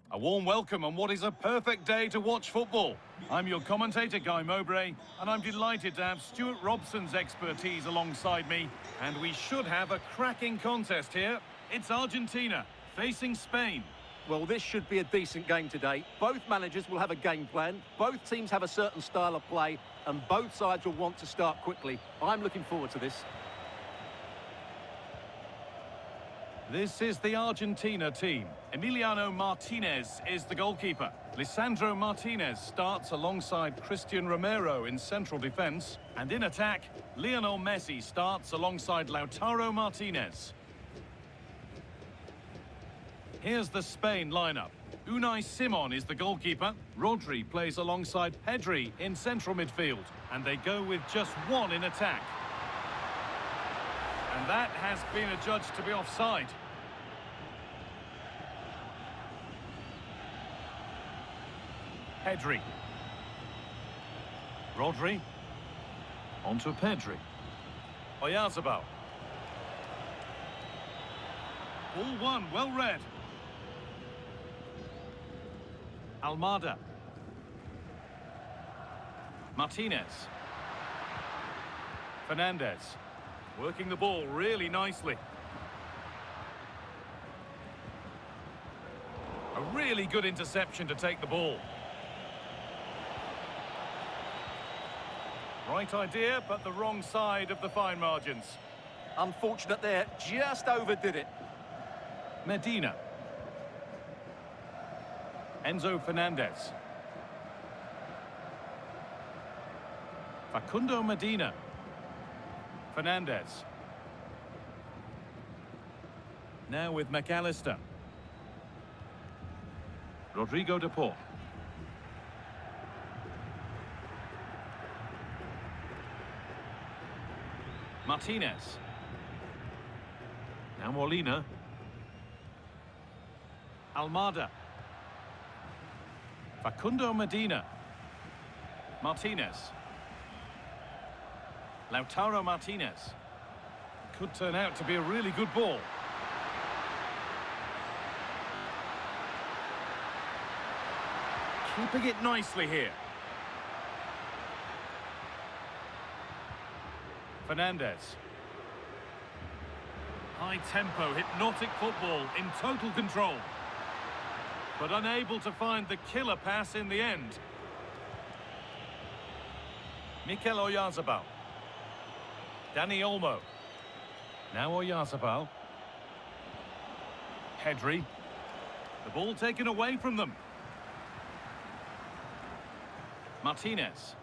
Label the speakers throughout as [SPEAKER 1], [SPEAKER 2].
[SPEAKER 1] A warm welcome on what is a perfect day to watch football. I'm your commentator, Guy Mowbray, and I'm delighted to have Stuart Robson's expertise alongside me. And we should have a cracking contest here. It's Argentina facing Spain.
[SPEAKER 2] Well, this should be a decent game today. Both managers will have a game plan. Both teams have a certain style of play, and both sides will want to start quickly. I'm looking forward to this.
[SPEAKER 1] This is the Argentina team. Emiliano Martinez is the goalkeeper. Lisandro Martinez starts alongside Christian Romero in central defence. And in attack, Lionel Messi starts alongside Lautaro Martinez. Here's the Spain lineup. Unai Simon is the goalkeeper. Rodri plays alongside Pedri in central midfield. And they go with just one in attack. And that has been adjudged to be offside. Pedri. Rodri. Onto Pedri. Oyarzabal. Ball one, well read. Almada. Martinez. Fernandez. Working the ball really nicely. A really good interception to take the ball. Right idea, but the wrong side of the fine margins.
[SPEAKER 2] Unfortunate there, just overdid it.
[SPEAKER 1] Medina. Enzo Fernandez. Facundo Medina. Fernandez. Now with McAllister. Rodrigo de Paul. Martinez. Now Molina. Almada. Facundo Medina. Martinez. Lautaro Martinez. Could turn out to be a really good ball. Keeping it nicely here. Fernandez. High tempo, hypnotic football in total control. But unable to find the killer pass in the end. Mikel Oyarzabal. Dani Olmo. Now Oyarzabal. Pedri. The ball taken away from them. Martinez.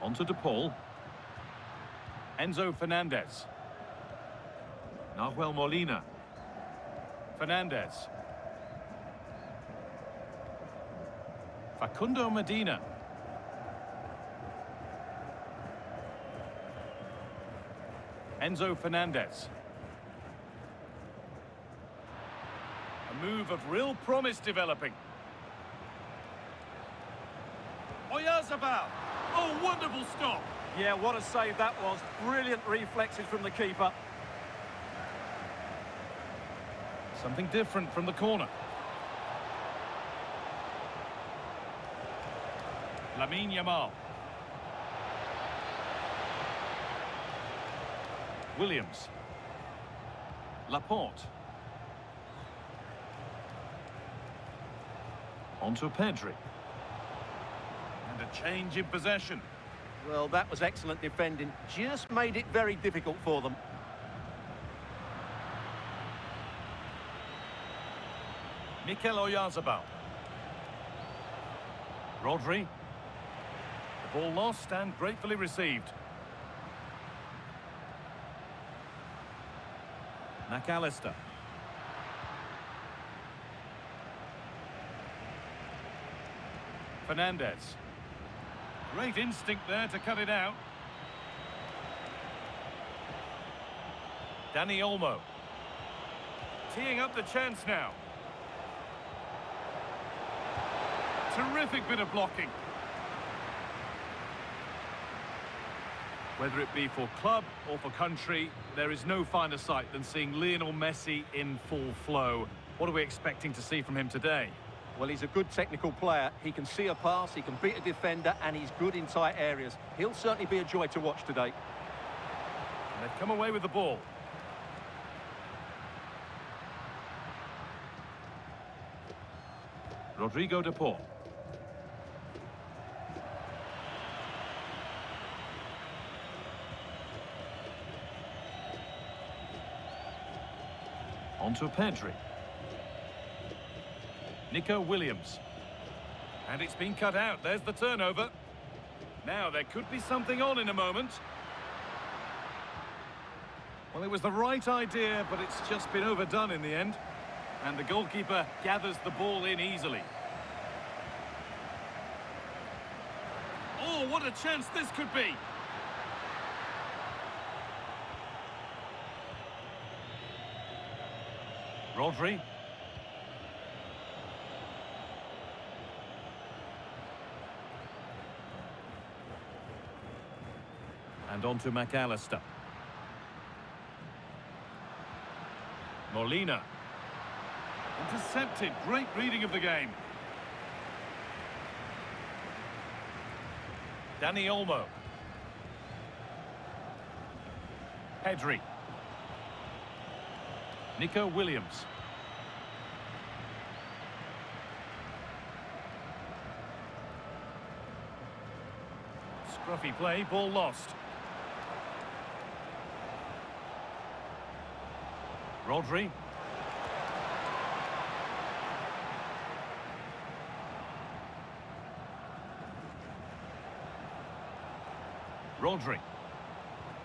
[SPEAKER 1] Onto De Paul. Enzo Fernandez. Nahuel Molina. Fernandez. Facundo Medina. Enzo Fernandez. A move of real promise developing. Oyarzabal. Oh, wonderful stop.
[SPEAKER 2] Yeah, what a save that was. Brilliant reflexes from the keeper.
[SPEAKER 1] Something different from the corner. Lamine Yamal. Williams. Laporte. Onto Pedri. And a change in possession.
[SPEAKER 2] Well, that was excellent defending. Just made it very difficult for them.
[SPEAKER 1] Mikel Oyarzabal. Rodri. The ball lost and gratefully received. McAllister. Fernandez. Great instinct there to cut it out. Dani Olmo. Teeing up the chance now. Terrific bit of blocking. Whether it be for club or for country, there is no finer sight than seeing Lionel Messi in full flow. What are we expecting to see from him today?
[SPEAKER 2] Well, he's a good technical player. He can see a pass, he can beat a defender, and he's good in tight areas. He'll certainly be a joy to watch today.
[SPEAKER 1] And they've come away with the ball. Rodrigo de Paul. On to Pedri. Nico Williams. And it's been cut out. There's the turnover. Now, there could be something on in a moment. Well, it was the right idea, but it's just been overdone in the end. And the goalkeeper gathers the ball in easily. Oh, what a chance this could be! Rodri. And on to McAllister. Molina. Intercepted. Great reading of the game. Dani Olmo. Pedri. Nico Williams. Scruffy play, ball lost. Rodri. Rodri.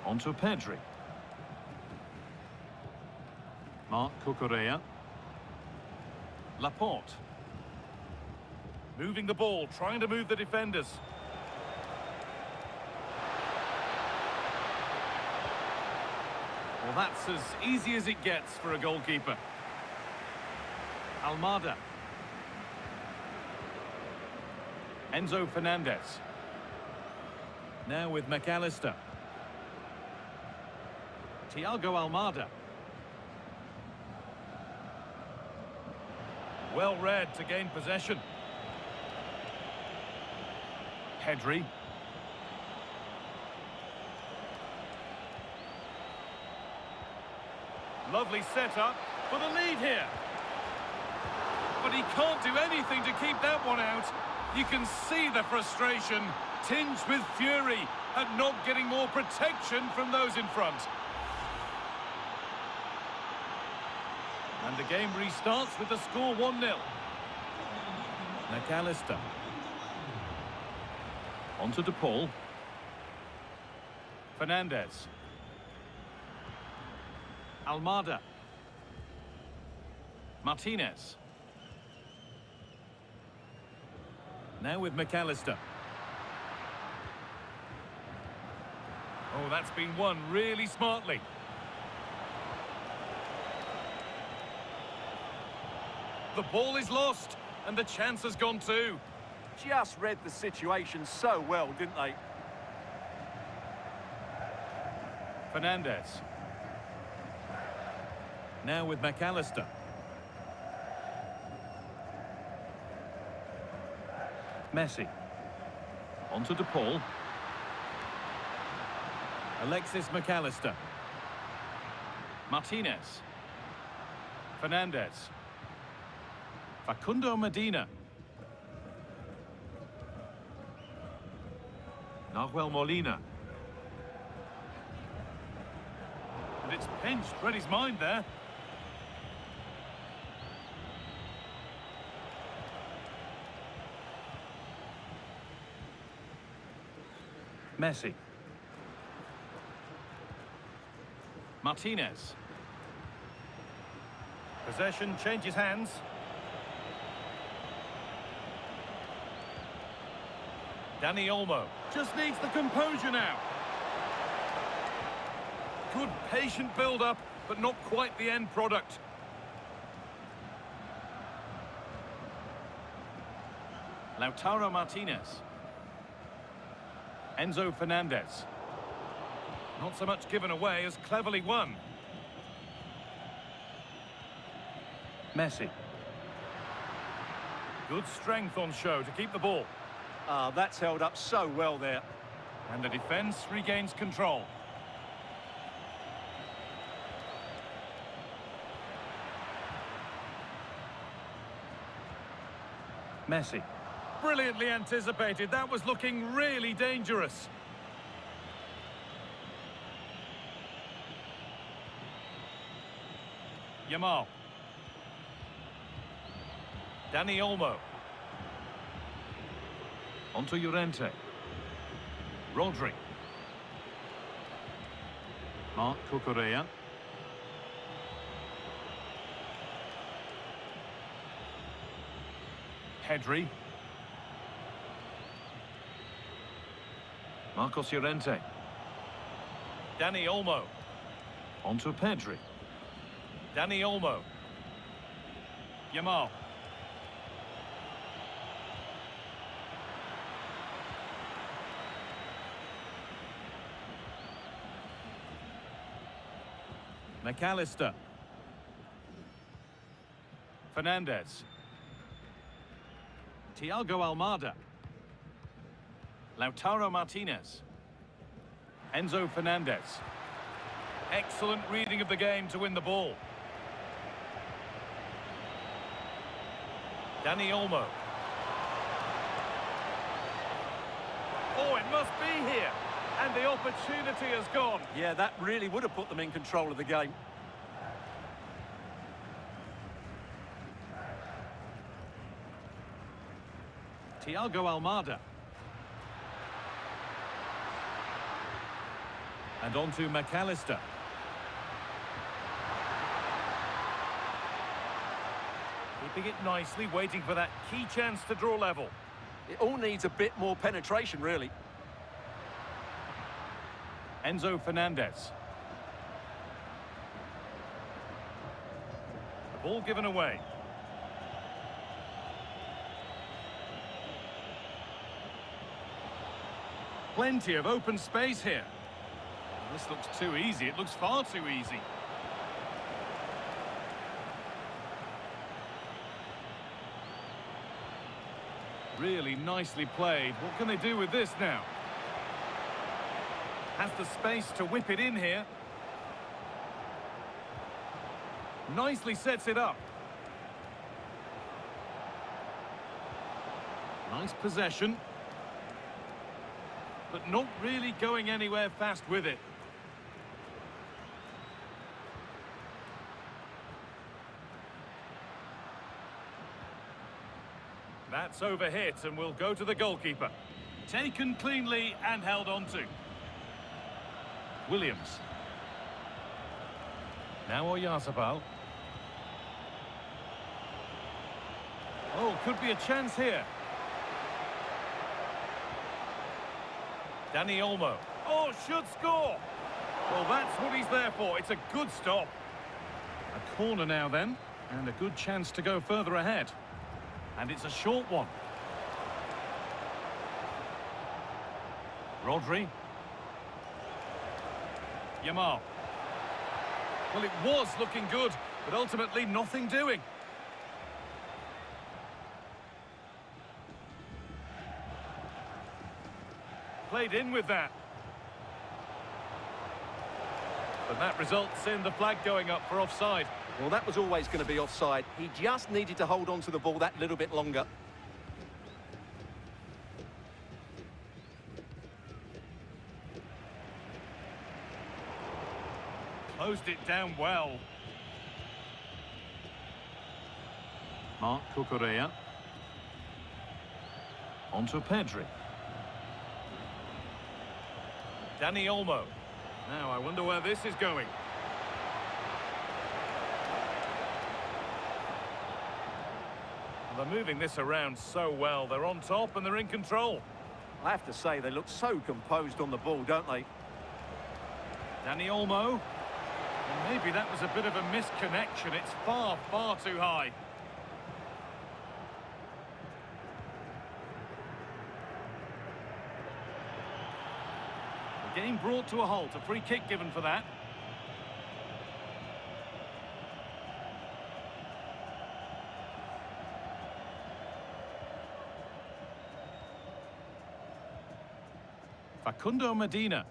[SPEAKER 1] On to Pedri. Marc Cucurella. Laporte. Moving the ball, trying to move the defenders. Well, that's as easy as it gets for a goalkeeper. Almada. Enzo Fernandez. Now with McAllister. Thiago Almada. Well read to gain possession. Pedri. Lovely setup for the lead here. But he can't do anything to keep that one out. You can see the frustration, tinged with fury at not getting more protection from those in front. And the game restarts with the score 1-0. McAllister. On to De Paul. Fernandez. Almada. Martinez. Now with McAllister. Oh, that's been won really smartly. The ball is lost, and the chance has gone too.
[SPEAKER 2] Just read the situation so well, didn't they?
[SPEAKER 1] Fernandez. Now with McAllister. Messi. On to De Paul. Alexis McAllister. Martinez. Fernandez. Facundo Medina. Nahuel Molina. And it's pinched. Read his mind there. Messi. Martinez. Possession changes hands. Dani Olmo just needs the composure now. Good patient build-up, but not quite the end product. Lautaro Martinez. Enzo Fernandez. Not so much given away as cleverly won. Messi. Good strength on show to keep the ball.
[SPEAKER 2] Ah, that's held up so well there.
[SPEAKER 1] And the defence regains control. Messi. Brilliantly anticipated. That was looking really dangerous. Yamal. Dani Olmo. Onto Llorente. Rodri. Marc Cucurella. Pedri. Marcos Llorente. Dani Olmo. Onto Pedri. Dani Olmo. Yamal. McAllister. Fernandez. Thiago Almada. Lautaro Martinez. Enzo Fernandez. Excellent reading of the game to win the ball. Dani Olmo. Oh, it must be here. And the opportunity has gone.
[SPEAKER 2] Yeah, that really would have put them in control of the game.
[SPEAKER 1] Thiago Almada. And on to McAllister. Keeping it nicely, waiting for that key chance to draw level.
[SPEAKER 2] It all needs a bit more penetration, really.
[SPEAKER 1] Enzo Fernandez. The ball given away. Plenty of open space here. This looks too easy. It looks far too easy. Really nicely played. What can they do with this now? Has the space to whip it in here. Nicely sets it up. Nice possession. But not really going anywhere fast with it. That's overhit and will go to the goalkeeper. Taken cleanly and held on to. Williams. Now Oyarzabal. Oh, could be a chance here. Dani Olmo. Oh, should score. Well, that's what he's there for. It's a good stop. A corner now then, and a good chance to go further ahead. And it's a short one. Rodri. Yamal. Well, it was looking good, but ultimately nothing doing. Played in with that. But that results in the flag going up for offside.
[SPEAKER 2] Well, that was always going to be offside. He just needed to hold on to the ball that little bit longer.
[SPEAKER 1] Closed it down well. Marc Cucurella. Onto Pedri. Dani Olmo. Now, I wonder where this is going. They're moving this around so well. They're on top and they're in control.
[SPEAKER 2] I have to say, they look so composed on the ball, don't they?
[SPEAKER 1] Dani Olmo. And maybe that was a bit of a misconnection. It's far, far too high. The game brought to a halt. A free kick given for that. Facundo Medina.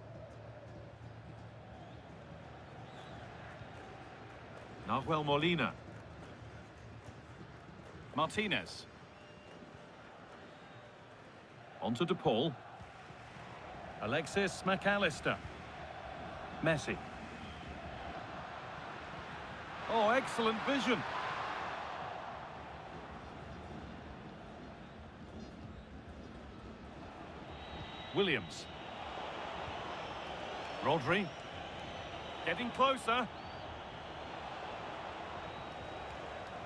[SPEAKER 3] Nahuel Molina.
[SPEAKER 1] Martinez.
[SPEAKER 3] On to De Paul.
[SPEAKER 1] Alexis McAllister. Messi. Oh, excellent vision. Williams. Rodri. Getting closer.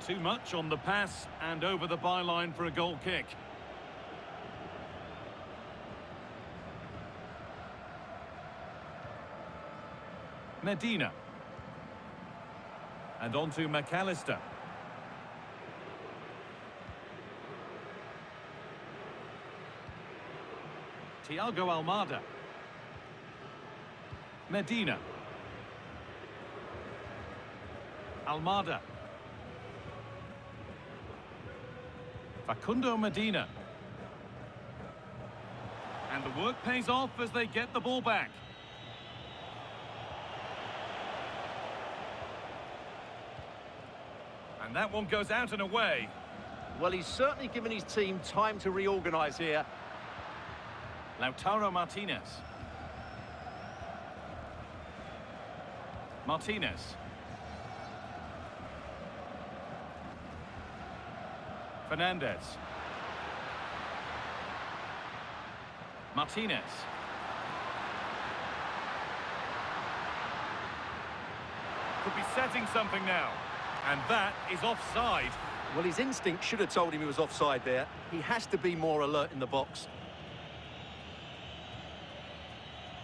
[SPEAKER 1] Too much on the pass and over the byline for a goal kick. Medina. And on to McAllister. Thiago Almada. Medina. Almada. Facundo Medina. And the work pays off as they get the ball back. And that one goes out and away.
[SPEAKER 2] Well, he's certainly given his team time to reorganise here.
[SPEAKER 1] Lautaro Martinez. Martinez. Fernandez. Martinez. Could be setting something now. And that is offside.
[SPEAKER 2] Well, his instinct should have told him he was offside there. He has to be more alert in the box.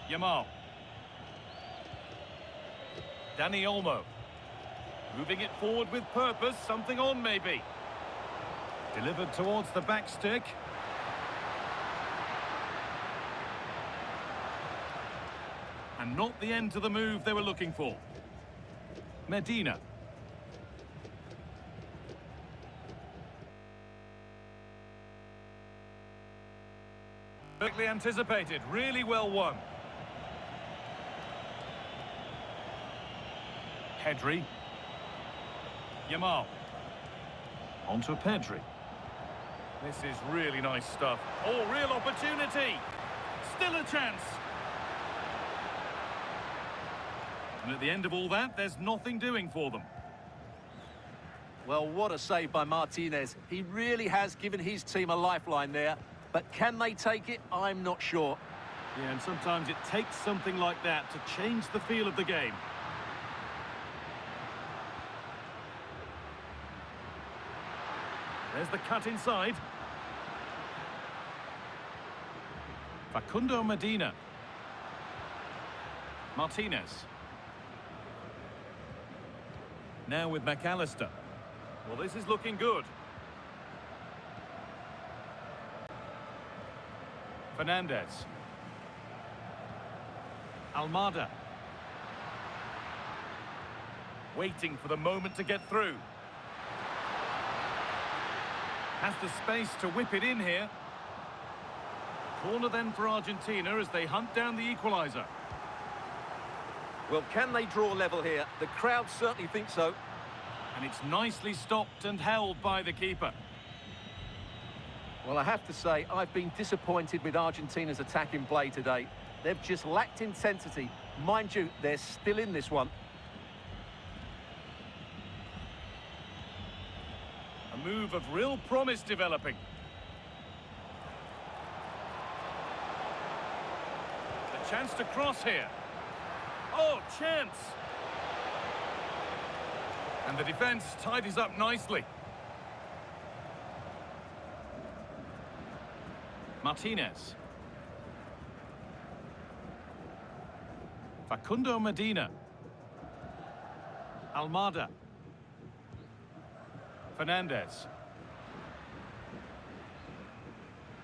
[SPEAKER 1] Yamal. Dani Olmo. Moving it forward with purpose, something on maybe. Delivered towards the back stick. And not the end to the move they were looking for. Medina. Perfectly anticipated, really well won. Pedri. Yamal.
[SPEAKER 3] On to Pedri.
[SPEAKER 1] This is really nice stuff. Oh, real opportunity. Still a chance. And at the end of all that, there's nothing doing for them.
[SPEAKER 2] Well, what a save by Martinez. He really has given his team a lifeline there. But can they take it? I'm not sure.
[SPEAKER 1] Yeah, and sometimes it takes something like that to change the feel of the game. There's the cut inside. Facundo Medina. Martinez. Now with McAllister. Well, this is looking good. Fernandez. Almada. Waiting for the moment to get through. Has the space to whip it in here. Corner then for Argentina as they hunt down the equaliser.
[SPEAKER 2] Well, can they draw level here? The crowd certainly think so.
[SPEAKER 1] And it's nicely stopped and held by the keeper.
[SPEAKER 2] Well, I have to say, I've been disappointed with Argentina's attacking play today. They've just lacked intensity. Mind you, they're still in this one.
[SPEAKER 1] A move of real promise developing. A chance to cross here. Oh, chance! And the defence tidies up nicely. Martinez. Facundo Medina. Almada. Fernandez.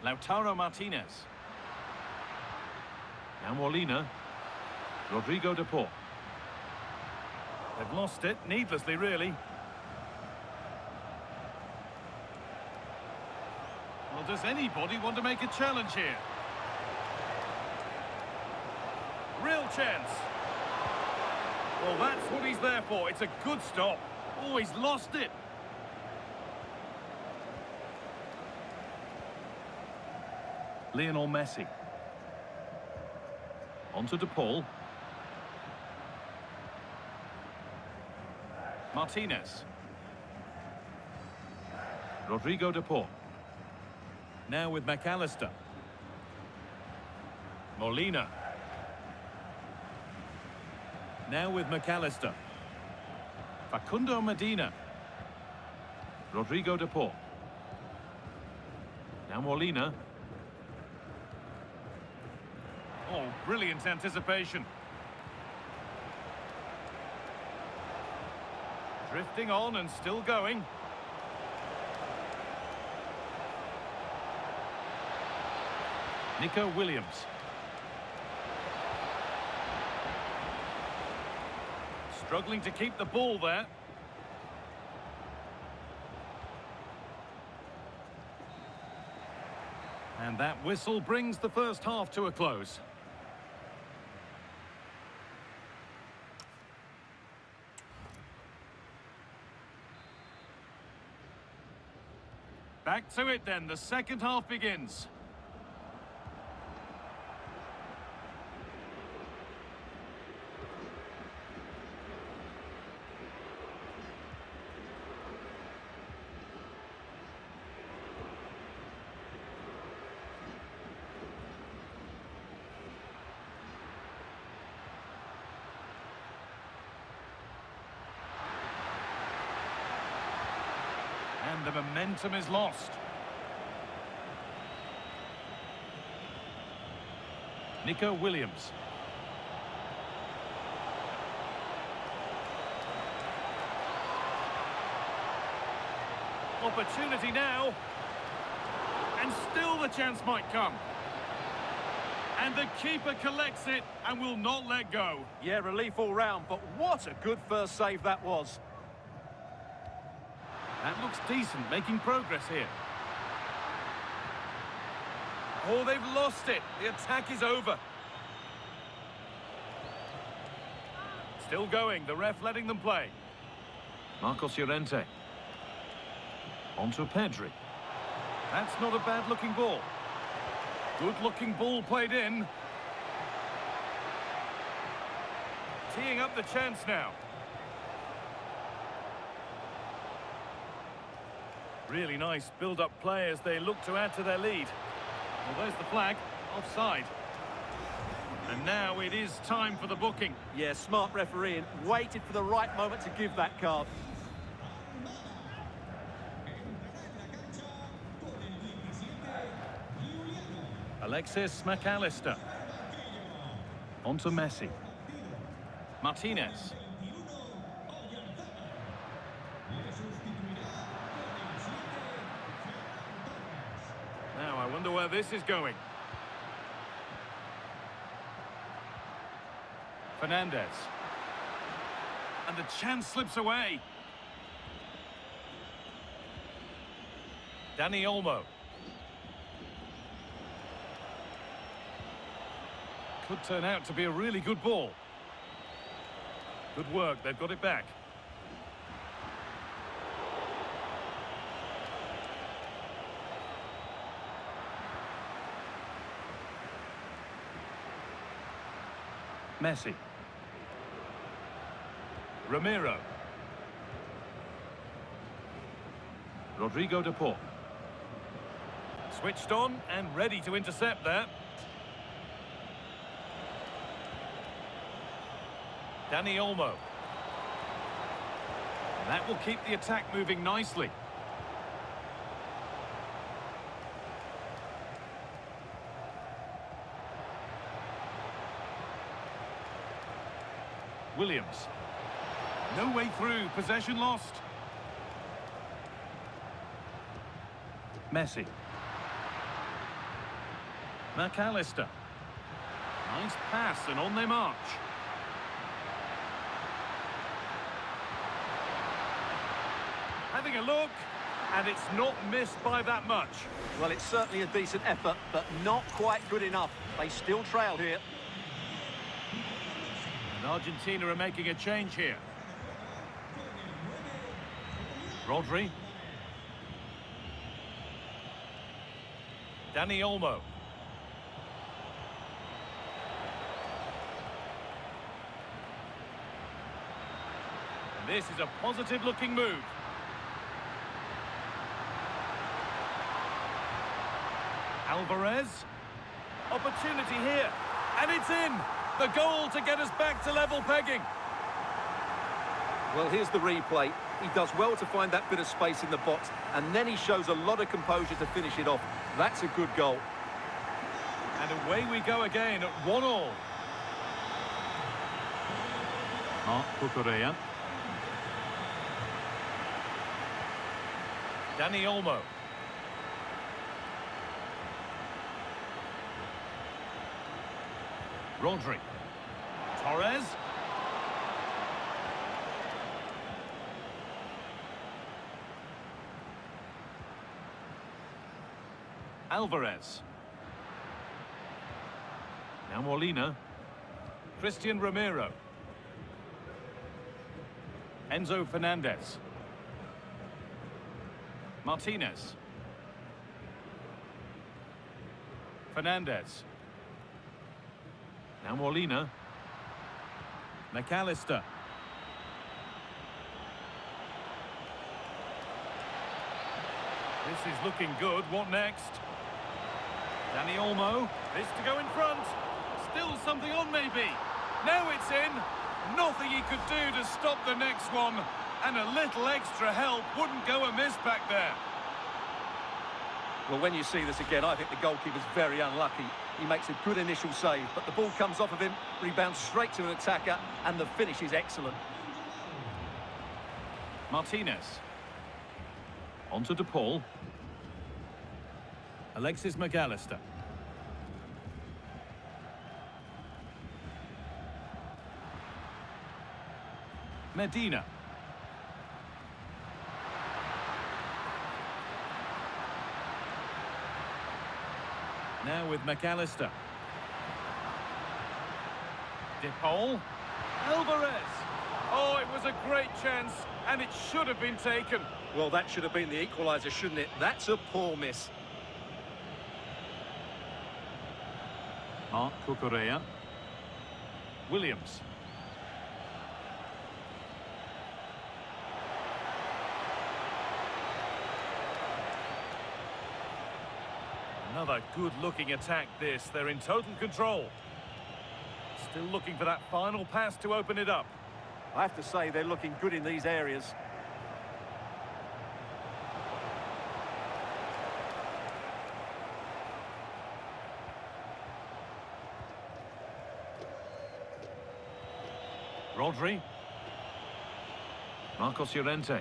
[SPEAKER 1] Lautaro Martinez.
[SPEAKER 3] Now Molina. Rodrigo De Paul.
[SPEAKER 1] They've lost it, needlessly, really. Well, does anybody want to make a challenge here? real chance. Well, that's what he's there for. It's a good stop. Oh, he's lost it.
[SPEAKER 3] Lionel Messi. On to De Paul.
[SPEAKER 1] Martinez.
[SPEAKER 3] Rodrigo De Paul.
[SPEAKER 1] Now with McAllister. Molina. Now with McAllister. Facundo Medina.
[SPEAKER 3] Rodrigo De Paul. Now Molina.
[SPEAKER 1] Oh, brilliant anticipation. Drifting on and still going.
[SPEAKER 3] Nico Williams.
[SPEAKER 1] Struggling to keep the ball there. And that whistle brings the first half to a close. Back to it then, the second half begins. And the momentum is lost.
[SPEAKER 3] Nico Williams.
[SPEAKER 1] Opportunity now. And still the chance might come. And the keeper collects it and will not let go.
[SPEAKER 2] Yeah, relief all round, but what a good first save that was.
[SPEAKER 1] That looks decent, making progress here. Oh, they've lost it. The attack is over. Still going, the ref letting them play.
[SPEAKER 3] Marcos Llorente. On to Pedri.
[SPEAKER 1] That's not a bad-looking ball. Good-looking ball played in. Teeing up the chance now. Really nice build-up play as they look to add to their lead. Well, there's the flag. Offside. And now it is time for the booking.
[SPEAKER 2] Yeah, smart refereeing. Waited for the right moment to give that card.
[SPEAKER 1] Alexis McAllister.
[SPEAKER 3] On to Messi.
[SPEAKER 1] Martinez. Now, I wonder where this is going. Fernandez. And the chance slips away. Dani Olmo. Could turn out to be a really good ball. Good work, they've got it back.
[SPEAKER 3] Messi.
[SPEAKER 1] Ramiro.
[SPEAKER 3] Rodrigo De Paul.
[SPEAKER 1] Switched on and ready to intercept there. Dani Olmo. That will keep the attack moving nicely. Williams. No way through, possession lost.
[SPEAKER 3] Messi.
[SPEAKER 1] McAllister. Nice pass and on they march. Having a look, and it's not missed by that much.
[SPEAKER 2] Well, it's certainly a decent effort, but not quite good enough. They still trail here.
[SPEAKER 1] And Argentina are making a change here. Rodri. Dani Olmo. And this is a positive-looking move. Alvarez. Opportunity here. And it's in. The goal to get us back to level pegging.
[SPEAKER 2] Well, here's the replay. He does well to find that bit of space in the box, and then he shows a lot of composure to finish it off. That's a good goal.
[SPEAKER 1] And away we go again at 1-1.
[SPEAKER 3] Marc Cucurella.
[SPEAKER 1] Dani Olmo. Rodri. Torres. Alvarez.
[SPEAKER 3] Now Molina.
[SPEAKER 1] Christian Romero. Enzo Fernandez. Martinez. Fernandez.
[SPEAKER 3] Now Molina.
[SPEAKER 1] McAllister. This is looking good. What next? Dani Olmo. This to go in front. Still something on maybe. Now it's in. Nothing he could do to stop the next one. And a little extra help wouldn't go amiss back there.
[SPEAKER 2] Well, when you see this again, I think the goalkeeper's very unlucky. He makes a good initial save, but the ball comes off of him, rebounds straight to an attacker, and the finish is excellent.
[SPEAKER 1] Martinez.
[SPEAKER 3] On to De Paul.
[SPEAKER 1] Alexis McAllister. Medina. Now with McAllister. De Paul. Alvarez. Oh, it was a great chance, and it should have been taken.
[SPEAKER 2] Well, that should have been the equaliser, shouldn't it? That's a poor miss.
[SPEAKER 3] Marc Cucurella.
[SPEAKER 1] Williams. Another good-looking attack, this. They're in total control. Still looking for that final pass to open it up.
[SPEAKER 2] I have to say, they're looking good in these areas.
[SPEAKER 1] Rodri.
[SPEAKER 3] Marcos Llorente.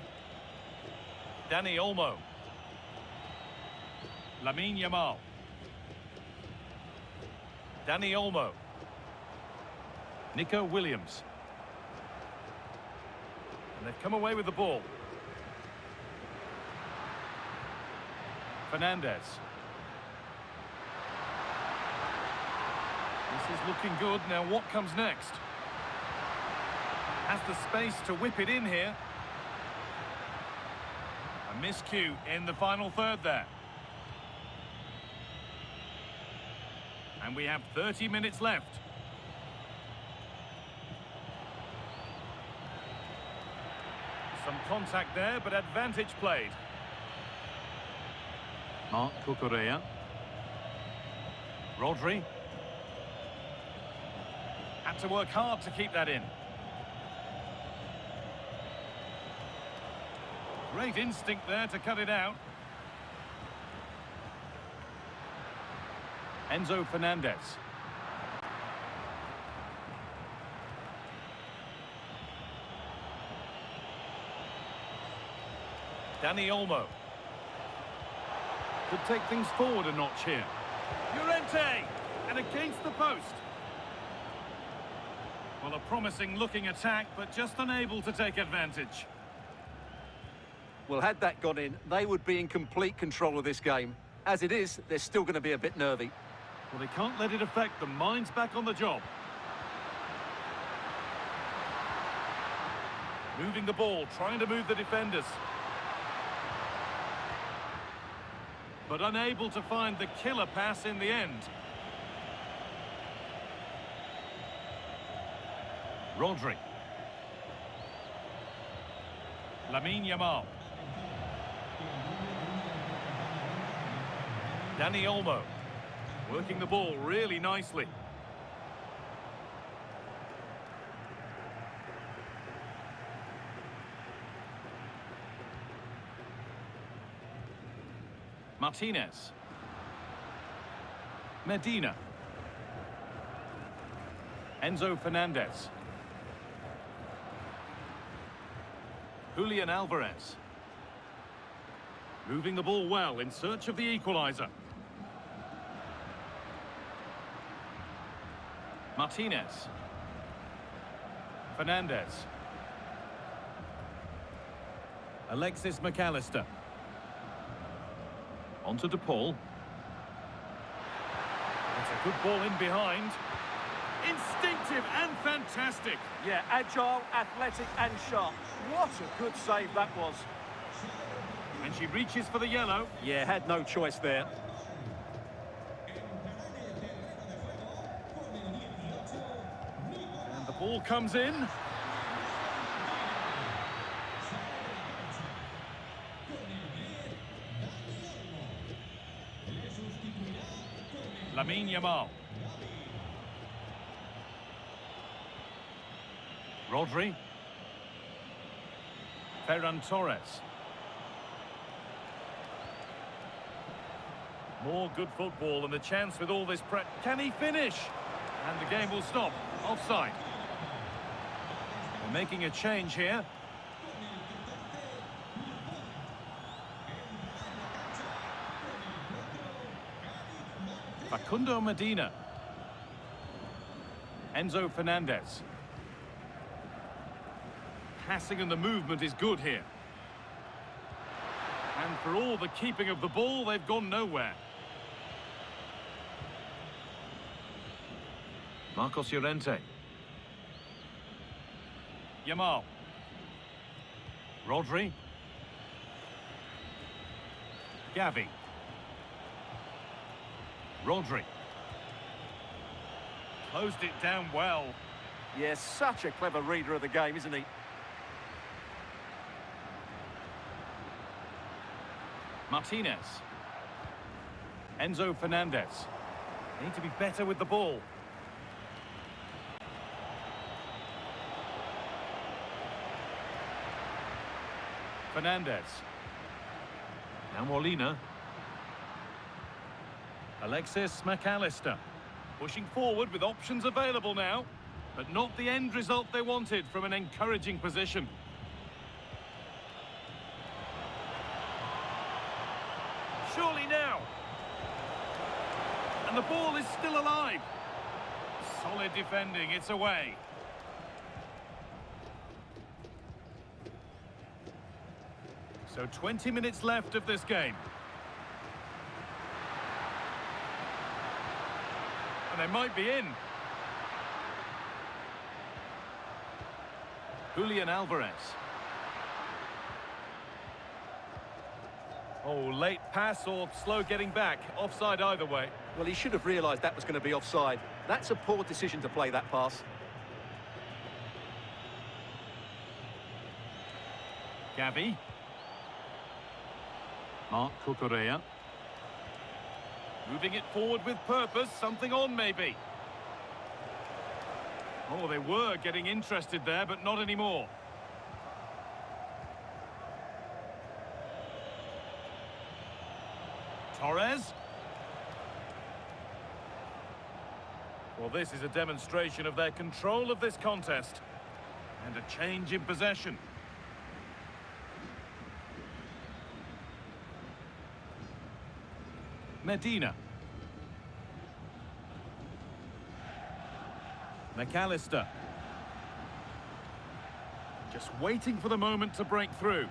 [SPEAKER 1] Dani Olmo. Lamine Yamal. Dani Olmo. Nico Williams. And they've come away with the ball. Fernandez. This is looking good. Now what comes next? Has the space to whip it in here. A miscue in the final third there. And we have 30 minutes left. Some contact there, but advantage played.
[SPEAKER 3] Marc Cucurella.
[SPEAKER 1] Rodri. Had to work hard to keep that in. Great instinct there to cut it out. Enzo Fernandez. Dani Olmo. Could take things forward a notch here. Llorente! And against the post. Well, a promising looking attack, but just unable to take advantage.
[SPEAKER 2] Well, had that gone in, they would be in complete control of this game. As it is, they're still going to be a bit nervy.
[SPEAKER 1] Well, they can't let it affect them. Mind's back on the job. Moving the ball, trying to move the defenders. But unable to find the killer pass in the end. Rodri. Lamine Yamal. Dani Olmo. Working the ball really nicely. Martinez. Medina. Enzo Fernandez. Julian Alvarez. Moving the ball well in search of the equaliser. Martinez. Fernandez. Alexis McAllister.
[SPEAKER 3] On to De Paul.
[SPEAKER 1] It's a good ball in behind. Instinctive and fantastic.
[SPEAKER 2] Yeah, agile, athletic and sharp. What a good save that was.
[SPEAKER 1] And she reaches for the yellow.
[SPEAKER 2] Yeah, had no choice there.
[SPEAKER 1] And the ball comes in. Lamine Yamal. Rodri. Ferran Torres. More good football and the chance with all this press. Can he finish? And the game will stop. Offside. They're making a change here. Facundo Medina. Enzo Fernandez. Passing and the movement is good here. And for all the keeping of the ball, they've gone nowhere.
[SPEAKER 3] Marcos Llorente.
[SPEAKER 1] Yamal. Rodri. Gavi. Rodri. Closed it down well.
[SPEAKER 2] Yeah, such a clever reader of the game, isn't he?
[SPEAKER 1] Martinez. Enzo Fernandez. Need to be better with the ball. Fernandez.
[SPEAKER 3] Now Molina.
[SPEAKER 1] Alexis McAllister. Pushing forward with options available now. But not the end result they wanted from an encouraging position. Surely now. And the ball is still alive. Solid defending, it's away. So 20 minutes left of this game. And they might be in. Julian Alvarez. Oh, late pass or slow getting back. Offside either way.
[SPEAKER 2] Well, he should have realised that was going to be offside. That's a poor decision to play that pass.
[SPEAKER 1] Gavi. Marc Cucurella. Moving it forward with purpose. Something on, maybe. Oh, they were getting interested there, but not anymore. Torres. Well, this is a demonstration of their control of this contest. And a change in possession. Medina. McAllister. Just waiting for the moment to break through.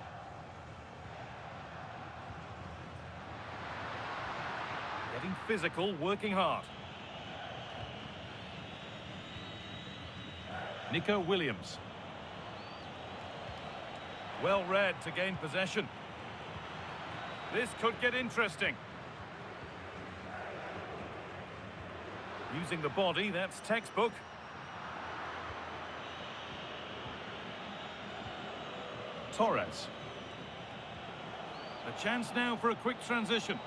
[SPEAKER 1] Getting physical, working hard. Nico Williams. Well read to gain possession. This could get interesting. Using the body, that's textbook. Torres. A chance now for a quick transition.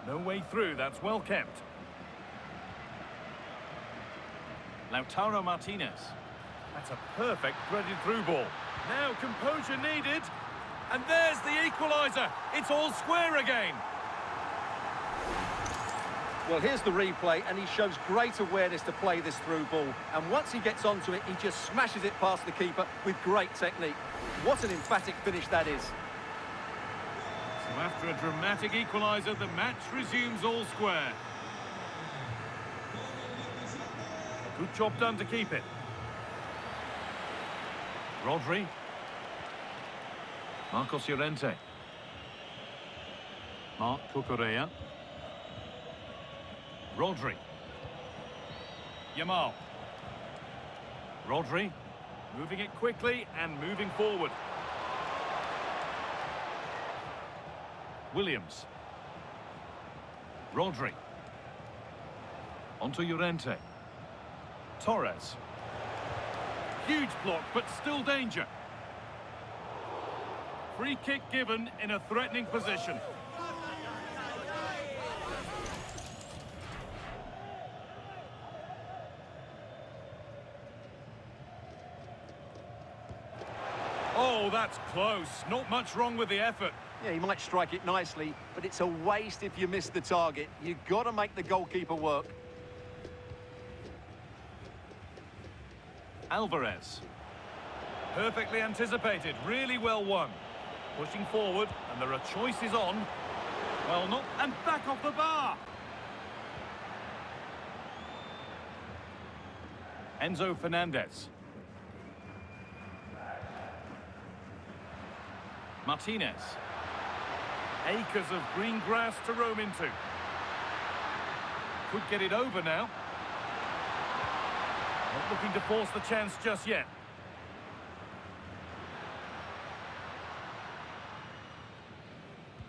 [SPEAKER 1] No way through, that's well kept. Lautaro Martinez. That's a perfect threaded through ball. Now composure needed. And there's the equaliser. It's all square again.
[SPEAKER 2] Well, here's the replay, and he shows great awareness to play this through ball. And once he gets onto it, he just smashes it past the keeper with great technique. What an emphatic finish that is.
[SPEAKER 1] So after a dramatic equaliser, the match resumes all square. A good job done to keep it. Rodri. Marcos Llorente. Marc Cucurella. Rodri. Yamal. Rodri. Moving it quickly and moving forward. Williams. Rodri. Onto Llorente. Torres. Huge block, but still danger. Free kick given in a threatening position. Oh, that's close. Not much wrong with the effort.
[SPEAKER 2] Yeah, he might strike it nicely, but it's a waste if you miss the target. You've got to make the goalkeeper work.
[SPEAKER 1] Alvarez. Perfectly anticipated, really well won. Pushing forward, and there are choices on. Well, not, and back off the bar. Enzo Fernandez. Martinez. Acres of green grass to roam into. Could get it over now. Not looking to force the chance just yet.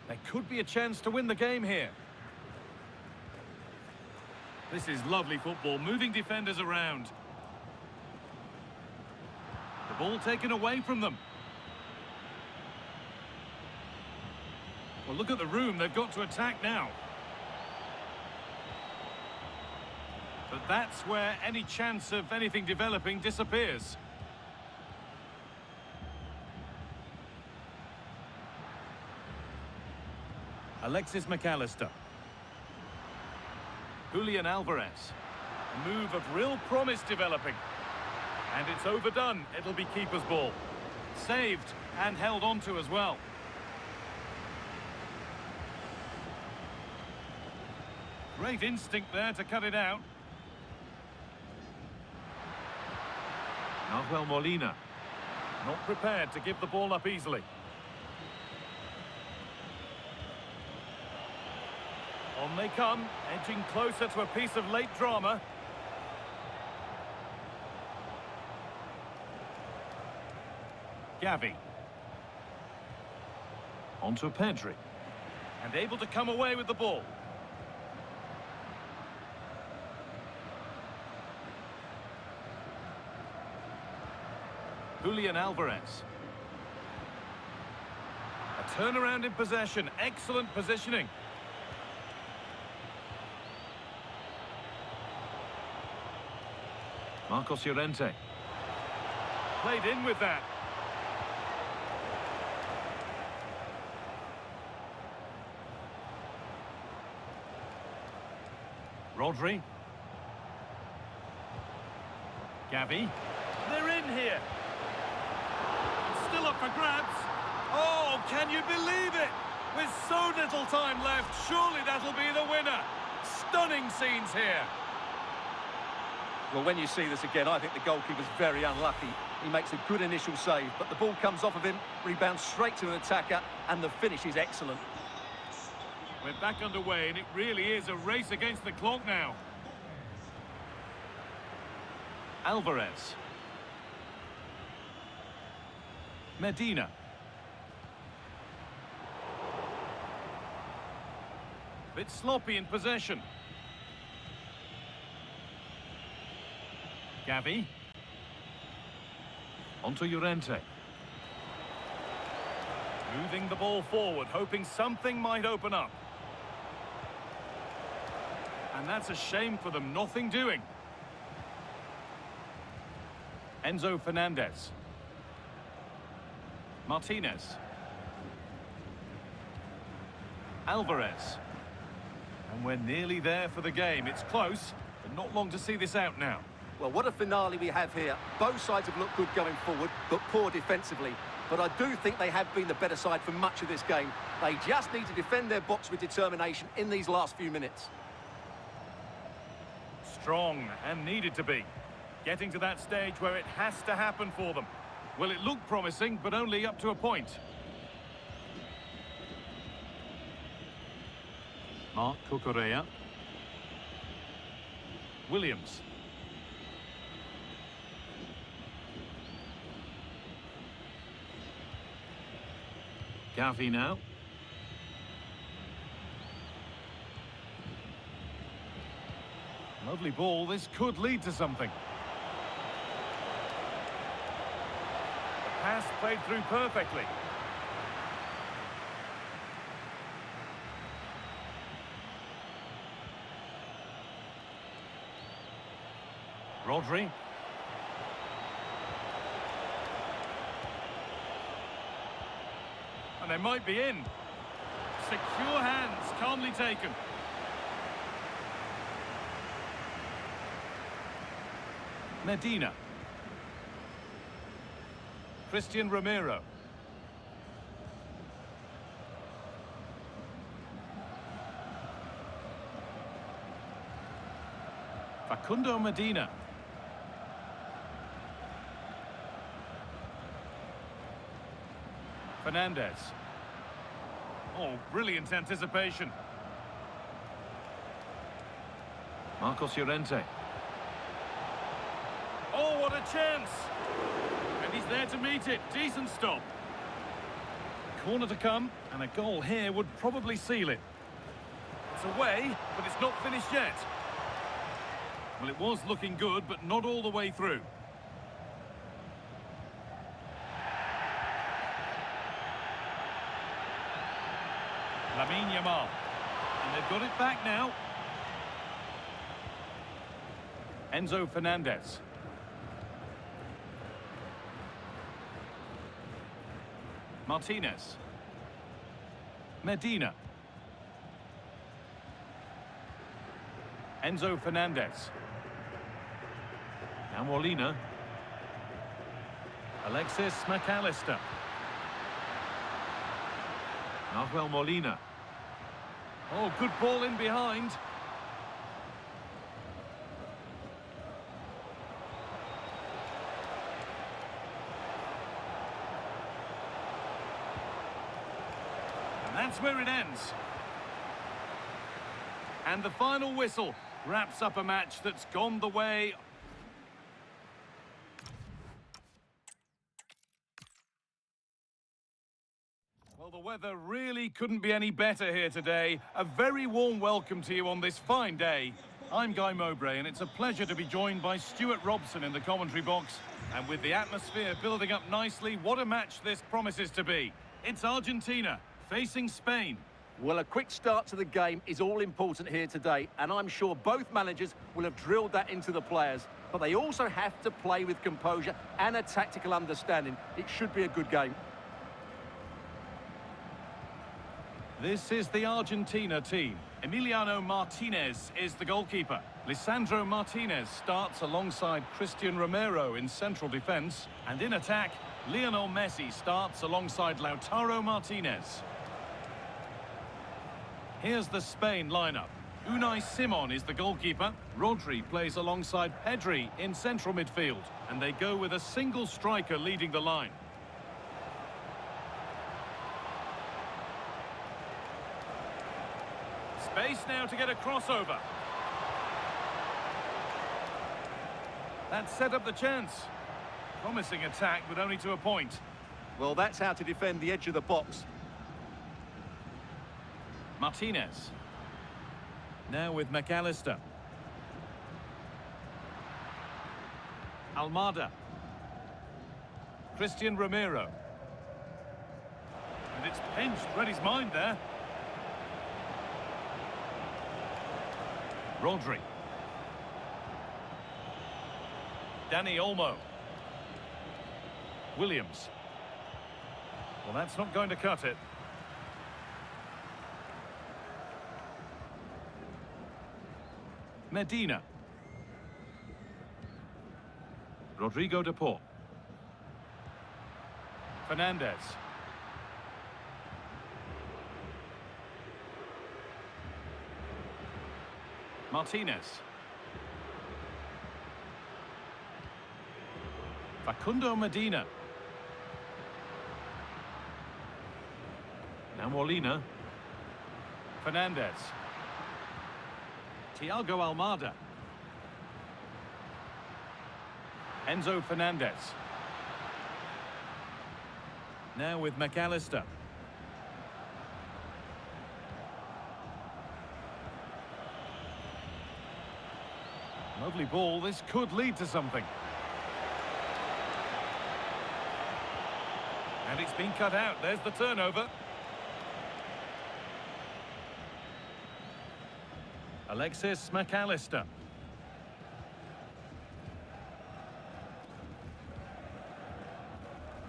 [SPEAKER 1] There could be a chance to win the game here. This is lovely football, moving defenders around. The ball taken away from them. Well, look at the room they've got to attack now. But that's where any chance of anything developing disappears. Alexis McAllister. Julian Alvarez. A move of real promise developing. And it's overdone. It'll be keeper's ball. Saved and held onto as well. Great instinct there to cut it out. Nahuel Molina. Not prepared to give the ball up easily. On they come, edging closer to a piece of late drama. Gavi. Onto Pedri. And able to come away with the ball. Julian Alvarez. A turnaround in possession. Excellent positioning. Marcos Llorente. Played in with that. Rodri. Gavi. They're in here. Still up for grabs. Oh, can you believe it? With so little time left, surely that'll be the winner. Stunning scenes here.
[SPEAKER 2] Well, when you see this again, I think the goalkeeper's very unlucky. He makes a good initial save, but the ball comes off of him, rebounds straight to an attacker, and the finish is excellent.
[SPEAKER 1] We're back underway, and it really is a race against the clock now. Alvarez. Medina. Bit sloppy in possession. Gavi.
[SPEAKER 3] Onto Llorente.
[SPEAKER 1] Moving the ball forward, hoping something might open up. And that's a shame for them, nothing doing. Enzo Fernandez. Martinez. Alvarez. And we're nearly there for the game. It's close, but not long to see this out now.
[SPEAKER 2] Well, what a finale we have here. Both sides have looked good going forward, but poor defensively. But I do think they have been the better side for much of this game. They just need to defend their box with determination in these last few minutes.
[SPEAKER 1] Strong and needed to be. Getting to that stage where it has to happen for them. Well, it looked promising, but only up to a point.
[SPEAKER 3] Marc Cucurella.
[SPEAKER 1] Williams.
[SPEAKER 3] Gavi now.
[SPEAKER 1] Lovely ball. This could lead to something. The pass played through perfectly. Rodri. And they might be in. Secure hands, calmly taken. Medina. Christian Romero. Facundo Medina. Fernandez. Oh, brilliant anticipation.
[SPEAKER 3] Marcos Llorente.
[SPEAKER 1] Oh, what a chance! And he's there to meet it. Decent stop. Corner to come, and a goal here would probably seal it. It's away, but it's not finished yet. Well, it was looking good, but not all the way through. Lamine Yamal. And they've got it back now. Enzo Fernandez. Martinez. Medina. Enzo Fernandez.
[SPEAKER 3] Now Molina.
[SPEAKER 1] Alexis McAllister.
[SPEAKER 3] Nahuel Molina.
[SPEAKER 1] Oh, good ball in behind. And that's where it ends. And the final whistle wraps up a match that's gone the way. Well, the weather really couldn't be any better here today. A very warm welcome to you on this fine day. I'm Guy Mowbray, and it's a pleasure to be joined by Stuart Robson in the commentary box. And with the atmosphere building up nicely, what a match this promises to be. It's Argentina facing Spain.
[SPEAKER 2] Well, a quick start to the game is all important here today, and I'm sure both managers will have drilled that into the players. But they also have to play with composure and a tactical understanding. It should be a good game.
[SPEAKER 1] This is the Argentina team. Emiliano Martinez is the goalkeeper. Lisandro Martinez starts alongside Christian Romero in central defence. And in attack, Lionel Messi starts alongside Lautaro Martinez. Here's the Spain lineup. Unai Simon is the goalkeeper. Rodri plays alongside Pedri in central midfield. And they go with a single striker leading the line. Space now to get a crossover. That set up the chance. Promising attack, but only to a point.
[SPEAKER 2] Well, that's how to defend the edge of the box.
[SPEAKER 1] Martinez. Now with McAllister. Almada. Christian Romero. And it's pinched, read his mind there. Rodri. Dani Olmo. Williams. Well, that's not going to cut it. Medina.
[SPEAKER 3] Rodrigo de Paul.
[SPEAKER 1] Fernandez. Martinez. Facundo Medina.
[SPEAKER 3] Now Molina.
[SPEAKER 1] Fernandez. Thiago Almada. Enzo Fernandez. Now with McAllister. Lovely ball. This could lead to something. And it's been cut out. There's the turnover. Alexis McAllister.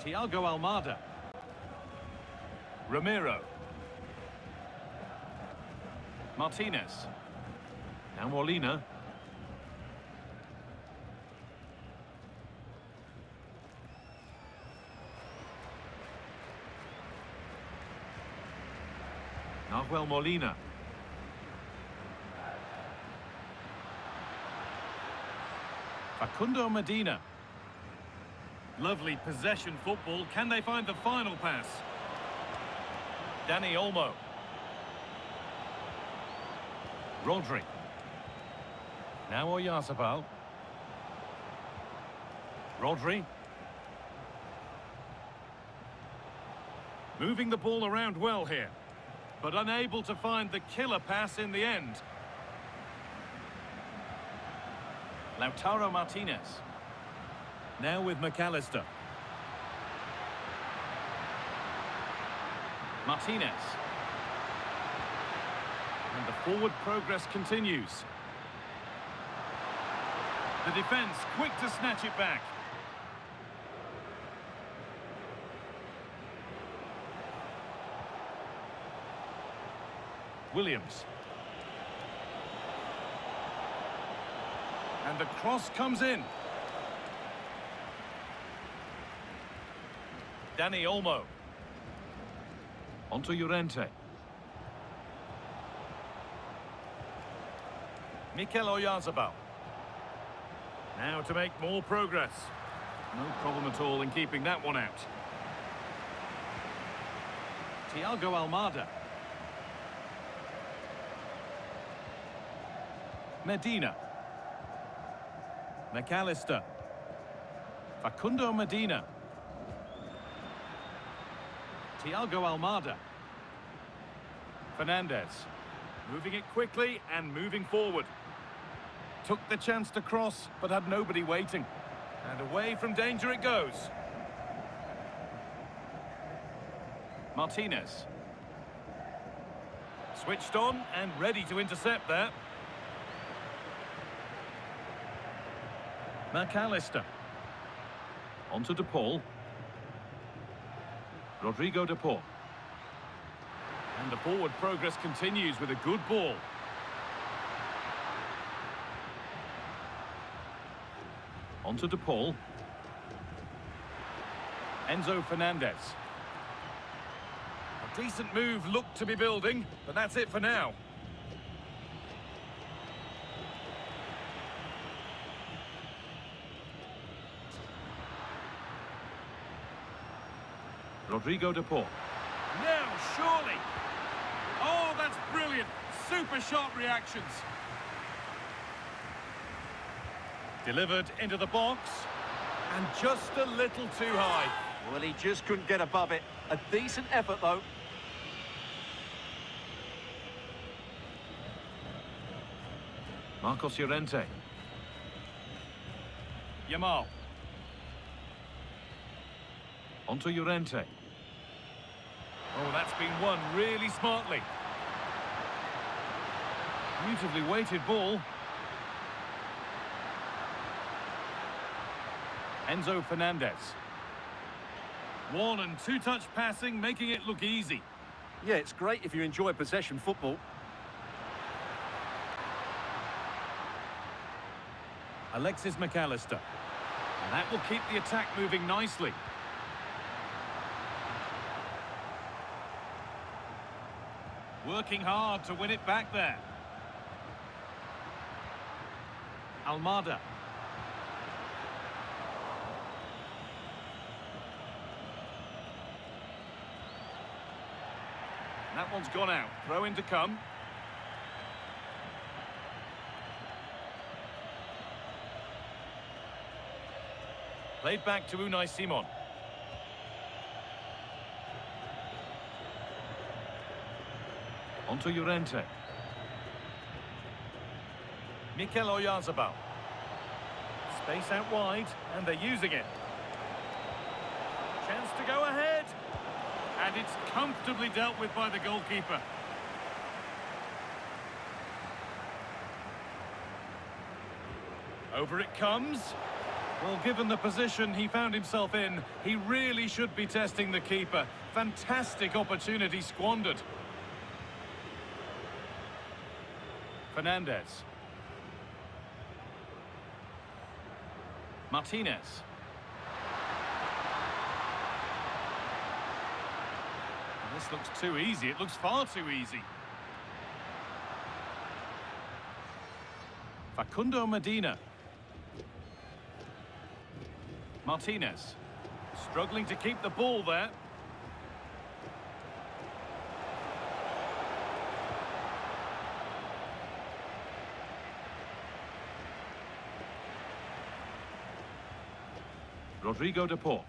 [SPEAKER 1] Thiago Almada. Romero. Martinez.
[SPEAKER 3] Now Molina. Nahuel Molina.
[SPEAKER 1] Facundo Medina. Lovely possession football. Can they find the final pass? Dani Olmo. Rodri. Now Oyarzabal. Rodri. Moving the ball around well here, but unable to find the killer pass in the end. Lautaro Martinez. Now with McAllister. Martinez. And the forward progress continues. The defence quick to snatch it back. Williams. And the cross comes in. Dani Olmo.
[SPEAKER 3] Onto Llorente.
[SPEAKER 1] Mikel Oyarzabal. Now to make more progress. No problem at all in keeping that one out. Thiago Almada. Medina. McAllister. Facundo Medina. Thiago Almada. Fernandez. Moving it quickly and moving forward. Took the chance to cross, but had nobody waiting. And away from danger it goes. Martinez. Switched on and ready to intercept there. McAllister.
[SPEAKER 3] Onto de Paul. Rodrigo de Paul.
[SPEAKER 1] And the forward progress continues with a good ball.
[SPEAKER 3] Onto de Paul.
[SPEAKER 1] Enzo Fernandez. A decent move looked to be building, but that's it for now.
[SPEAKER 3] Rodrigo de Paul.
[SPEAKER 1] Now, surely. Oh, that's brilliant. Super shot reactions. Delivered into the box. And just a little too high.
[SPEAKER 2] Well, he just couldn't get above it. A decent effort, though.
[SPEAKER 3] Marcos Llorente.
[SPEAKER 1] Yamal.
[SPEAKER 3] Onto Llorente.
[SPEAKER 1] Oh, that's been won really smartly. Beautifully weighted ball. Enzo Fernandez. One and two-touch passing, making it look easy.
[SPEAKER 2] Yeah, it's great if you enjoy possession football.
[SPEAKER 1] Alexis McAllister. And that will keep the attack moving nicely. Working hard to win it back there. Almada. That one's gone out. Throw in to come. Played back to Unai Simon.
[SPEAKER 3] Onto Llorente.
[SPEAKER 1] Mikel Oyarzabal. Space out wide, and they're using it. Chance to go ahead. And it's comfortably dealt with by the goalkeeper. Over it comes. Well, given the position he found himself in, he really should be testing the keeper. Fantastic opportunity squandered. Fernandez. Martinez. This looks too easy. It looks far too easy. Facundo Medina. Martinez. Struggling to keep the ball there.
[SPEAKER 3] Rodrigo de Paul.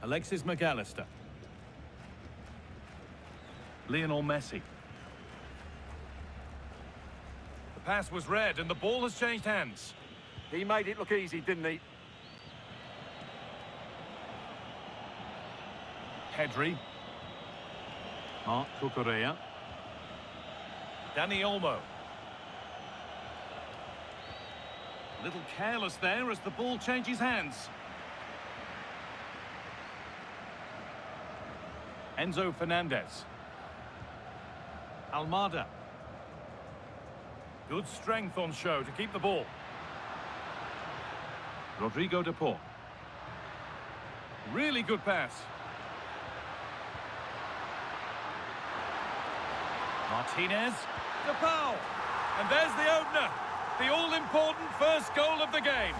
[SPEAKER 1] Alexis McAllister. Lionel Messi. The pass was read and the ball has changed hands.
[SPEAKER 2] He made it look easy, didn't he?
[SPEAKER 1] Pedri. Marc Cucurella. Dani Olmo. A little careless there as the ball changes hands. Enzo Fernandez. Almada. Good strength on show to keep the ball.
[SPEAKER 3] Rodrigo de Paul.
[SPEAKER 1] Really good pass. Martinez. De Paul. And there's the opener. The all-important first goal of the game.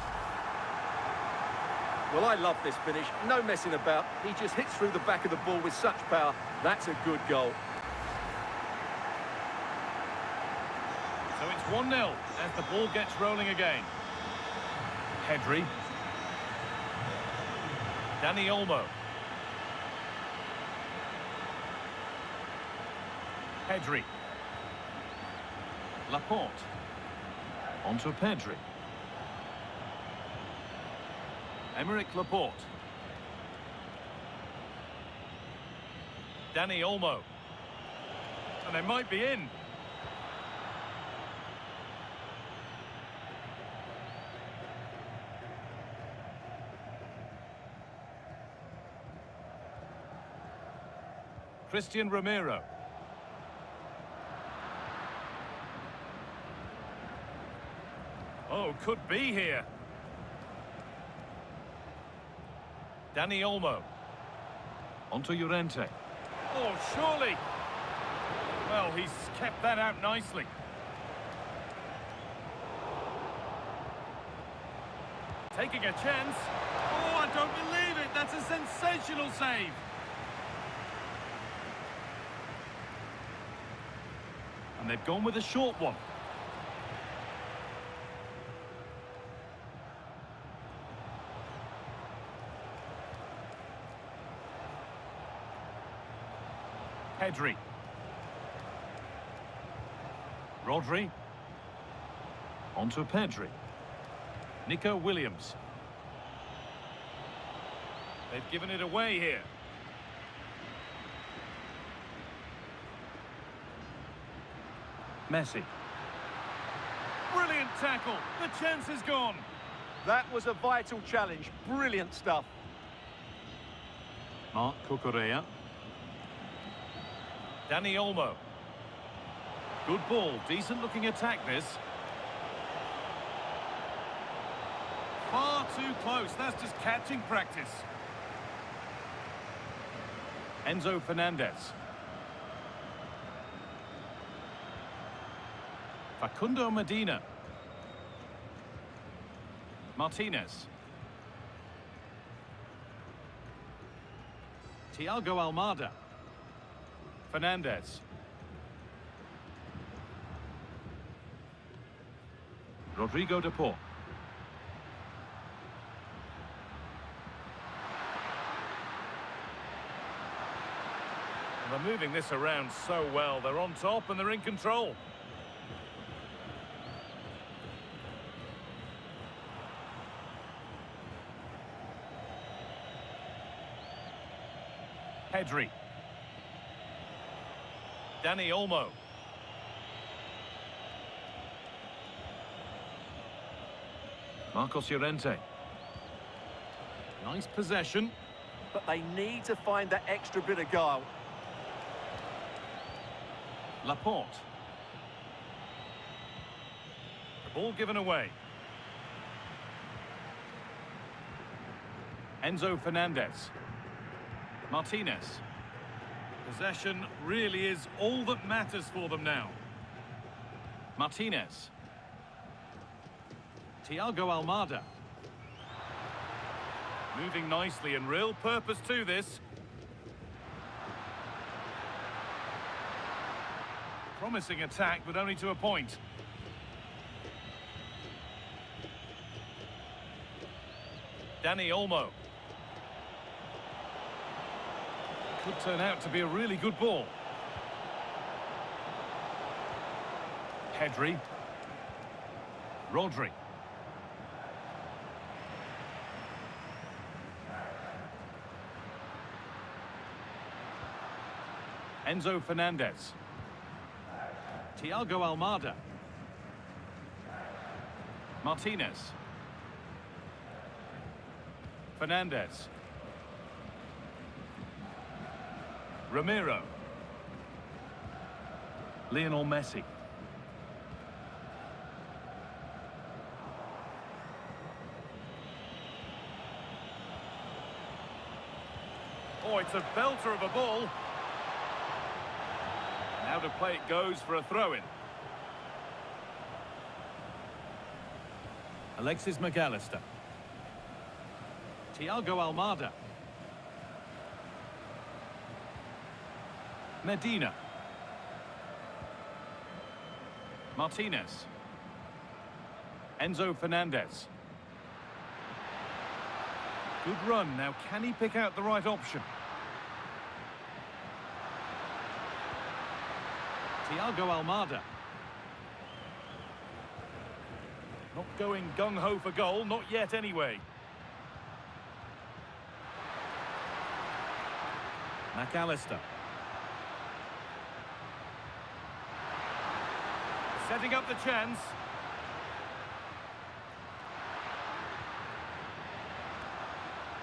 [SPEAKER 2] Well, I love this finish. No messing about. He just hits through the back of the ball with such power. That's a good goal.
[SPEAKER 1] So it's 1-0 as the ball gets rolling again. Pedri. Dani Olmo. Pedri. Laporte.
[SPEAKER 3] Onto Pedri.
[SPEAKER 1] Emerick Laporte. Dani Olmo. And they might be in. Christian Romero. Oh, could be here. Dani Olmo.
[SPEAKER 3] Onto Llorente.
[SPEAKER 1] Oh, surely. Well, he's kept that out nicely. Taking a chance. Oh, I don't believe it. That's a sensational save. And they've gone with a short one. Pedri. Rodri.
[SPEAKER 3] On to Pedri.
[SPEAKER 1] Nico Williams. They've given it away here.
[SPEAKER 3] Messi.
[SPEAKER 1] Brilliant tackle. The chance is gone.
[SPEAKER 2] That was a vital challenge. Brilliant stuff.
[SPEAKER 3] Marc Cucurella.
[SPEAKER 1] Dani Olmo. Good ball. Decent looking attack this. Far too close. That's just catching practice. Enzo Fernandez. Facundo Medina. Martinez. Thiago Almada. Fernandez.
[SPEAKER 3] Rodrigo de Paul.
[SPEAKER 1] They're moving this around so well. They're on top and they're in control. Pedri. Dani Olmo.
[SPEAKER 3] Marcos Llorente.
[SPEAKER 1] Nice possession.
[SPEAKER 2] But they need to find that extra bit of guile.
[SPEAKER 1] Laporte. The ball given away. Enzo Fernandez. Martinez. Possession really is all that matters for them now. Martinez. Thiago Almada. Moving nicely and real purpose to this. Promising attack, but only to a point. Dani Olmo. Could turn out to be a really good ball. Pedri. Rodri. Enzo Fernandez. Thiago Almada. Martinez. Fernandez. Ramiro.
[SPEAKER 3] Lionel Messi.
[SPEAKER 1] Oh, it's a belter of a ball. Now to play it goes for a throw-in. Alexis McAllister. Thiago Almada. Medina. Martinez. Enzo Fernandez. Good run. Now, can he pick out the right option? Thiago Almada. Not going gung-ho for goal, not yet anyway. McAllister. Setting up the chance.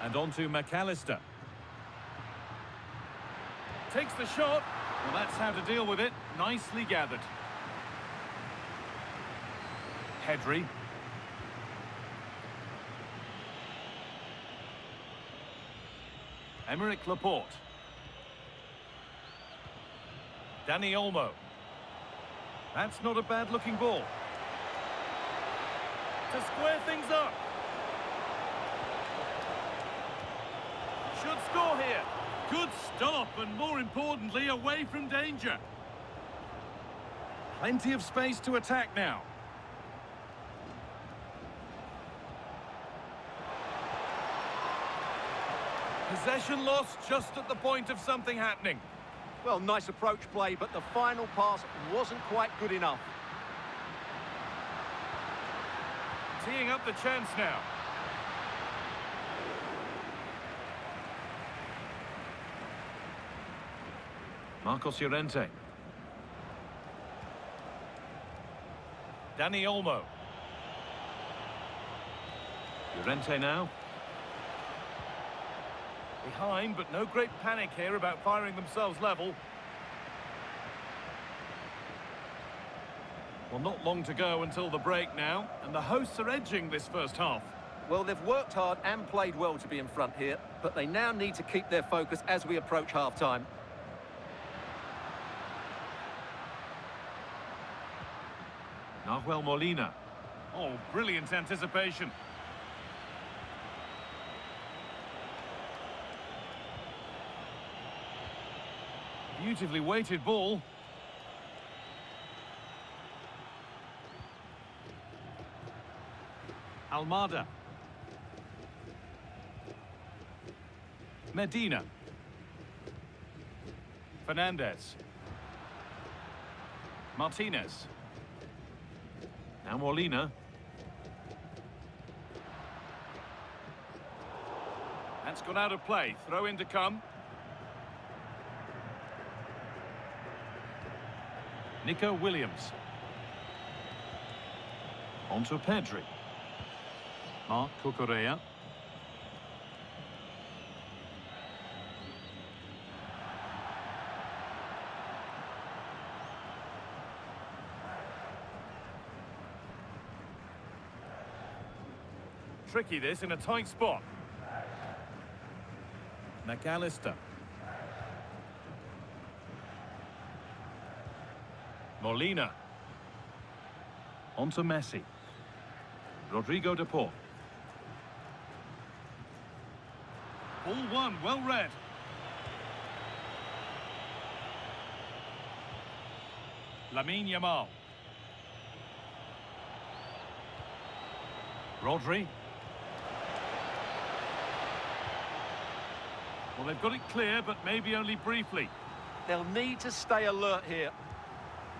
[SPEAKER 1] And on to McAllister. Takes the shot. Well, that's how to deal with it. Nicely gathered. Pedri. Emerick Laporte. Dani Olmo. That's not a bad-looking ball. To square things up. Should score here. Good stop, and more importantly, away from danger. Plenty of space to attack now. Possession lost just at the point of something happening.
[SPEAKER 2] Well, nice approach play, but the final pass wasn't quite good enough.
[SPEAKER 1] Teeing up the chance now.
[SPEAKER 3] Marcos Llorente.
[SPEAKER 1] Dani Olmo.
[SPEAKER 3] Llorente now.
[SPEAKER 1] Behind, but no great panic here about firing themselves level. Well, not long to go until the break now, and the hosts are edging this first half.
[SPEAKER 2] Well, they've worked hard and played well to be in front here, but they now need to keep their focus as we approach half-time.
[SPEAKER 3] Nahuel Molina.
[SPEAKER 1] Oh, brilliant anticipation. Beautifully weighted ball. Almada. Medina. Fernandez. Martinez.
[SPEAKER 3] Now Molina.
[SPEAKER 1] That's gone out of play. Throw in to come.
[SPEAKER 3] Nico Williams. On to Pedri.
[SPEAKER 1] Marc Cucurella. Tricky this in a tight spot. McAllister. Molina.
[SPEAKER 3] On to Messi. Rodrigo de Paul.
[SPEAKER 1] Ball one, well read. Lamine Yamal. Rodri. Well, they've got it clear, but maybe only briefly.
[SPEAKER 2] They'll need to stay alert here.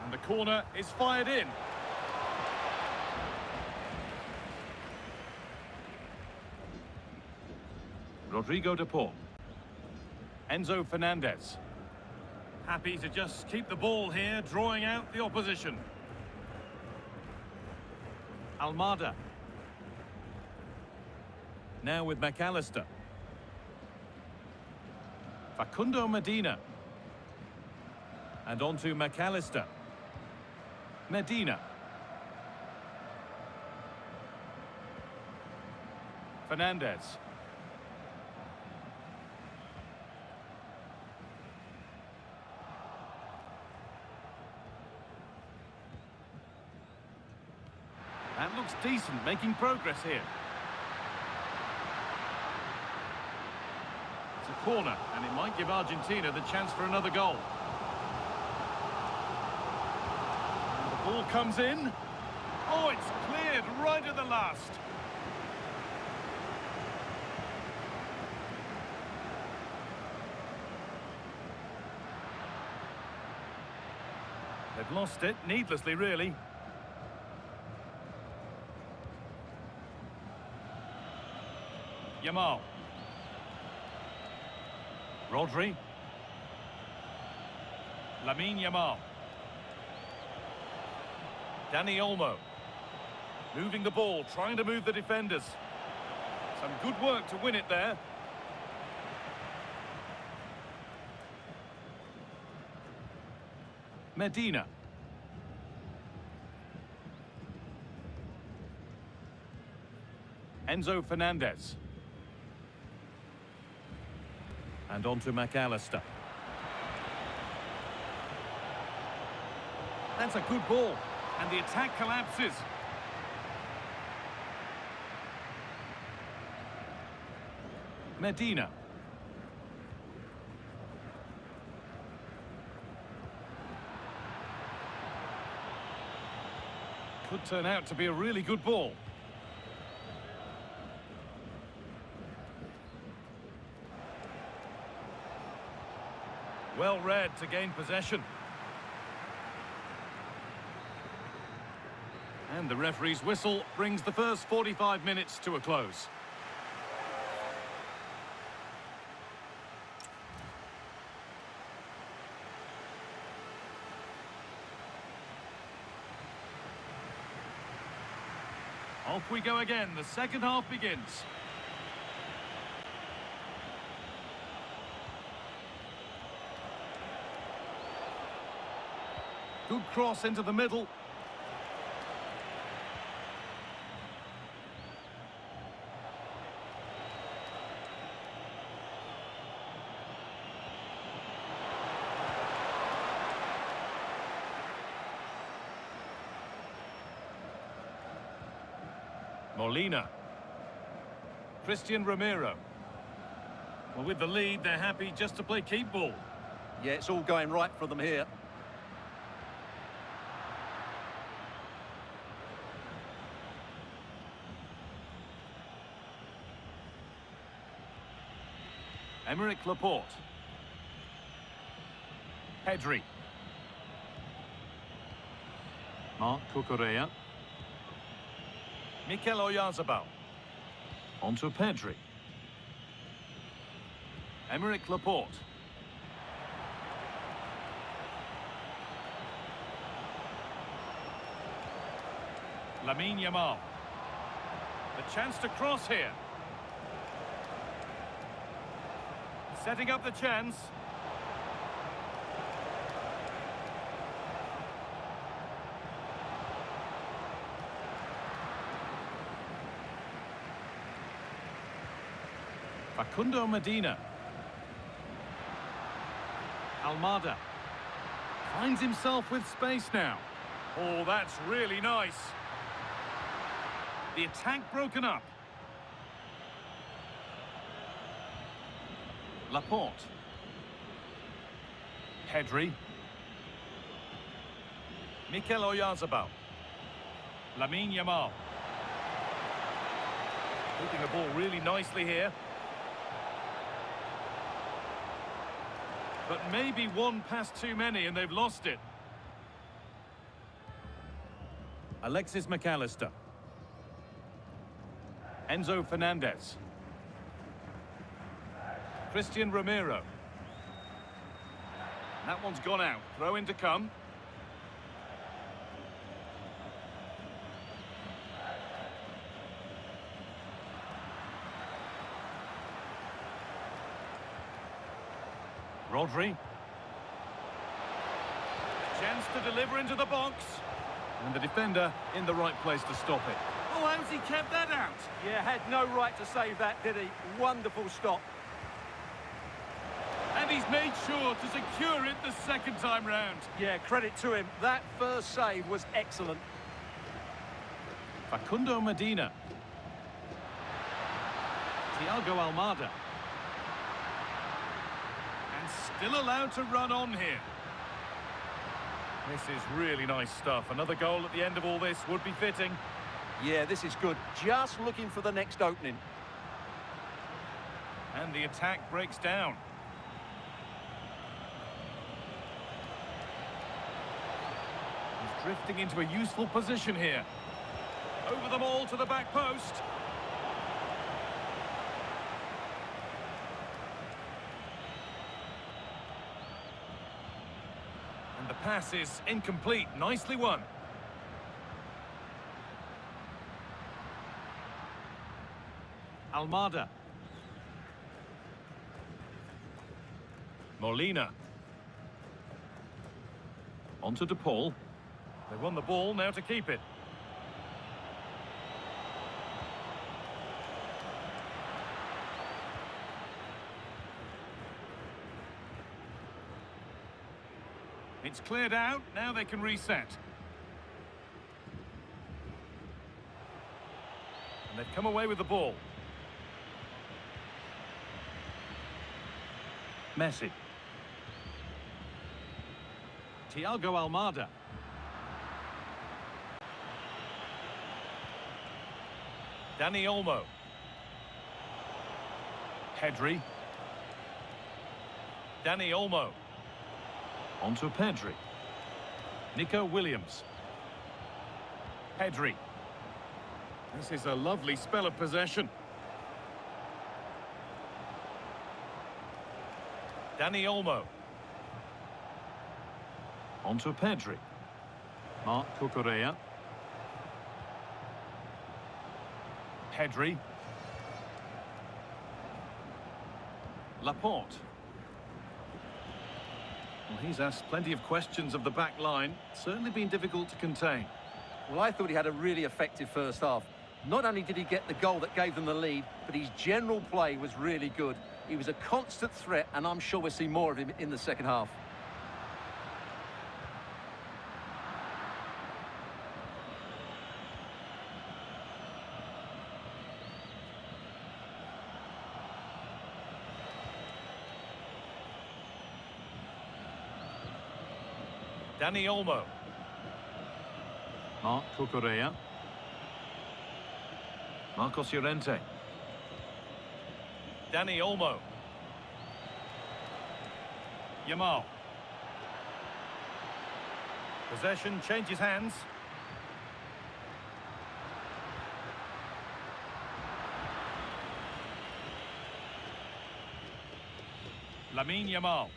[SPEAKER 1] And the corner is fired in.
[SPEAKER 3] Rodrigo de Paul.
[SPEAKER 1] Enzo Fernandez. Happy to just keep the ball here, drawing out the opposition. Almada. Now with McAllister. Facundo Medina. And on to McAllister. Medina. Fernandez. That looks decent, making progress here. It's a corner, and it might give Argentina the chance for another goal. And the ball comes in. Oh, it's cleared right at the last. They've lost it, needlessly, really. Yamal. Rodri. Lamine Yamal. Dani Olmo. Moving the ball, trying to move the defenders. Some good work to win it there. Medina. Enzo Fernandez. And on to McAllister. That's a good ball. And the attack collapses. Medina. Could turn out to be a really good ball. Well read to gain possession. And the referee's whistle brings the first 45 minutes to a close. Off we go again. The second half begins. Good cross into the middle. Molina. Christian Romero. Well, with the lead, they're happy just to play keep ball.
[SPEAKER 2] Yeah, it's all going right for them here.
[SPEAKER 1] Emerick Laporte. Pedri. Marc Cucurella. Mikel Oyarzabal. Onto Pedri. Emerick Laporte. Lamine Yamal. The chance to cross here. Setting up the chance. Facundo Medina. Almada. Finds himself with space now. Oh, that's really nice. The attack broken up. Laporte. Pedri. Mikel Oyarzabal. Lamine Yamal. Moving the ball really nicely here. But maybe one pass too many and they've lost it. Alexis McAllister. Enzo Fernandez. Christian Romero. That one's gone out. Throw in to come. Rodri. Chance to deliver into the box. And the defender in the right place to stop it. Oh, how's he kept that out?
[SPEAKER 2] Yeah, had no right to save that, did he? Wonderful stop.
[SPEAKER 1] And he's made sure to secure it the second time round.
[SPEAKER 2] Yeah, credit to him. That first save was excellent.
[SPEAKER 1] Facundo Medina. Thiago Almada. And still allowed to run on here. This is really nice stuff. Another goal at the end of all this would be fitting.
[SPEAKER 2] Yeah, this is good. Just looking for the next opening.
[SPEAKER 1] And the attack breaks down. He's drifting into a useful position here. Over them all to the back post. And the pass is incomplete. Nicely won. Almada. Molina. Onto DePaul. They won the ball, now to keep it. It's cleared out, now they can reset. And they've come away with the ball. Messi. Thiago Almada. Dani Olmo. Pedri. Dani Olmo.
[SPEAKER 3] On to Pedri.
[SPEAKER 1] Nico Williams. Pedri. This is a lovely spell of possession. Dani Olmo.
[SPEAKER 3] On to Pedri.
[SPEAKER 1] Marc Cucurella. Pedri. Laporte. Well, he's asked plenty of questions of the back line. Certainly been difficult to contain.
[SPEAKER 2] Well, I thought he had a really effective first half. Not only did he get the goal that gave them the lead, but his general play was really good. He was a constant threat, and I'm sure we'll see more of him in the second half.
[SPEAKER 1] Dani Olmo. Marc Cucurella.
[SPEAKER 3] Marcos Llorente.
[SPEAKER 1] Dani Olmo. Yamal. Possession changes hands. Lamine Yamal.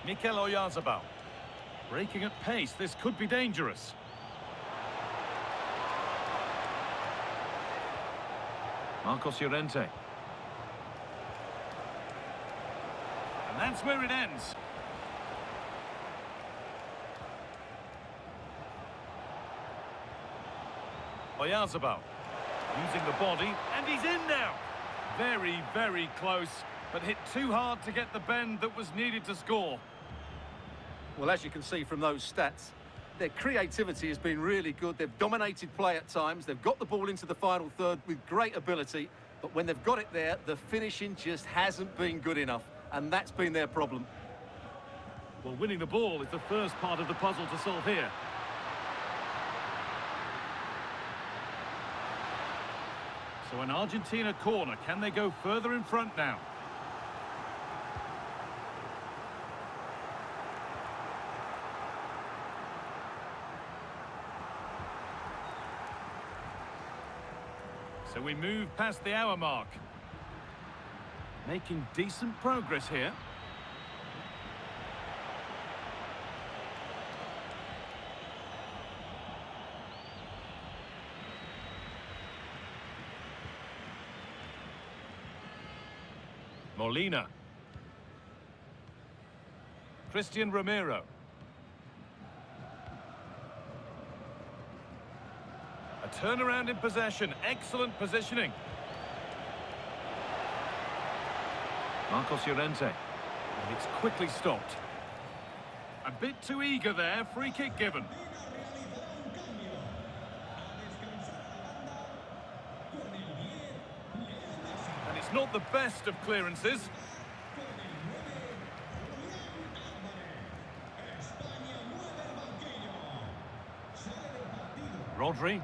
[SPEAKER 1] Mikel Oyarzabal. Breaking at pace, this could be dangerous.
[SPEAKER 3] Marcos Llorente.
[SPEAKER 1] And that's where it ends. Oyarzabal. Using the body, and he's in now. Very, very close, but hit too hard to get the bend that was needed to score.
[SPEAKER 2] Well, as you can see from those stats, their creativity has been really good. They've dominated play at times. They've got the ball into the final third with great ability. But when they've got it there, the finishing just hasn't been good enough. And that's been their problem.
[SPEAKER 1] Well, winning the ball is the first part of the puzzle to solve here. So an Argentina corner. Can they go further in front now? So we move past the hour mark. Making decent progress here. Molina. Christian Romero. A turnaround in possession. Excellent positioning.
[SPEAKER 3] Marcos Llorente.
[SPEAKER 1] And it's quickly stopped. A bit too eager there. Free kick given. And it's not the best of clearances. Rodri.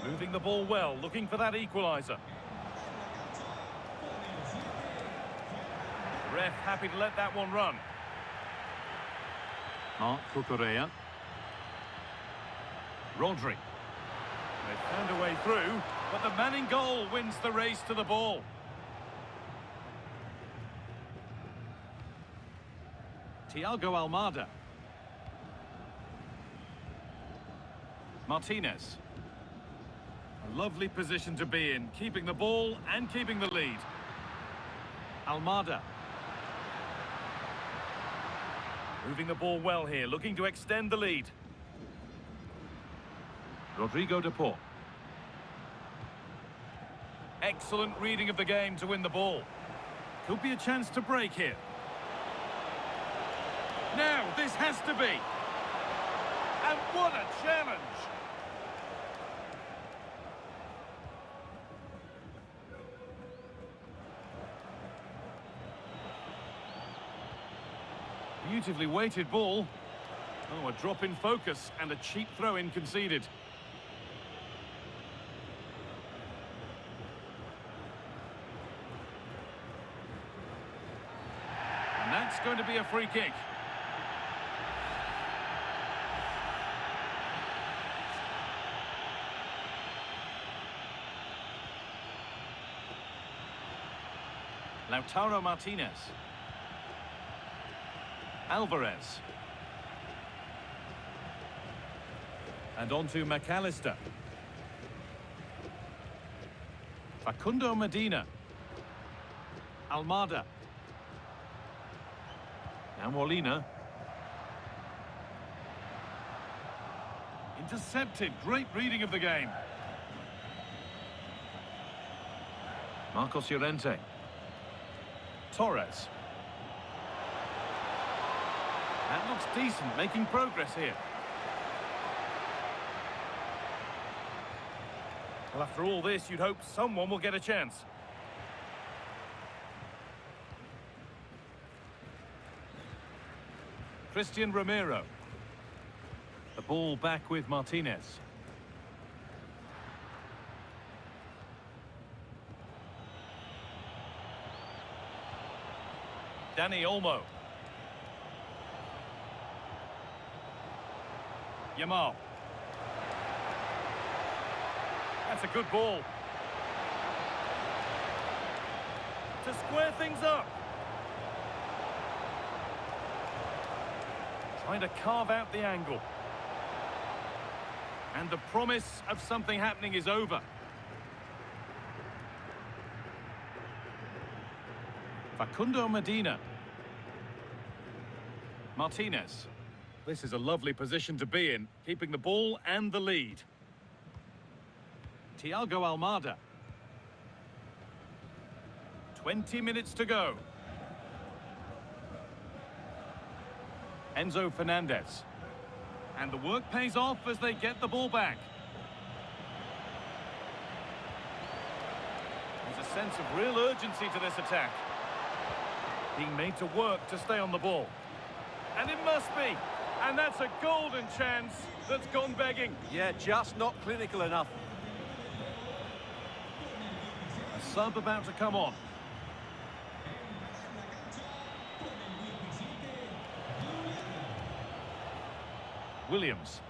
[SPEAKER 1] Moving the ball well, looking for that equaliser. The ref happy to let that one run. Marc Cucurella. Rodri. They found a way through, but the man in goal wins the race to the ball. Thiago Almada. Martinez. A lovely position to be in, keeping the ball and keeping the lead. Almada. Moving the ball well here, looking to extend the lead.
[SPEAKER 3] Rodrigo de Paul.
[SPEAKER 1] Excellent reading of the game to win the ball. Could be a chance to break here. Now, this has to be. And what a challenge! Beautifully weighted ball. Oh, a drop in focus and a cheap throw-in conceded. it's going to be a free kick. Lautaro Martinez. Alvarez. And on to McAllister. Facundo Medina. Almada. Now Molina. Intercepted. Great reading of the game.
[SPEAKER 3] Marcos Llorente.
[SPEAKER 1] Torres. That looks decent, making progress here. Well, after all this, you'd hope someone will get a chance. Christian Romero. The ball back with Martinez. Dani Olmo. Yamal. That's a good ball. To square things up. Trying to carve out the angle. And the promise of something happening is over. Facundo Medina. Martinez. This is a lovely position to be in, keeping the ball and the lead. Thiago Almada. 20 minutes to go. Enzo Fernandez. And the work pays off as they get the ball back. There's a sense of real urgency to this attack. Being made to work to stay on the ball. And it must be. And that's a golden chance that's gone begging.
[SPEAKER 2] Yeah, just not clinical enough.
[SPEAKER 1] A sub about to come on. Williams.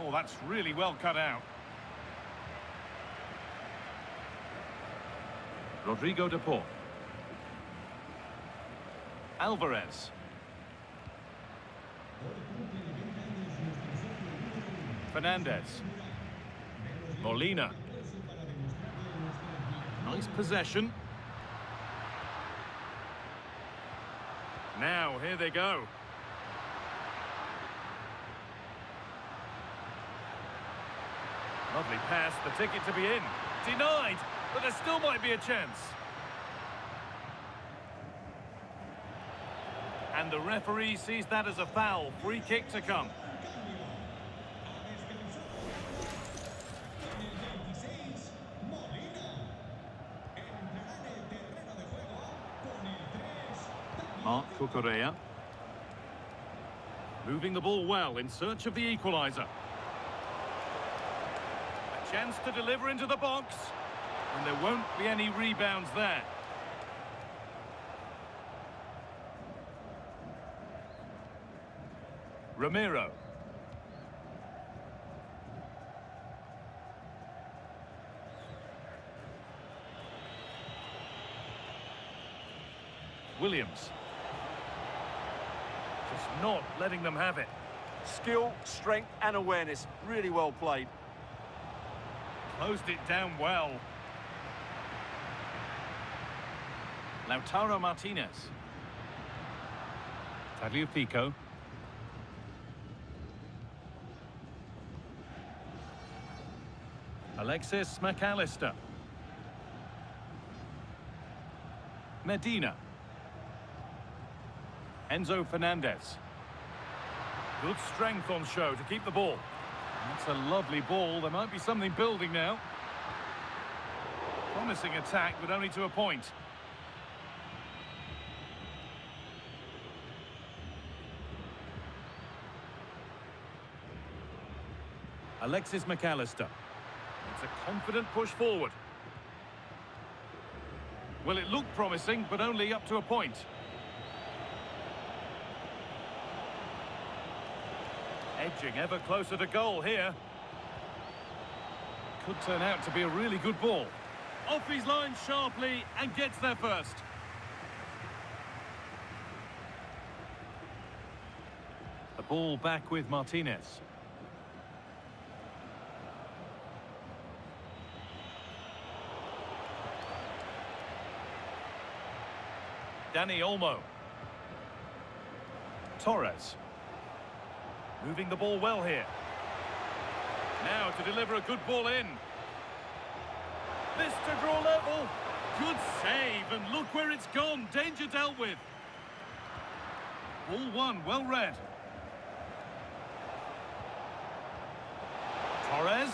[SPEAKER 1] Oh, that's really well cut out.
[SPEAKER 3] Rodrigo de Paul.
[SPEAKER 1] Alvarez. Fernandez. Molina. Nice possession. Now, here they go. Lovely pass, the ticket to be in. Denied, but there still might be a chance. And the referee sees that as a foul. Free kick to come. Marc Cucurella. Moving the ball well in search of the equaliser. A chance to deliver into the box. And there won't be any rebounds there. Romero. Williams. Just not letting them have it.
[SPEAKER 2] Skill, strength and awareness. Really well played.
[SPEAKER 1] Closed it down well. Lautaro Martinez. Tagliafico. Alexis McAllister. Medina. Enzo Fernandez. Good strength on show to keep the ball. That's a lovely ball. There might be something building now. Promising attack, but only to a point. Alexis McAllister. It's a confident push forward. Well, it looked promising, but only up to a point. Edging ever closer to goal here. Could turn out to be a really good ball. Off his line sharply and gets there first. The ball back with Martinez. Dani Olmo. Torres. Moving the ball well here. Now to deliver a good ball in. This to draw level. Good save, and look where it's gone. Danger dealt with. Ball one, well read. Torres.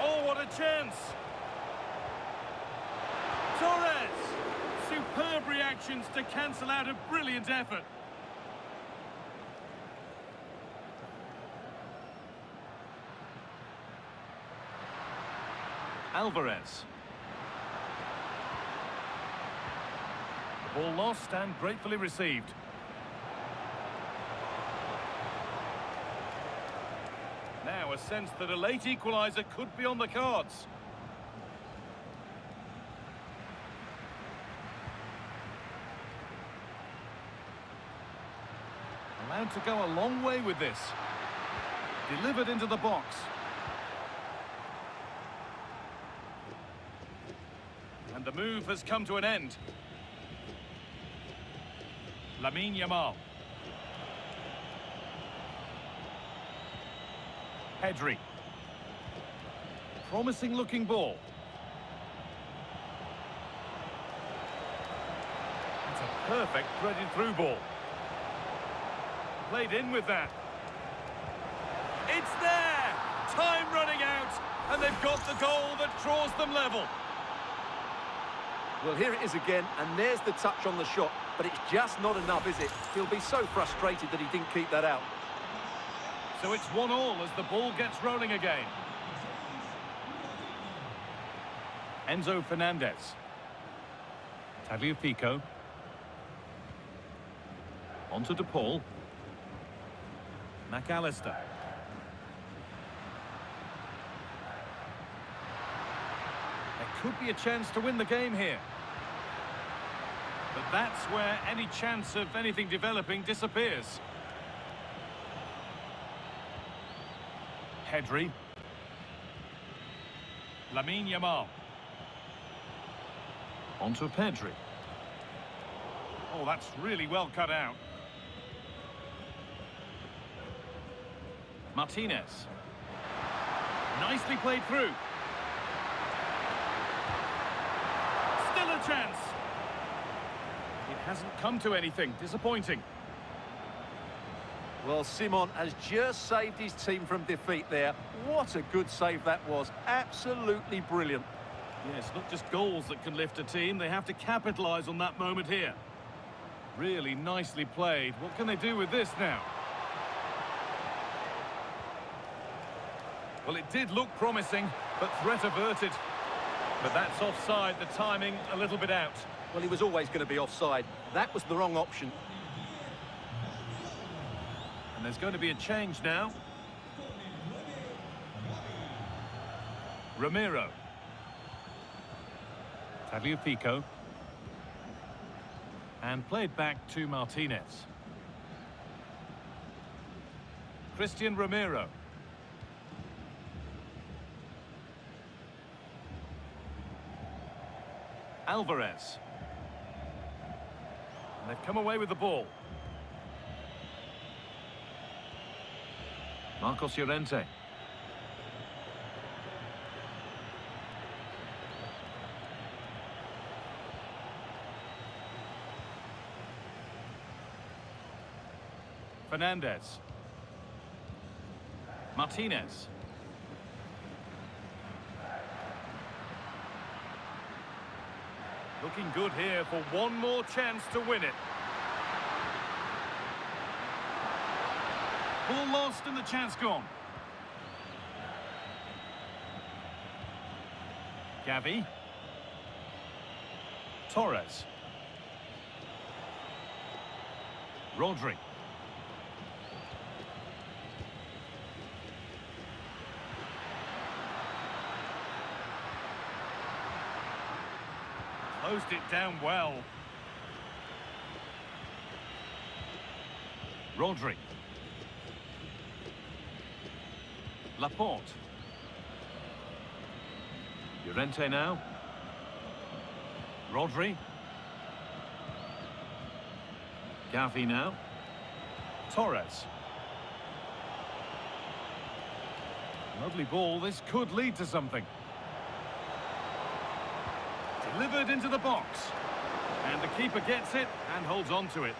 [SPEAKER 1] Oh, what a chance. Torres. Superb reactions to cancel out a brilliant effort. Alvarez. The ball lost and gratefully received. Now a sense that a late equaliser could be on the cards. Allowed to go a long way with this. Delivered into the box. And the move has come to an end. Lamine Yamal. Pedri. Promising looking ball. It's a perfect threaded through ball. Played in with that. It's there! Time running out, and they've got the goal that draws them level.
[SPEAKER 2] Well, here it is again, and there's the touch on the shot, but it's just not enough, is it? He'll be so frustrated that he didn't keep that out.
[SPEAKER 1] So it's 1-1 as the ball gets rolling again. Enzo Fernandez. Tagliafico. Onto De Paul. McAllister. There could be a chance to win the game here. But that's where any chance of anything developing disappears. Pedri. Lamine Yamal. Onto Pedri. Oh, that's really well cut out. Martinez. Nicely played through. Still a chance. It hasn't come to anything. Disappointing.
[SPEAKER 2] Well, Simon has just saved his team from defeat there. What a good save that was. Absolutely brilliant.
[SPEAKER 1] Yes, not just goals that can lift a team. They have to capitalise on that moment here. Really nicely played. What can they do with this now? Well, it did look promising, but threat averted. But that's offside, the timing a little bit out.
[SPEAKER 2] Well, he was always going to be offside. That was the wrong option.
[SPEAKER 1] And there's going to be a change now. Ramiro. Tagliafico. And played back to Martinez. Christian Ramiro. Alvarez. And they've come away with the ball. Marcos Llorente. Fernandez. Martinez. Looking good here for one more chance to win it. Ball lost and the chance gone. Gavi. Torres. Closed it down well. Rodri. Laporte.
[SPEAKER 3] Llorente now.
[SPEAKER 1] Rodri.
[SPEAKER 3] Gavi now.
[SPEAKER 1] Torres. Lovely ball. This could lead to something. Delivered into the box. And the keeper gets it and holds on to it.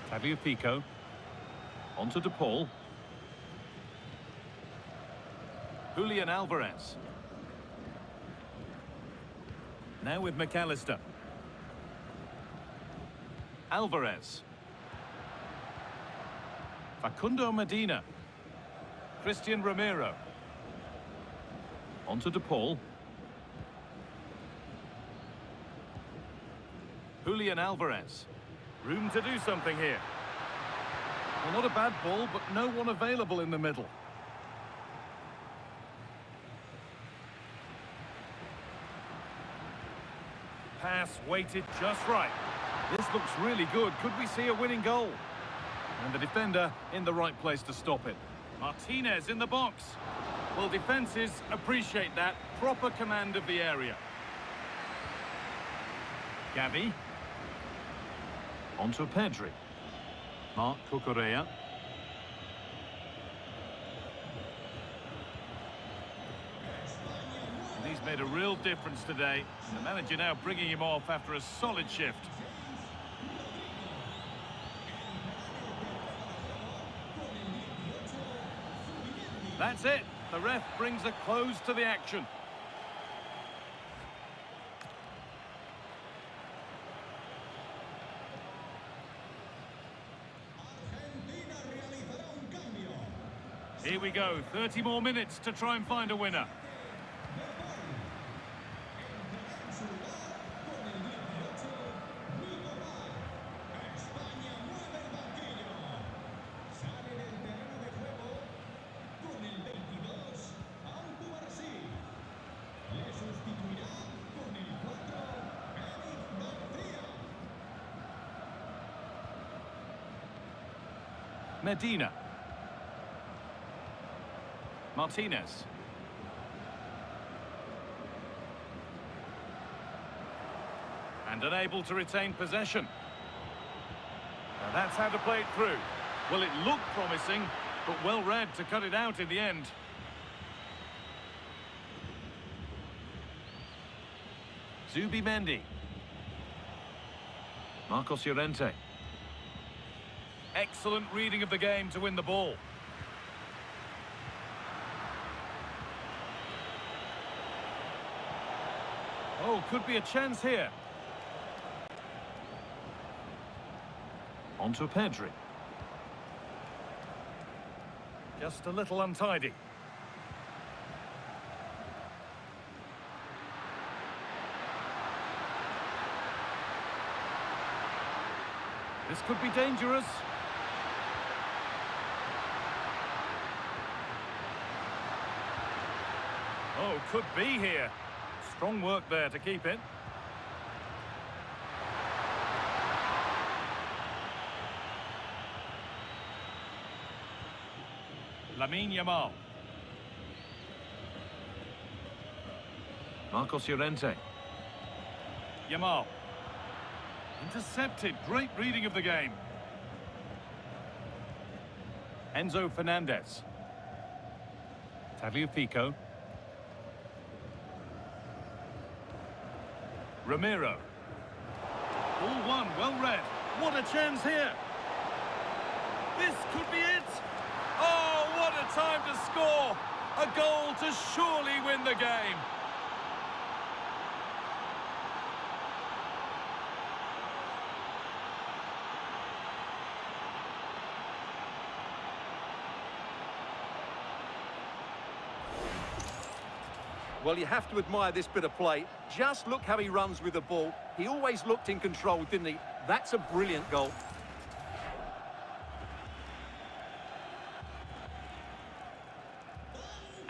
[SPEAKER 1] Tagliafico.
[SPEAKER 3] On to De Paul.
[SPEAKER 1] Julian Alvarez. Now with McAllister. Alvarez. Facundo Medina. Christian Romero.
[SPEAKER 3] On to De Paul.
[SPEAKER 1] Julian Alvarez. Room to do something here. Well, not a bad ball, but no one available in the middle. Pass weighted just right. This looks really good. Could we see a winning goal? And the defender in the right place to stop it. Martinez in the box. Well, defences appreciate that. Proper command of the area. Gavi.
[SPEAKER 3] On to Pedri.
[SPEAKER 1] Marc Cucurella. And he's made a real difference today. The manager now bringing him off after a solid shift. That's it. The ref brings a close to the action. Here we go, 30 more minutes to try and find a winner. Medina. Martinez. And unable to retain possession. Now that's how to play it through. Well, it looked promising, but well read to cut it out in the end. Zubimendi.
[SPEAKER 3] Marcos Llorente.
[SPEAKER 1] Excellent reading of the game to win the ball. Oh, could be a chance here.
[SPEAKER 3] On to Pedri.
[SPEAKER 1] Just a little untidy. This could be dangerous. Oh, could be here. Strong work there to keep it. Lamine Yamal.
[SPEAKER 3] Marcos Llorente.
[SPEAKER 1] Yamal. Intercepted. Great reading of the game. Enzo Fernandez. Tagliafico. Romero. All one, well read. What a chance here. This could be it. Oh, what a time to score. A goal to surely win the game.
[SPEAKER 2] Well, you have to admire this bit of play. Just look how he runs with the ball. He always looked in control, didn't he? That's a brilliant goal.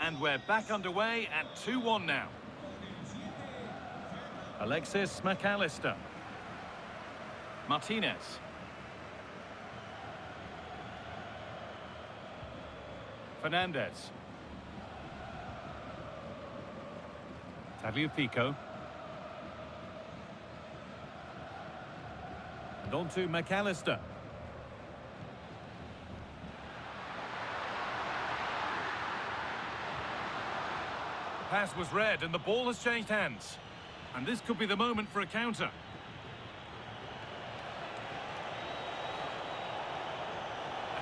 [SPEAKER 1] And we're back underway at 2-1 now. Alexis McAllister. Martinez. Fernandez. Tagliafico. And on to McAllister. The pass was read and the ball has changed hands. And this could be the moment for a counter.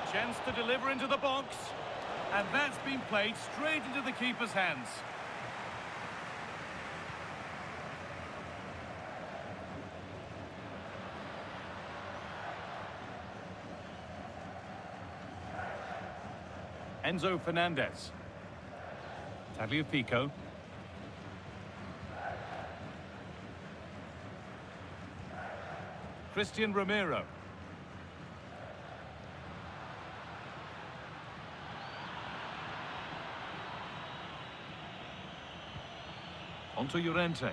[SPEAKER 1] A chance to deliver into the box. And that's been played straight into the keeper's hands. Enzo Fernandez. Tagliafico. Christian Romero. Onto Llorente.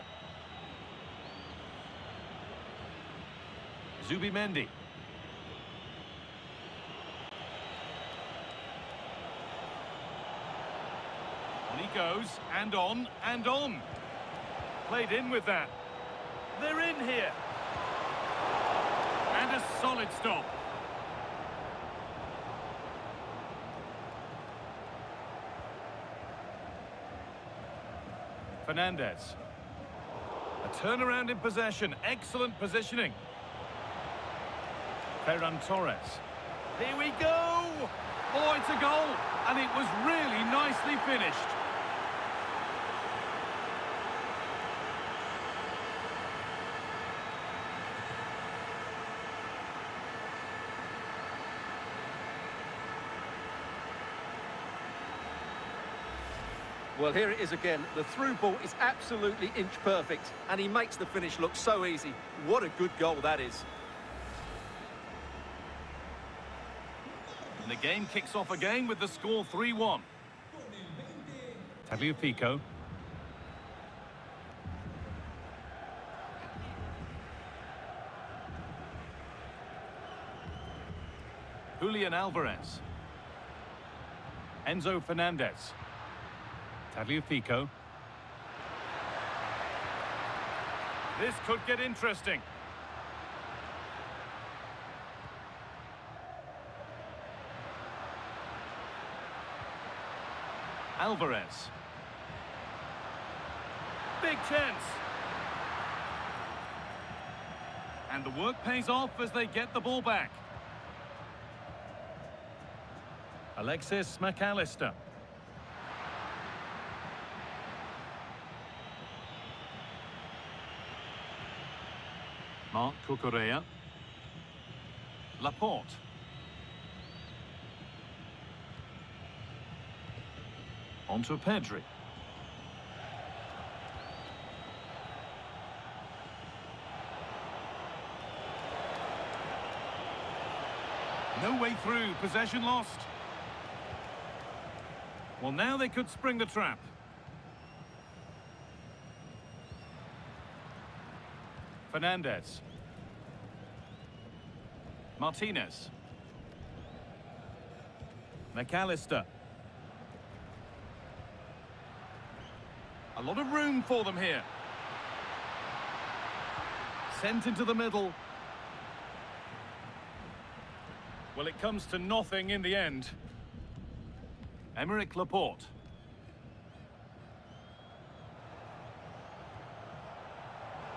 [SPEAKER 1] Zubimendi. On he goes, and on, and on. Played in with that. They're in here. And a solid stop. Fernandez. A turnaround in possession. Excellent positioning. Ferran Torres. Here we go! Oh, it's a goal! And it was really nicely finished.
[SPEAKER 2] Well, here it is again. The through ball is absolutely inch perfect, and he makes the finish look so easy. What a good goal that is.
[SPEAKER 1] And the game kicks off again with the score 3-1. Tagliafico. Julian Alvarez. Enzo Fernandez. Tagliafico. This could get interesting. Alvarez. Big chance. And the work pays off as they get the ball back. Alexis McAllister. Marc Cucurella. Laporte. Onto Pedri. No way through, possession lost. Well, now they could spring the trap. Fernandez. Martinez. McAllister. A lot of room for them here. Sent into the middle. Well, it comes to nothing in the end. Aymeric Laporte.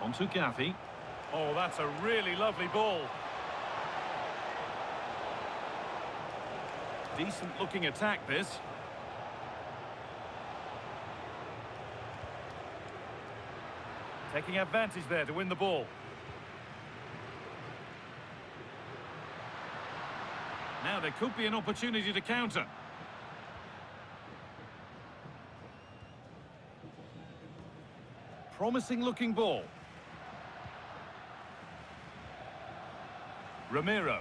[SPEAKER 1] Onto Gavi. Oh, that's a really lovely ball. Decent looking attack, this. Taking advantage there to win the ball. Now there could be an opportunity to counter. Promising looking ball. Romero.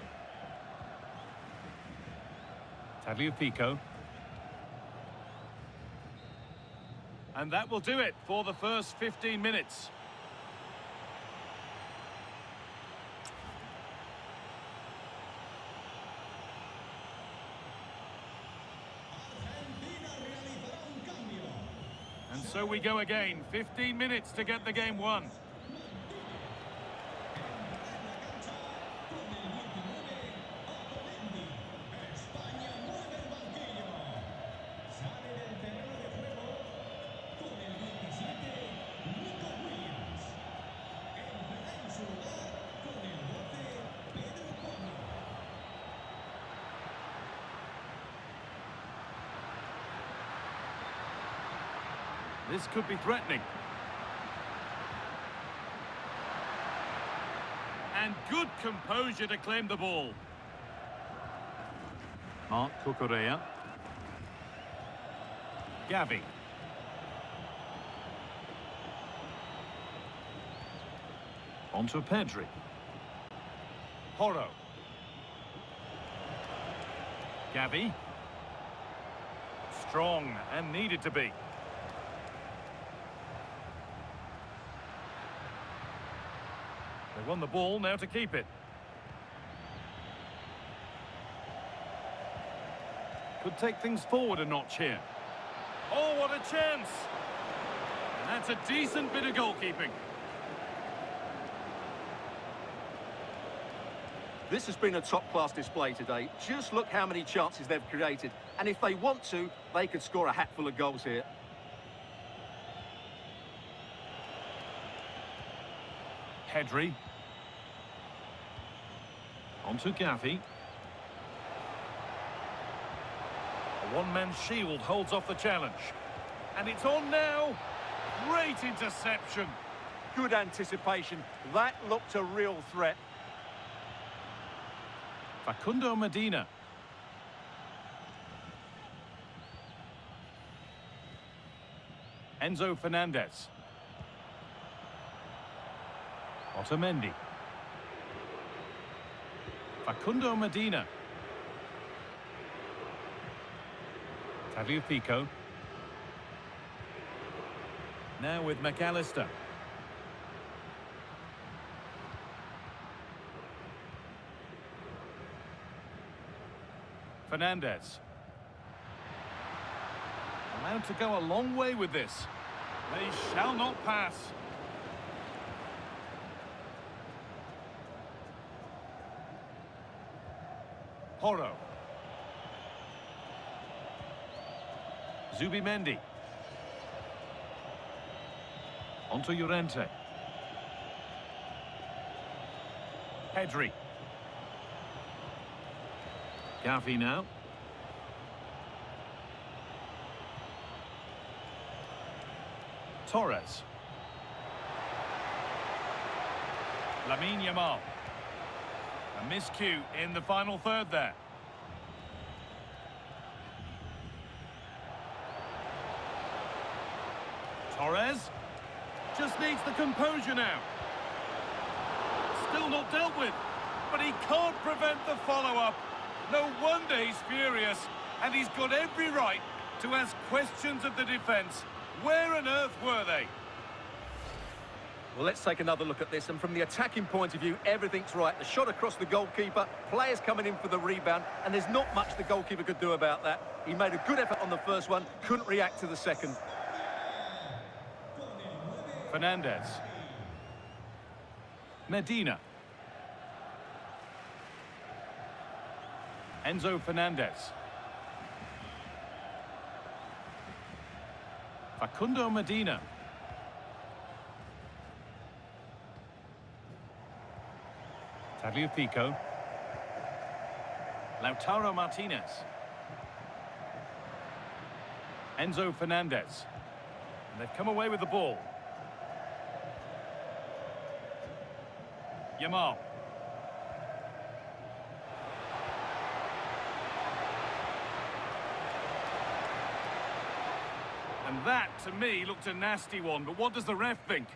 [SPEAKER 1] Tagliafico. And that will do it for the first 15 minutes. So we go again. 15 minutes to get the game won. This could be threatening. And good composure to claim the ball. Mark Cucurella. Gavi. On to Pedri. Porro. Gavi. Strong and needed to be. They won the ball, now to keep it. Could take things forward a notch here. Oh, what a chance! And that's a decent bit of goalkeeping.
[SPEAKER 2] This has been a top-class display today. Just look how many chances they've created. And if they want to, they could score a hatful of goals here.
[SPEAKER 1] Pedri. On to Gavi. A one-man shield holds off the challenge. And it's on now. Great interception.
[SPEAKER 2] Good anticipation. That looked a real threat.
[SPEAKER 1] Facundo Medina. Enzo Fernandez. Otamendi. Facundo Medina. Tagliafico. Now with McAllister. Fernandez. Allowed to go a long way with this. They shall not pass. Porro. Zubimendi. Onto Llorente. Pedri. Gavi now. Torres. Lamine Yamal. A miscue in the final third there. Torres just needs the composure now. Still not dealt with, but he can't prevent the follow-up. No wonder he's furious, and he's got every right to ask questions of the defence. Where on earth were they?
[SPEAKER 2] Well, let's take another look at this, and from the attacking point of view, everything's right. The shot across the goalkeeper, players coming in for the rebound, and there's not much the goalkeeper could do about that. He made a good effort on the first one, couldn't react to the second.
[SPEAKER 1] Fernandez. Medina. Enzo Fernandez. Facundo Medina. Tagliafico. Lautaro Martinez. Enzo Fernandez. And they've come away with the ball. Yamal. And that, to me, looked a nasty one. But what does the ref think?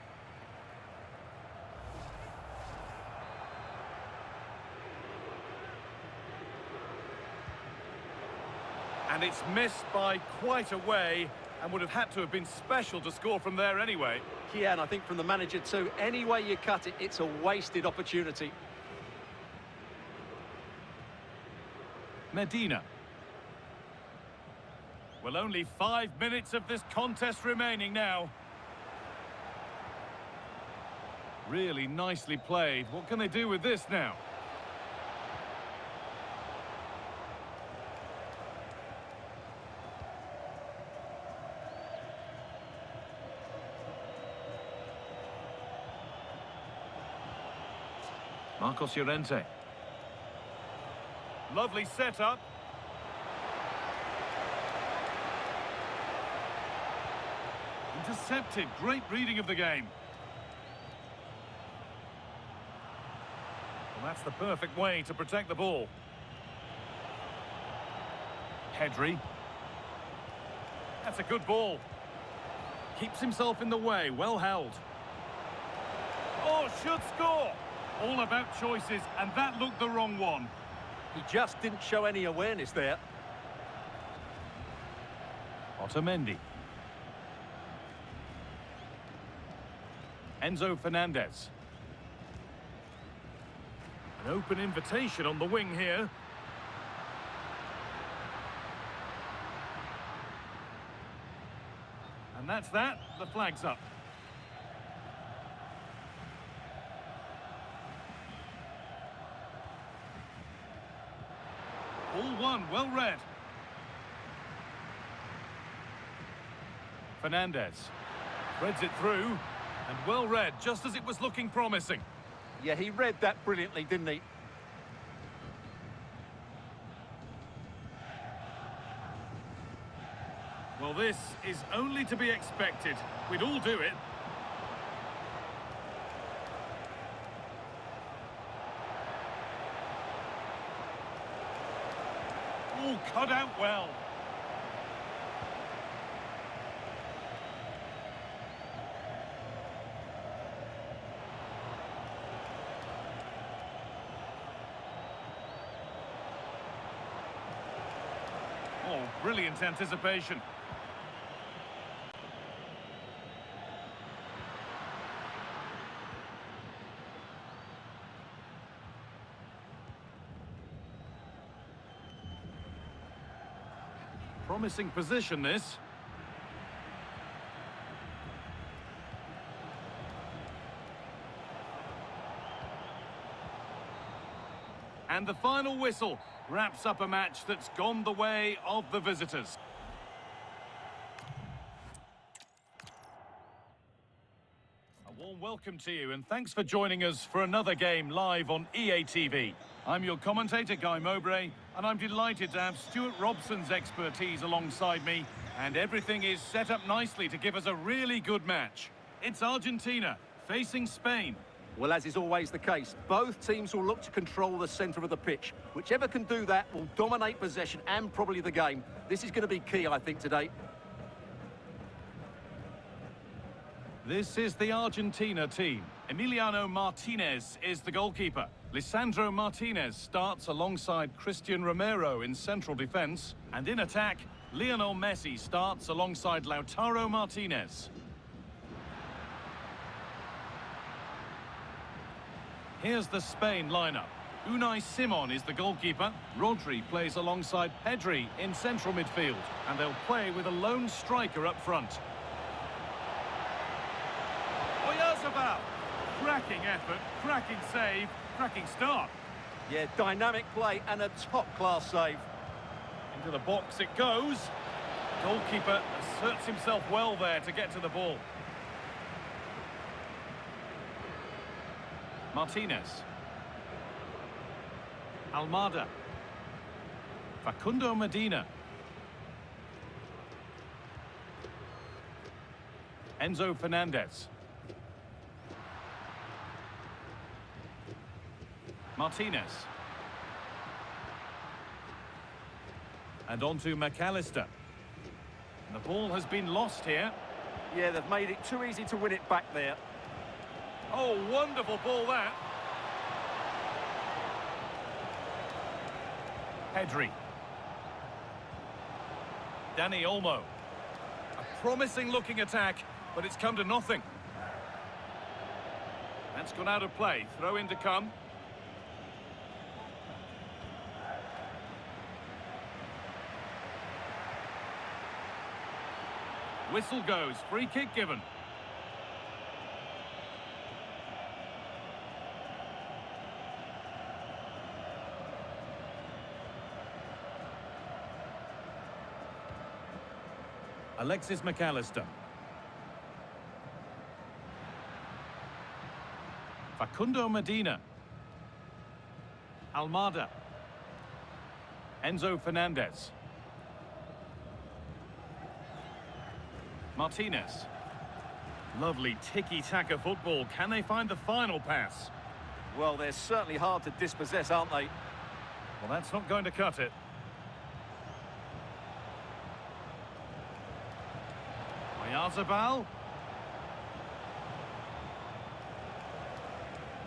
[SPEAKER 1] And it's missed by quite a way, and would have had to have been special to score from there anyway.
[SPEAKER 2] Yeah, and I think from the manager too, any way you cut it, it's a wasted opportunity.
[SPEAKER 1] Medina. Well, only 5 minutes of this contest remaining now. Really nicely played. What can they do with this now?
[SPEAKER 3] Marcos Llorente.
[SPEAKER 1] Lovely setup. Intercepted. Great reading of the game. Well, that's the perfect way to protect the ball. Pedri. That's a good ball. Keeps himself in the way. Well held. Oh, should score. All about choices, and that looked the wrong one.
[SPEAKER 2] He just didn't show any awareness there.
[SPEAKER 1] Otamendi. Enzo Fernandez. An open invitation on the wing here. And that's that. The flag's up. All one, well read. Fernandez threads it through, and well read, just as it was looking promising.
[SPEAKER 2] Yeah, he read that brilliantly, didn't he?
[SPEAKER 1] Well, this is only to be expected. We'd all do it. All cut out well. Oh, brilliant anticipation. Promising position, this. And the final whistle wraps up a match that's gone the way of the visitors. A warm welcome to you, and thanks for joining us for another game live on EA TV. I'm your commentator, Guy Mowbray, and I'm delighted to have Stuart Robson's expertise alongside me, and everything is set up nicely to give us a really good match. It's Argentina facing Spain.
[SPEAKER 2] Well, as is always the case, both teams will look to control the centre of the pitch. Whichever can do that will dominate possession and probably the game. This is going to be key, I think, today.
[SPEAKER 1] This is the Argentina team. Emiliano Martinez is the goalkeeper. Lisandro Martinez starts alongside Christian Romero in central defence. And in attack, Lionel Messi starts alongside Lautaro Martinez. Here's the Spain lineup. Unai Simon is the goalkeeper. Rodri plays alongside Pedri in central midfield. And they'll play with a lone striker up front. Oyarzabal. Cracking effort, cracking save, cracking start.
[SPEAKER 2] Yeah, dynamic play and a top-class save.
[SPEAKER 1] Into the box it goes. Goalkeeper asserts himself well there to get to the ball. Martinez. Almada. Facundo Medina. Enzo Fernandez. Martinez. And on to McAllister. And the ball has been lost here.
[SPEAKER 2] Yeah, they've made it too easy to win it back there.
[SPEAKER 1] Oh, wonderful ball that. Pedri. Dani Olmo. A promising looking attack, but it's come to nothing. That's gone out of play. Throw in to come. Whistle goes, free kick given. Alexis McAllister. Facundo Medina. Almada. Enzo Fernandez. Martinez. Lovely tiki-taka football. Can they find the final pass?
[SPEAKER 2] Well, they're certainly hard to dispossess, aren't they?
[SPEAKER 1] Well, that's not going to cut it. Oyarzabal.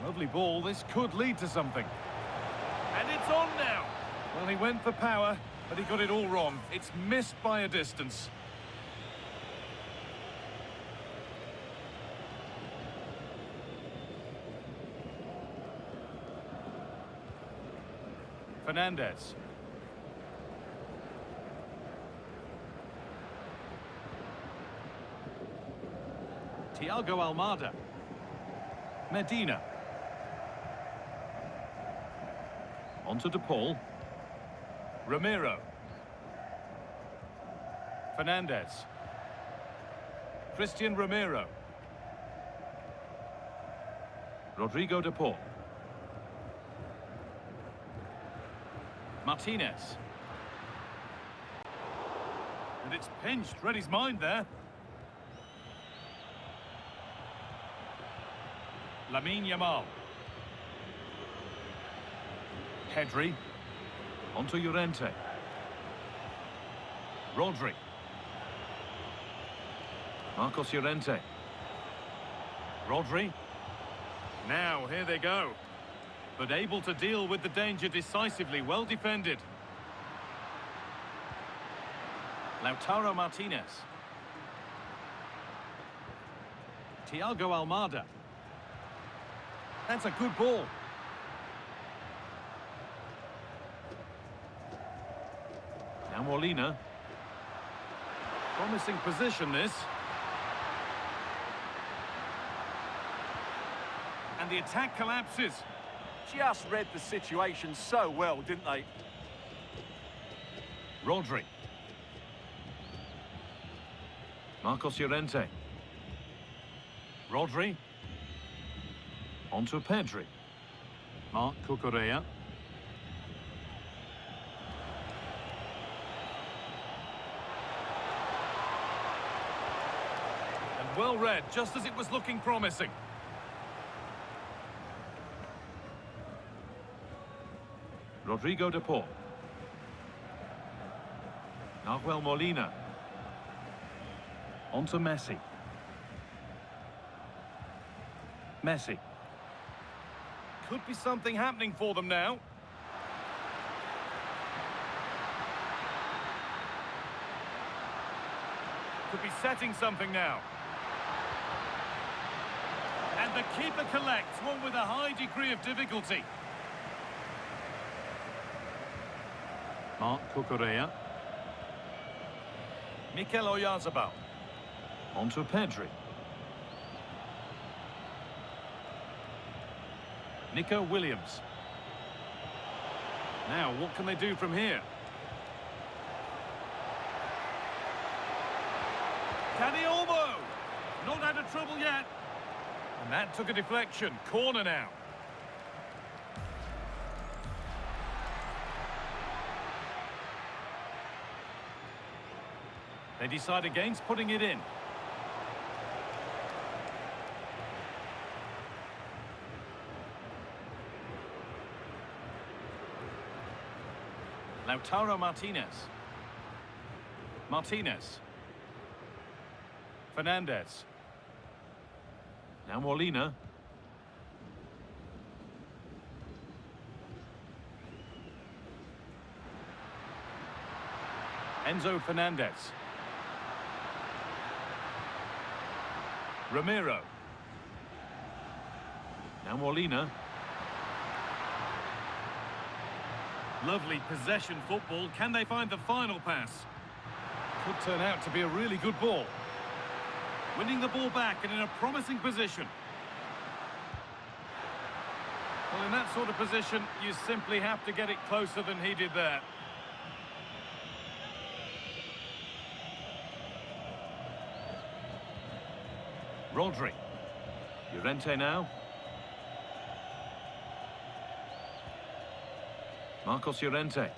[SPEAKER 1] Lovely ball. This could lead to something. And it's on now. Well, he went for power, but he got it all wrong. It's missed by a distance. Fernandez. Thiago Almada. Medina.
[SPEAKER 3] On to DePaul.
[SPEAKER 1] Ramiro. Fernandez. Christian Ramiro.
[SPEAKER 3] Rodrigo DePaul.
[SPEAKER 1] Martinez. And it's pinched. Read his mind there. Lamine Yamal. Pedri.
[SPEAKER 3] On to Llorente.
[SPEAKER 1] Rodri.
[SPEAKER 3] Marcos Llorente.
[SPEAKER 1] Rodri. Now, here they go. But able to deal with the danger decisively. Well defended. Lautaro Martinez. Thiago Almada. That's a good ball.
[SPEAKER 3] Now Molina.
[SPEAKER 1] Promising position, this. And the attack collapses.
[SPEAKER 2] Just read the situation so well, didn't they?
[SPEAKER 1] Rodri.
[SPEAKER 3] Marcos Llorente.
[SPEAKER 1] Rodri.
[SPEAKER 3] On to Pedri.
[SPEAKER 1] Marc Cucurella. And well read, just as it was looking promising.
[SPEAKER 3] Rodrigo DePaul. Nahuel Molina. On to Messi.
[SPEAKER 1] Messi. Could be something happening for them now. Could be setting something now. And the keeper collects, one with a high degree of difficulty. Marc Cucurella. Mikel Oyarzabal.
[SPEAKER 3] On to Pedri.
[SPEAKER 1] Nico Williams. Now, what can they do from here? Can Olmo? Not out of trouble yet. And that took a deflection. Corner now. They decide against putting it in. Lautaro Martinez. Martinez. Fernandez.
[SPEAKER 3] Now Molina.
[SPEAKER 1] Enzo Fernandez. Ramiro.
[SPEAKER 3] Now Molina.
[SPEAKER 1] Lovely possession football. Can they find the final pass? Could turn out to be a really good ball. Winning the ball back and in a promising position. Well, in that sort of position, you simply have to get it closer than he did there. Rodri.
[SPEAKER 3] Llorente now. Marcos Llorente.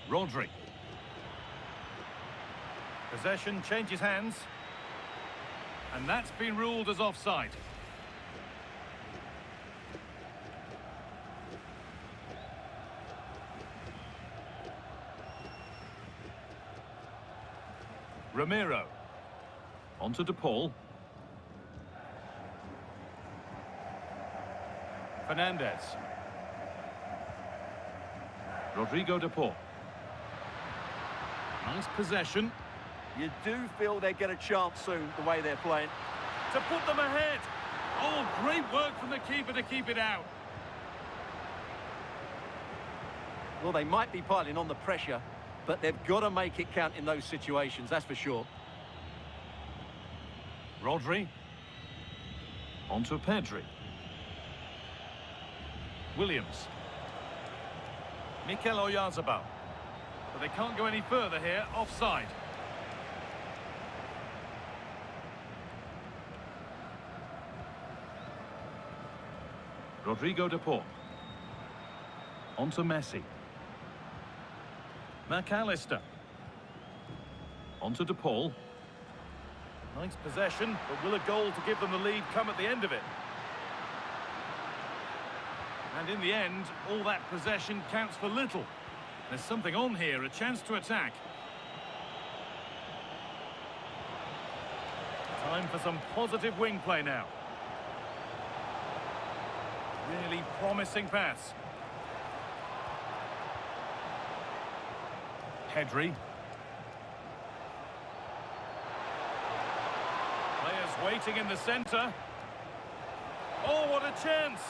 [SPEAKER 1] Rodri. Possession changes hands. And that's been ruled as offside. Ramiro.
[SPEAKER 3] On to De Paul.
[SPEAKER 1] Fernandez.
[SPEAKER 3] Rodrigo De Paul.
[SPEAKER 1] Nice possession.
[SPEAKER 2] You do feel they get a chance soon, the way they're playing.
[SPEAKER 1] To put them ahead. Oh, great work from the keeper to keep it out.
[SPEAKER 2] Well, they might be piling on the pressure, but they've got to make it count in those situations, that's for sure.
[SPEAKER 1] Rodri.
[SPEAKER 3] On to Pedri.
[SPEAKER 1] Williams. Mikel Oyarzabal. But they can't go any further here, offside.
[SPEAKER 3] Rodrigo De Paul. On to Messi.
[SPEAKER 1] McAllister.
[SPEAKER 3] On to De Paul.
[SPEAKER 1] Nice possession, but will a goal to give them the lead come at the end of it? And in the end, all that possession counts for little. There's something on here, a chance to attack. Time for some positive wing play now. Really promising pass. Pedri. Players waiting in the centre. Oh, what a chance!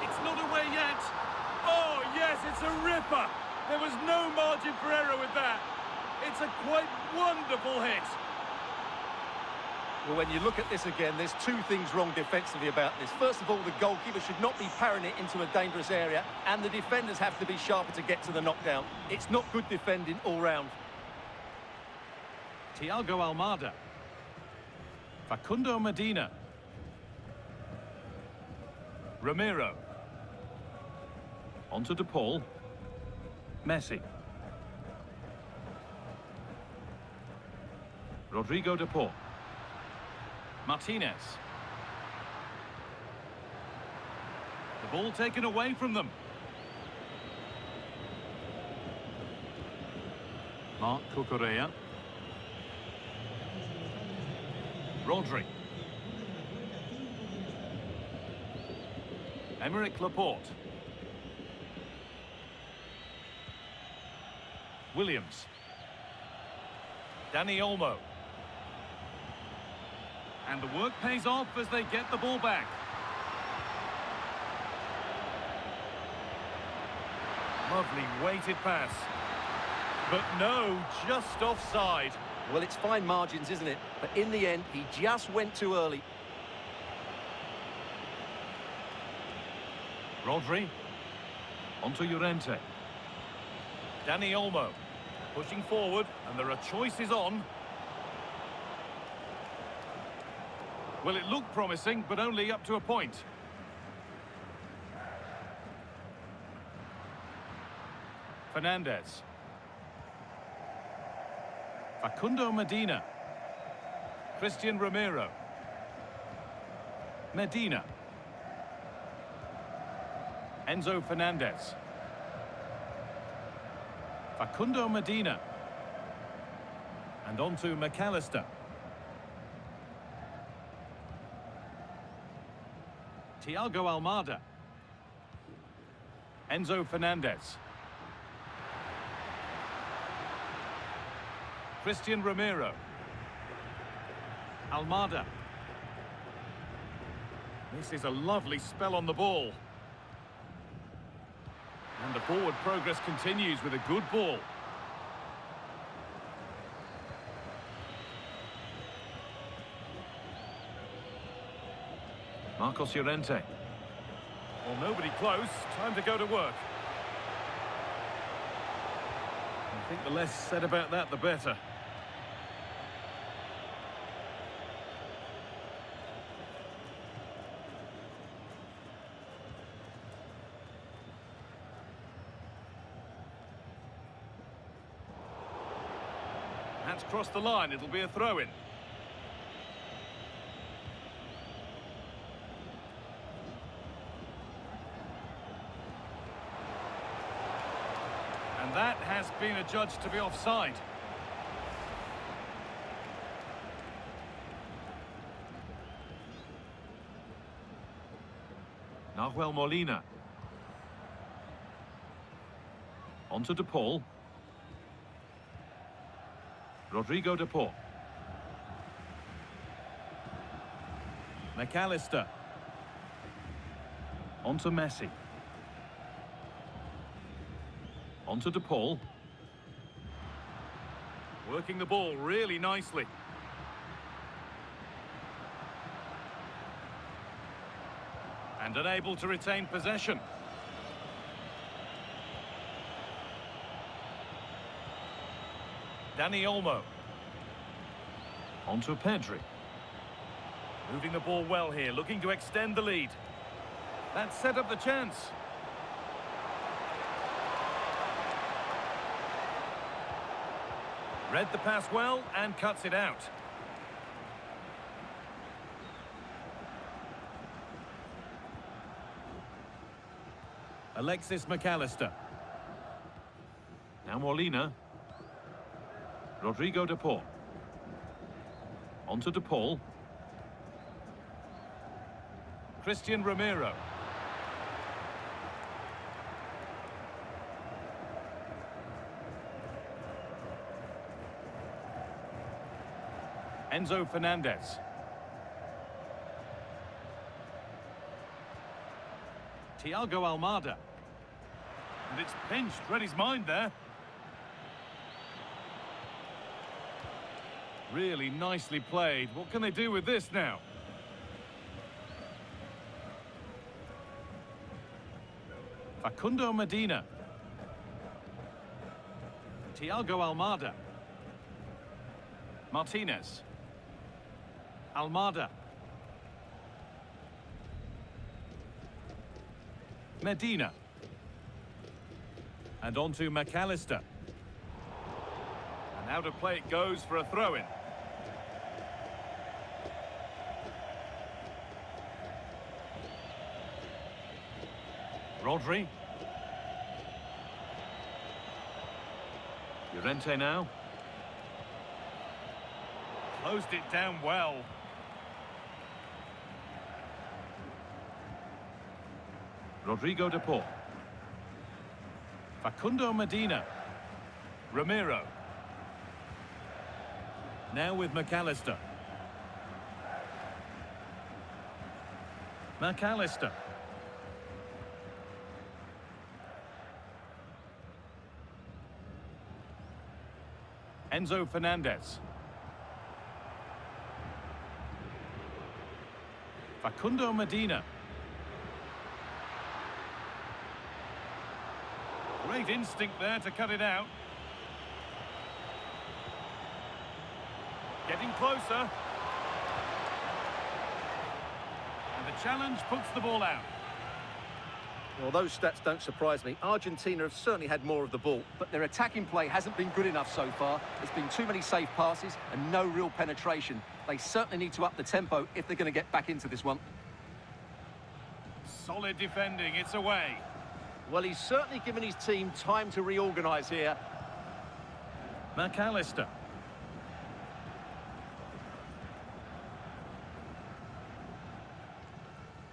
[SPEAKER 1] It's not away yet. Oh, yes, it's a ripper. There was no margin for error with that. It's a quite wonderful hit.
[SPEAKER 2] Well, when you look at this again, there's two things wrong defensively about this. First of all, the goalkeeper should not be parrying it into a dangerous area, and the defenders have to be sharper to get to the knockdown. It's not good defending all round.
[SPEAKER 1] Thiago Almada. Facundo Medina. Ramiro.
[SPEAKER 3] On to De Paul. Messi. Rodrigo De Paul.
[SPEAKER 1] Martinez. The ball taken away from them. Marc Cucurella. Rodri. Emerick Laporte. Williams. Dani Olmo. And the work pays off as they get the ball back. Lovely weighted pass. But no, just offside.
[SPEAKER 2] Well, it's fine margins, isn't it? But in the end, he just went too early.
[SPEAKER 1] Rodri.
[SPEAKER 3] On to Llorente.
[SPEAKER 1] Dani Olmo. Pushing forward, and there are choices on. Well, it looked promising, but only up to a point. Fernandez. Facundo Medina. Christian Ramiro. Medina. Enzo Fernandez. Facundo Medina. And on to McAllister. Thiago Almada. Enzo Fernandez. Christian Ramiro. Almada. This is a lovely spell on the ball. And the forward progress continues with a good ball.
[SPEAKER 3] Marcos Llorente.
[SPEAKER 1] Well, nobody close. Time to go to work. I think the less said about that, the better. That's crossed the line. It'll be a throw-in. And that has been adjudged to be offside.
[SPEAKER 3] Nahuel Molina. On to De Paul. Rodrigo De Paul.
[SPEAKER 1] McAllister.
[SPEAKER 3] On to Messi. On to De Paul.
[SPEAKER 1] Working the ball really nicely. And unable to retain possession. Dani Olmo.
[SPEAKER 3] On to Pedri.
[SPEAKER 1] Moving the ball well here, looking to extend the lead. That set up the chance. Read the pass well and cuts it out. Alexis McAllister.
[SPEAKER 3] Now Molina. Rodrigo De Paul. On to De Paul.
[SPEAKER 1] Christian Romero. Enzo Fernandez. Thiago Almada. And it's pinched, read his mind there. Really nicely played. What can they do with this now? Facundo Medina. Thiago Almada. Martinez. Almada. Medina. And on to McAllister. And out of play it goes for a throw-in. Rodri.
[SPEAKER 3] Llorente now.
[SPEAKER 1] Closed it down well.
[SPEAKER 3] Rodrigo De Paul.
[SPEAKER 1] Facundo Medina. Romero. Now with McAllister. McAllister. Enzo Fernandez. Facundo Medina. Great instinct there to cut it out. Getting closer. And the challenge puts the ball out.
[SPEAKER 2] Well, those stats don't surprise me. Argentina have certainly had more of the ball, but their attacking play hasn't been good enough so far. There's been too many safe passes and no real penetration. They certainly need to up the tempo if they're going to get back into this one.
[SPEAKER 1] Solid defending, it's away.
[SPEAKER 2] Well, he's certainly given his team time to reorganise here.
[SPEAKER 1] McAllister.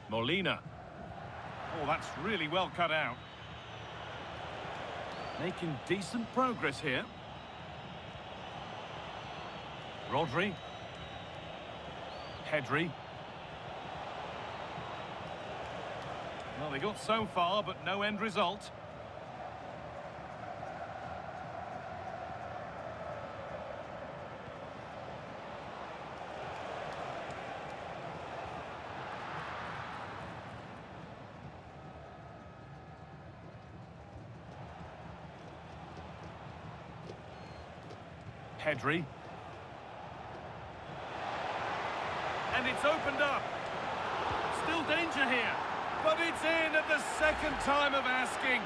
[SPEAKER 1] Molina. Oh, that's really well cut out. Making decent progress here. Rodri. Pedri. Well, they got so far, but no end result. Pedri. And it's opened up. Still danger here. But it's in at the second time of asking.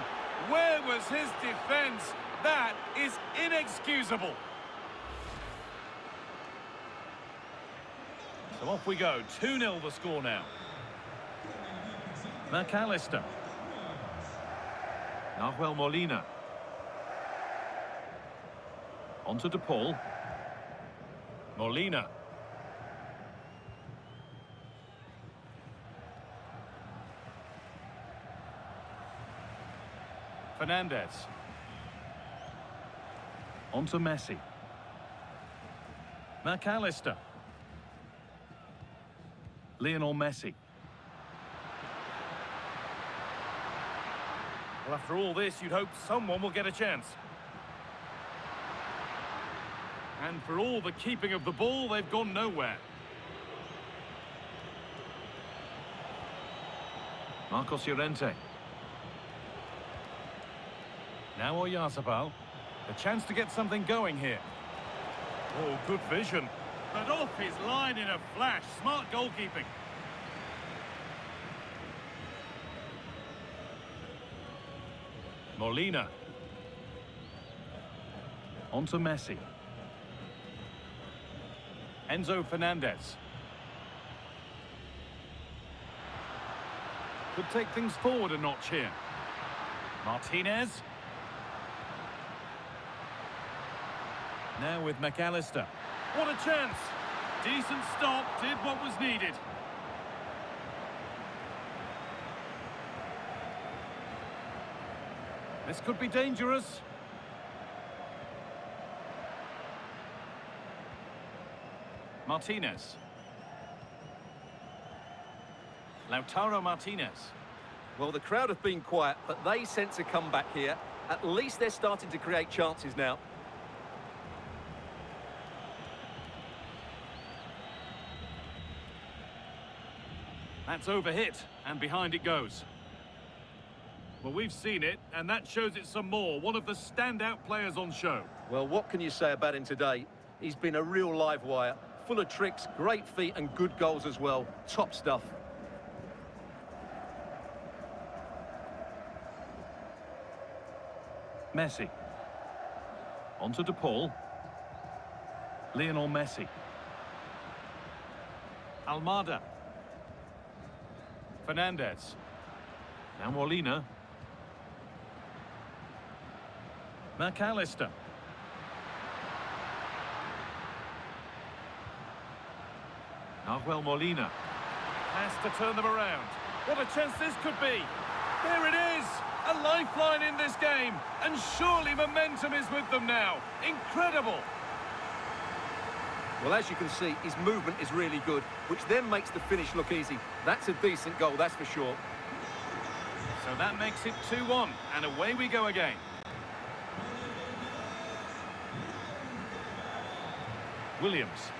[SPEAKER 1] Where was his defence? That is inexcusable. So off we go. 2-0 the score now. McAllister.
[SPEAKER 3] Nahuel Molina. On to De Paul.
[SPEAKER 1] Molina. Fernandez.
[SPEAKER 3] On to Messi.
[SPEAKER 1] McAllister.
[SPEAKER 3] Lionel Messi.
[SPEAKER 1] Well, after all this, you'd hope someone will get a chance. And for all the keeping of the ball, they've gone nowhere.
[SPEAKER 3] Marcos Llorente.
[SPEAKER 1] Now Oyarzabal. A chance to get something going here. Oh, good vision. But off his line in a flash. Smart goalkeeping. Molina.
[SPEAKER 3] On to Messi.
[SPEAKER 1] Enzo Fernandez. Could take things forward a notch here. Martinez. Now with McAllister. What a chance! Decent stop, did what was needed. This could be dangerous. Martinez. Lautaro Martinez.
[SPEAKER 2] Well, the crowd have been quiet, but they sense a comeback here. At least they're starting to create chances now.
[SPEAKER 1] That's overhit, and behind it goes. Well, we've seen it, and that shows it some more. One of the standout players on show.
[SPEAKER 2] Well, what can you say about him today? He's been a real live wire, full of tricks, great feet and good goals as well. Top stuff.
[SPEAKER 3] Messi. On to De Paul. Lionel Messi.
[SPEAKER 1] Almada. Fernandez.
[SPEAKER 3] Now Molina.
[SPEAKER 1] McAllister.
[SPEAKER 3] Nahuel Molina.
[SPEAKER 1] Has to turn them around. What a chance this could be. There it is. A lifeline in this game. And surely momentum is with them now. Incredible.
[SPEAKER 2] Well, as you can see, his movement is really good, which then makes the finish look easy. That's a decent goal, that's for sure.
[SPEAKER 1] So that makes it 2-1, and away we go again.
[SPEAKER 3] Williams.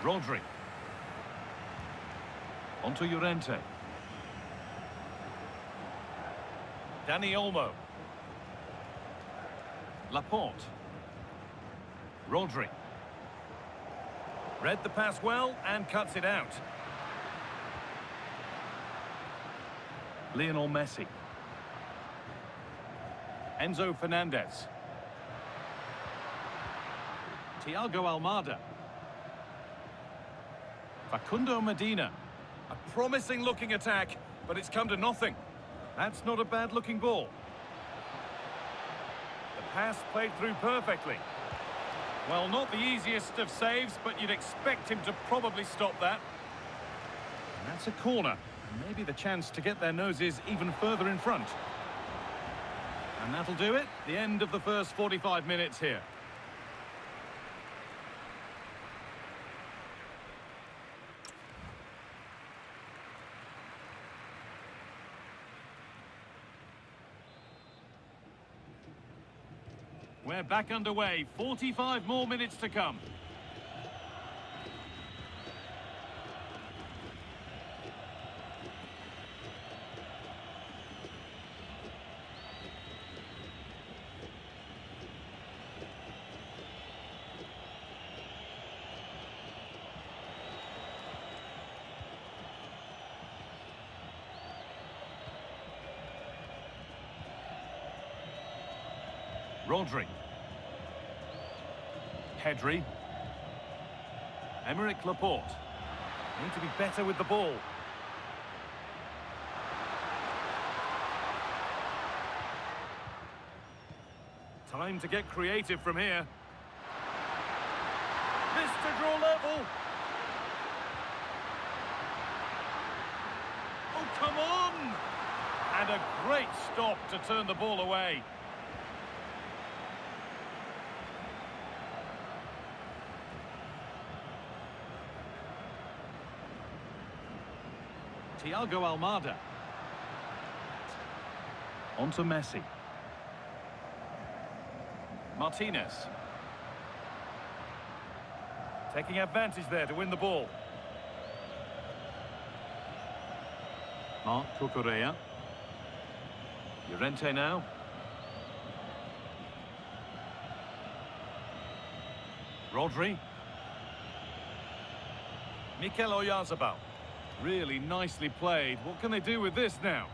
[SPEAKER 3] Rodri. On to Llorente.
[SPEAKER 1] Dani Olmo. Laporte. Rodri. Read the pass well and cuts it out.
[SPEAKER 3] Lionel Messi.
[SPEAKER 1] Enzo Fernandez. Thiago Almada. Facundo Medina. A promising looking attack, but it's come to nothing. That's not a bad looking ball. The pass played through perfectly. Well, not the easiest of saves, but you'd expect him to probably stop that. And that's a corner. Maybe the chance to get their noses even further in front. And that'll do it. The end of the first 45 minutes here. We're back underway. 45 more minutes to come. Rodri. Pedri. Emerick Laporte. Need to be better with the ball. Time to get creative from here. This to draw level. Oh, come on! And a great stop to turn the ball away. Thiago Almada. On to Messi. Martinez. Taking advantage there to win the ball. Marc Cucurella. Llorente now. Rodri. Mikel Oyarzabal. Really nicely played. What can they do with this now?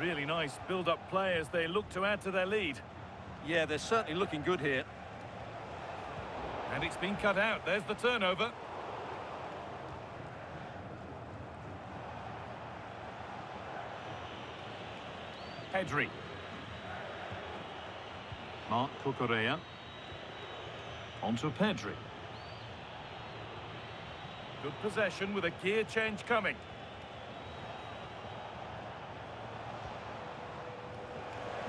[SPEAKER 1] Really nice build-up play as they look to add to their lead.
[SPEAKER 2] Yeah, they're certainly looking good here.
[SPEAKER 1] And it's been cut out. There's the turnover. Pedri. Marc Cucurella. On to Pedri. Good possession with a gear change coming.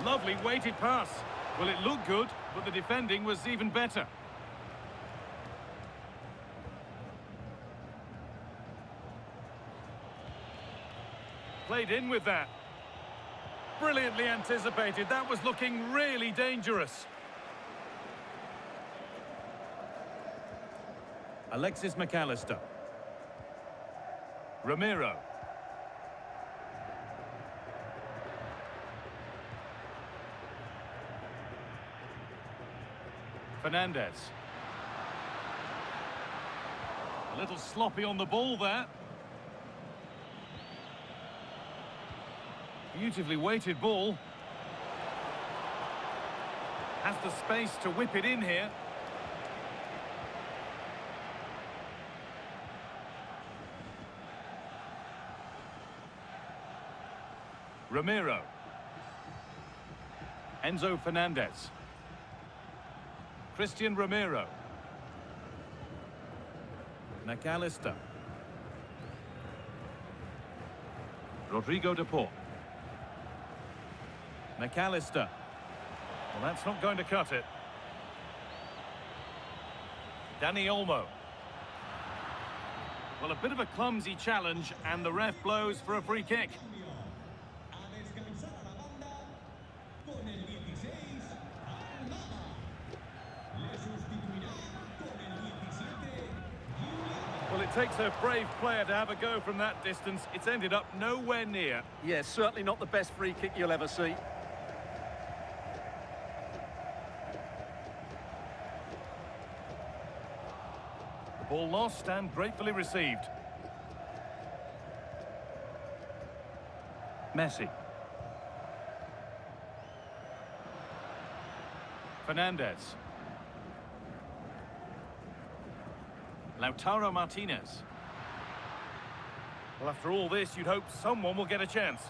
[SPEAKER 1] Lovely weighted pass. Well, it looked good, but the defending was even better. Played in with that. Brilliantly anticipated. That was looking really dangerous. Alexis McAllister. Ramiro. Fernandez. A little sloppy on the ball there. Beautifully weighted ball. Has the space to whip it in here. Ramiro. Enzo Fernandez. Christian Ramiro. McAllister. Rodrigo de Paul. McAllister. Well, that's not going to cut it. Dani Olmo. Well, a bit of a clumsy challenge, and the ref blows for a free kick. Well, it takes a brave player to have a go from that distance. It's ended up nowhere near.
[SPEAKER 2] Yeah, certainly not the best free kick you'll ever see.
[SPEAKER 1] The ball lost and gratefully received. Messi. Fernandez. Lautaro Martinez. Well, after all this, you'd hope someone will get a chance.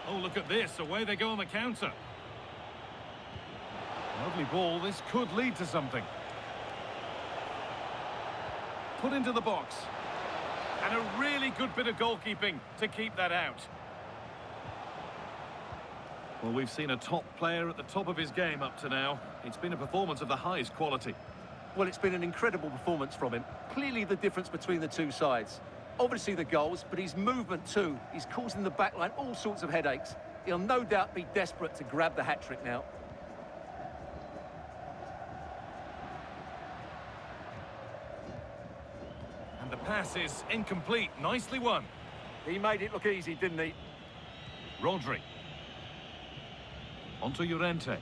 [SPEAKER 1] Oh, look at this. Away they go on the counter. Lovely ball. This could lead to something. Put into the box. And a really good bit of goalkeeping to keep that out. Well, we've seen a top player at the top of his game up to now. It's been a performance of the highest quality.
[SPEAKER 2] Well, it's been an incredible performance from him. Clearly the difference between the two sides. Obviously the goals, but his movement too. He's causing the backline all sorts of headaches. He'll no doubt be desperate to grab the hat-trick now.
[SPEAKER 1] And the pass is incomplete. Nicely won.
[SPEAKER 2] He made it look easy, didn't he?
[SPEAKER 1] Rodri. On to Llorente.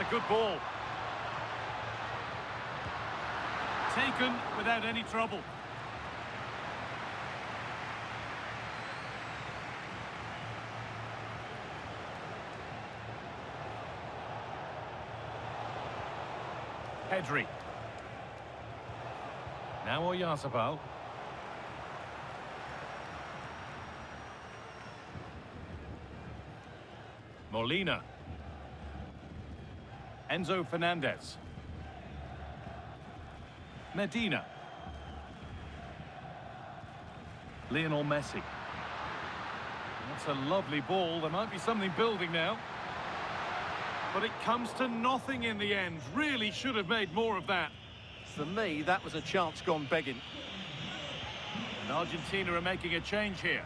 [SPEAKER 1] a good ball. Taken without any trouble. Pedri. Now Oyarzabal. Molina. Enzo Fernandez. Medina. Lionel Messi. That's a lovely ball. There might be something building now. But it comes to nothing in the end. Really should have made more of that.
[SPEAKER 2] For me, that was a chance gone begging.
[SPEAKER 1] And Argentina are making a change here.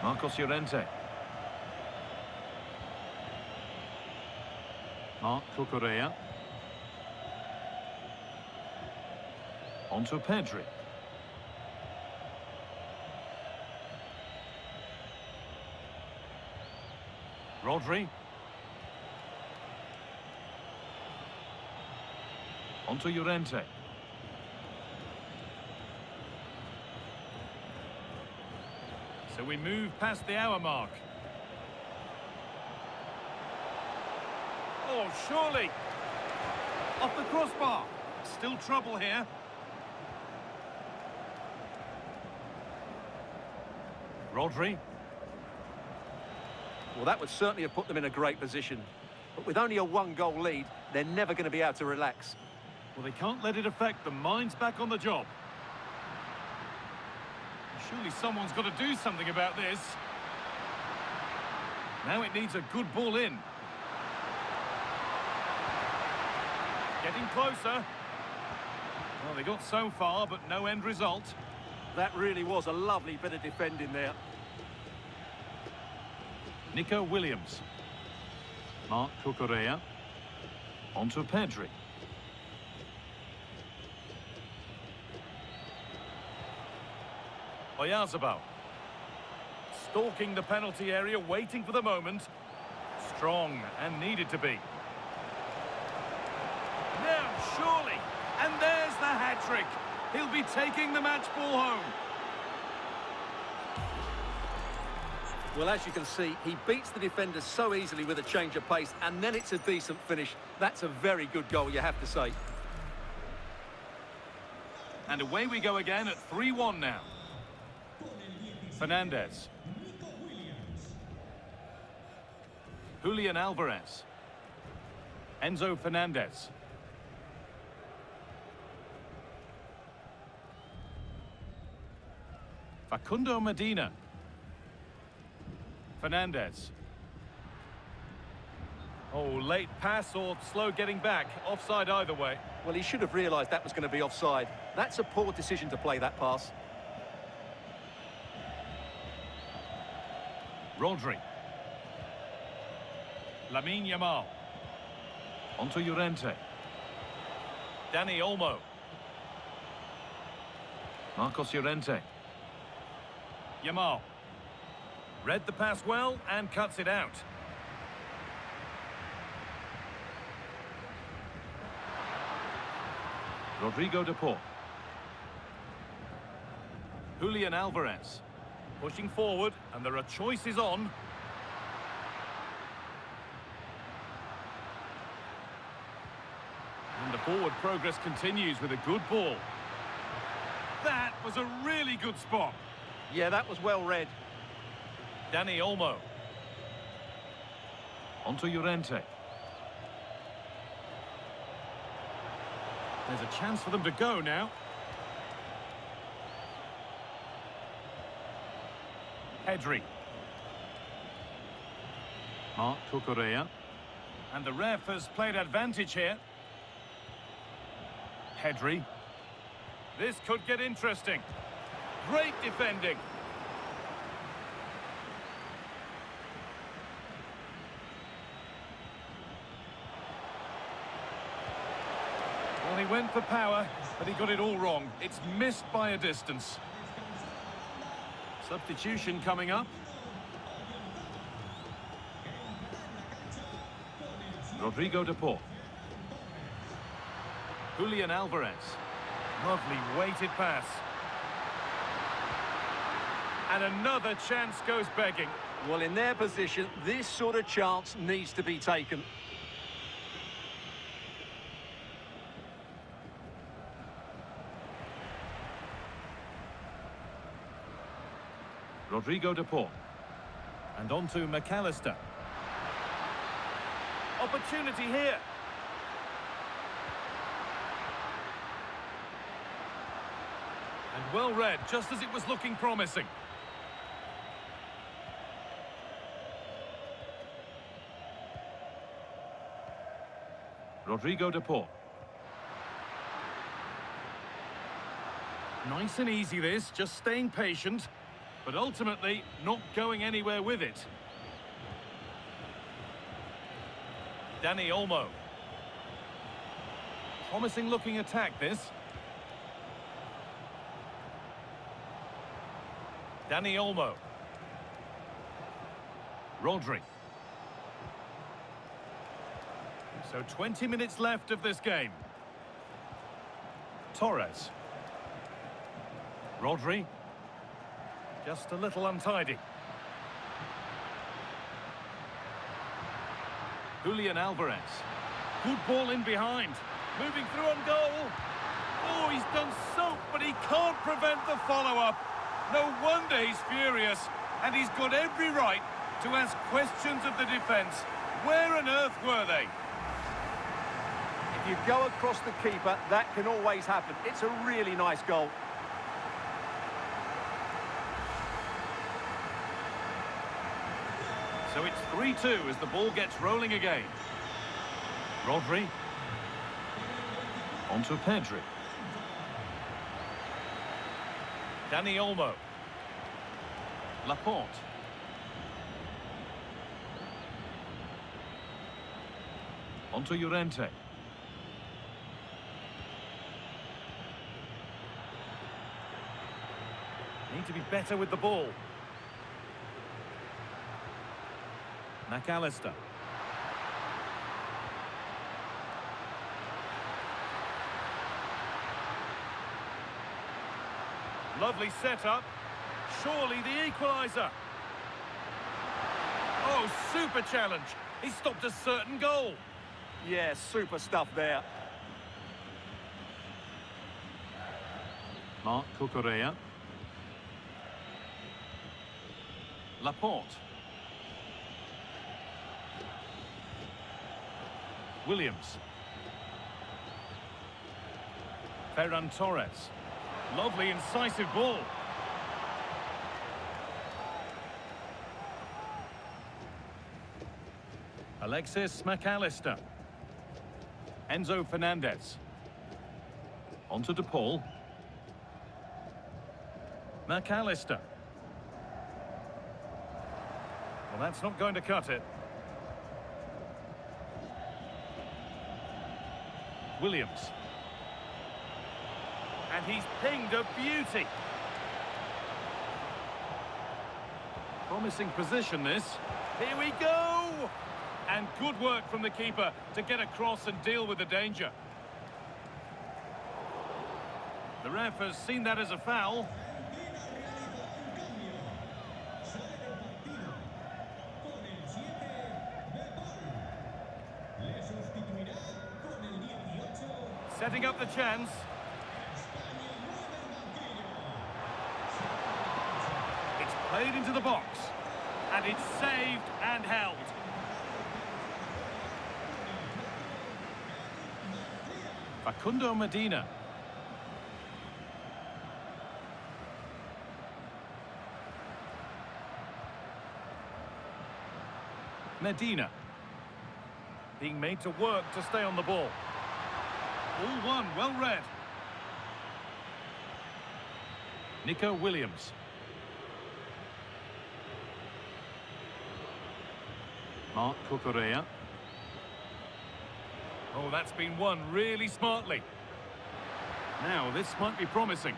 [SPEAKER 3] Marcos Llorente.
[SPEAKER 2] Marc Cucurella.
[SPEAKER 3] On to Pedri.
[SPEAKER 1] Rodri.
[SPEAKER 3] On to Llorente.
[SPEAKER 1] So we move past the hour mark. Oh, surely. Off the crossbar. Still trouble here. Rodri.
[SPEAKER 2] Well, that would certainly have put them in a great position. But with only a one-goal lead, they're never going to be able to relax.
[SPEAKER 1] Well, they can't let it affect them. Mind's back on the job. Surely someone's got to do something about this. Now it needs a good ball in. Getting closer. Well, they got so far, but no end result.
[SPEAKER 2] That really was a lovely bit of defending there.
[SPEAKER 1] Nico Williams.
[SPEAKER 2] Marc Cucurella.
[SPEAKER 3] On to Pedri.
[SPEAKER 1] Oyarzabal. Stalking the penalty area, waiting for the moment. Strong and needed to be. Now, surely. And there's the hat-trick. He'll be taking the match ball home.
[SPEAKER 2] Well, as you can see, he beats the defender so easily with a change of pace, and then it's a decent finish. That's a very good goal, you have to say.
[SPEAKER 1] And away we go again at 3-1 now. Fernandez. Julian Alvarez. Enzo Fernandez. Facundo Medina. Fernandez. Oh, late pass or slow getting back. Offside either way.
[SPEAKER 2] Well, he should have realised that was going to be offside. That's a poor decision to play that pass.
[SPEAKER 1] Rodri. Lamine Yamal.
[SPEAKER 3] On to Llorente.
[SPEAKER 1] Dani Olmo.
[SPEAKER 3] Marcos Llorente.
[SPEAKER 1] Yamal. Read the pass well and cuts it out.
[SPEAKER 3] Rodrigo de Paul.
[SPEAKER 1] Julian Alvarez. Pushing forward, and there are choices on. And the forward progress continues with a good ball. That was a really good spot.
[SPEAKER 2] Yeah, that was well read.
[SPEAKER 1] Dani Olmo.
[SPEAKER 3] On to Llorente.
[SPEAKER 1] There's a chance for them to go now. Pedri.
[SPEAKER 2] Marc Cucurella.
[SPEAKER 1] And the ref has played advantage here. Pedri. This could get interesting. Great defending. Well, he went for power, but he got it all wrong. It's missed by a distance. Substitution coming up.
[SPEAKER 3] Rodrigo de Paul.
[SPEAKER 1] Julian Alvarez. Lovely weighted pass. And another chance goes begging.
[SPEAKER 2] Well, in their position, this sort of chance needs to be taken.
[SPEAKER 3] Rodrigo de Paul.
[SPEAKER 1] And on to McAllister. Opportunity here. And well read, just as it was looking promising.
[SPEAKER 3] Rodrigo de Paul.
[SPEAKER 1] Nice and easy this, just staying patient, but ultimately not going anywhere with it. Dani Olmo. Promising looking attack this. Dani Olmo. Rodri. So 20 minutes left of this game. Torres. Rodri. Just a little untidy. Julian Alvarez. Good ball in behind. Moving through on goal. Oh, he's done so, but he can't prevent the follow-up. No wonder he's furious. And he's got every right to ask questions of the defence. Where on earth were they?
[SPEAKER 2] If you go across the keeper, that can always happen. It's a really nice goal.
[SPEAKER 1] So it's 3-2 as the ball gets rolling again. Rodri. On to Pedri. Dani Olmo. Laporte.
[SPEAKER 3] On to Llorente.
[SPEAKER 1] Need to be better with the ball. McAllister. Lovely setup. Surely the equaliser. Oh, super challenge. He stopped a certain goal.
[SPEAKER 2] Yeah, super stuff there.
[SPEAKER 1] Marc Cucurella. Laporte. Williams. Ferran Torres. Lovely incisive ball. Alexis McAllister. Enzo Fernandez.
[SPEAKER 3] On to de Paul.
[SPEAKER 1] McAllister. Well, that's not going to cut it. Williams. And he's pinged a beauty. Promising position, this. Here we go! And good work from the keeper to get across and deal with the danger. The ref has seen that as a foul. Setting up the chance. It's played into the box. And it's saved and held. Facundo Medina. Medina. Being made to work to stay on the ball. All one, well read. Nico Williams. Marc Cucurella. Oh, that's been won really smartly. Now, this might be promising.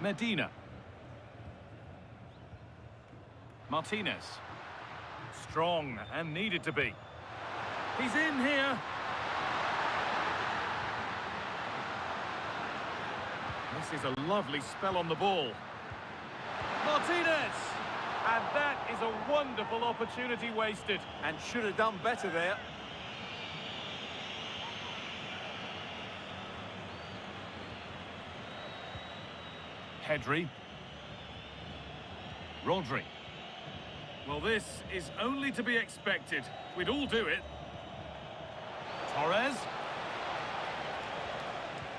[SPEAKER 1] Medina. Martinez. Strong and needed to be. He's in here. This is a lovely spell on the ball. Martinez! And that is a wonderful opportunity wasted.
[SPEAKER 2] And should have done better there.
[SPEAKER 1] Pedri. Rodri. Well, this is only to be expected. We'd all do it. Torres.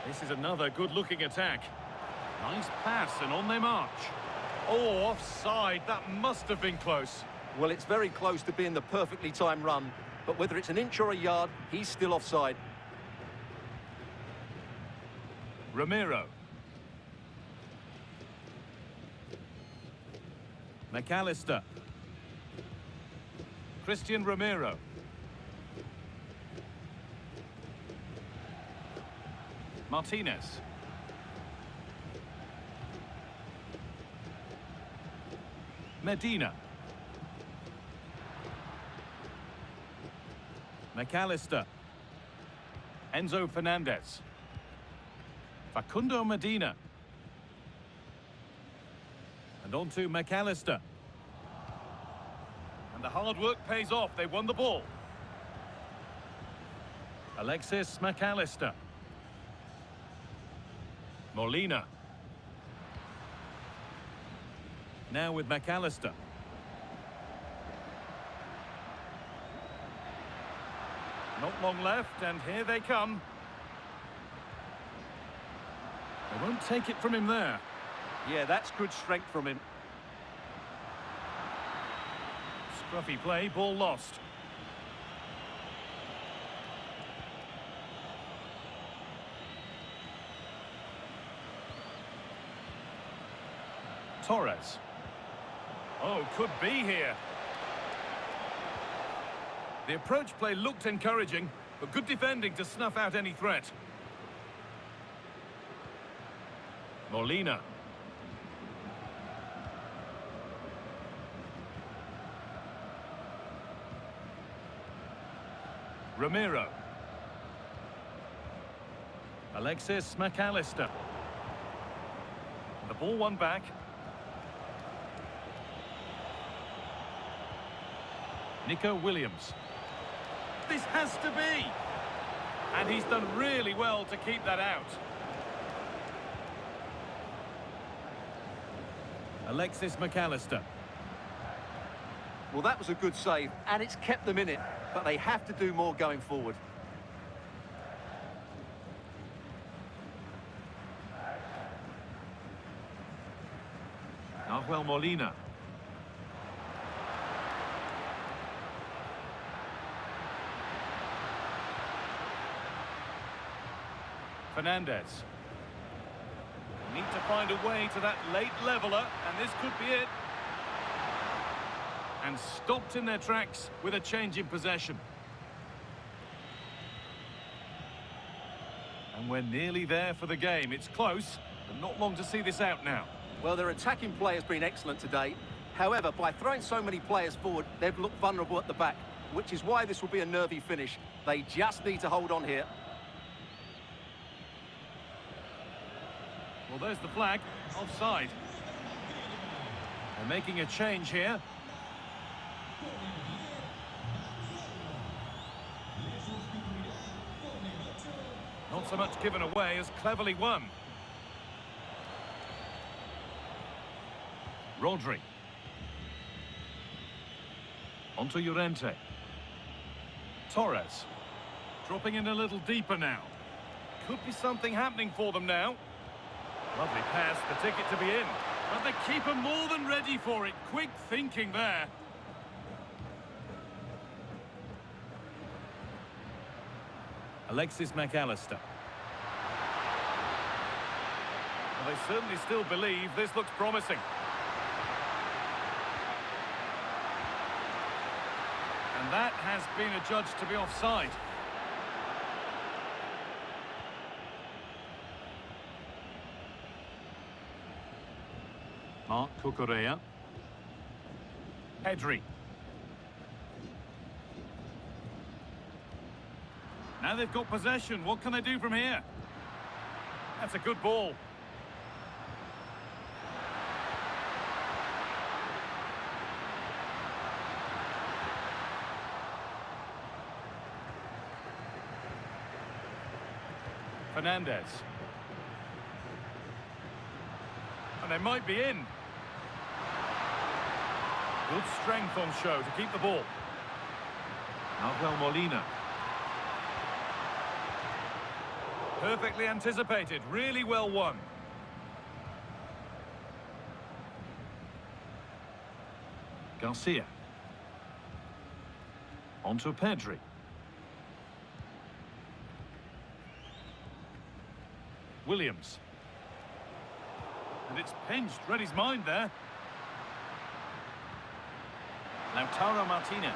[SPEAKER 1] This is another good-looking attack. Nice pass and on they march. Oh, offside. That must have been close.
[SPEAKER 2] Well, it's very close to being the perfectly timed run, but whether it's an inch or a yard, he's still offside.
[SPEAKER 1] Romero. McAllister. Christian Romero. Martinez. Medina. McAllister. Enzo Fernandez. Facundo Medina. And on to McAllister. And the hard work pays off. They won the ball. Alexis McAllister. Molina. Now with McAllister. Not long left, and here they come. They won't take it from him there.
[SPEAKER 2] Yeah, that's good strength from him.
[SPEAKER 1] Scruffy play, ball lost. Torres. Oh, could be here. The approach play looked encouraging, but good defending to snuff out any threat. Molina. Romero. Alexis McAllister. The ball won back. Nico Williams. This has to be! And he's done really well to keep that out. Alexis McAllister.
[SPEAKER 2] Well, that was a good save, and it's kept them in it, but they have to do more going forward.
[SPEAKER 3] Nahuel Molina.
[SPEAKER 1] Fernandez. Need to find a way to that late leveller, and this could be it. And stopped in their tracks with a change in possession. And we're nearly there for the game. It's close, but not long to see this out now.
[SPEAKER 2] Well, their attacking play has been excellent today. However, by throwing so many players forward, they've looked vulnerable at the back, which is why this will be a nervy finish. They just need to hold on here.
[SPEAKER 1] Well, there's the flag. Offside. They're making a change here. Not so much given away as cleverly won. Rodri. Onto Llorente. Torres. Dropping in a little deeper now. Could be something happening for them now. Lovely pass, the ticket to be in. But the keeper more than ready for it. Quick thinking there. Alexis McAllister. Well, they certainly still believe this looks promising. And that has been adjudged to be offside. Marc Cucurella. Pedri. Now they've got possession. What can they do from here? That's a good ball. Fernandez. And they might be in. Good strength on show to keep the ball.
[SPEAKER 3] Nahuel Molina.
[SPEAKER 1] Perfectly anticipated, really well won.
[SPEAKER 3] Garcia. On to Pedri.
[SPEAKER 1] Williams. And it's pinched, read his mind there. Lautaro Martinez.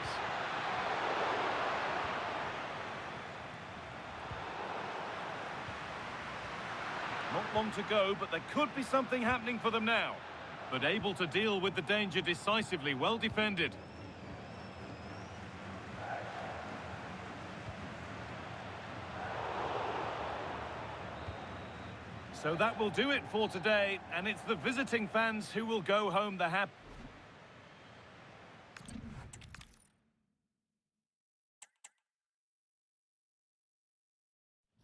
[SPEAKER 1] Not long to go, but there could be something happening for them now. But able to deal with the danger decisively, well defended. So that will do it for today, and it's the visiting fans who will go home the happy.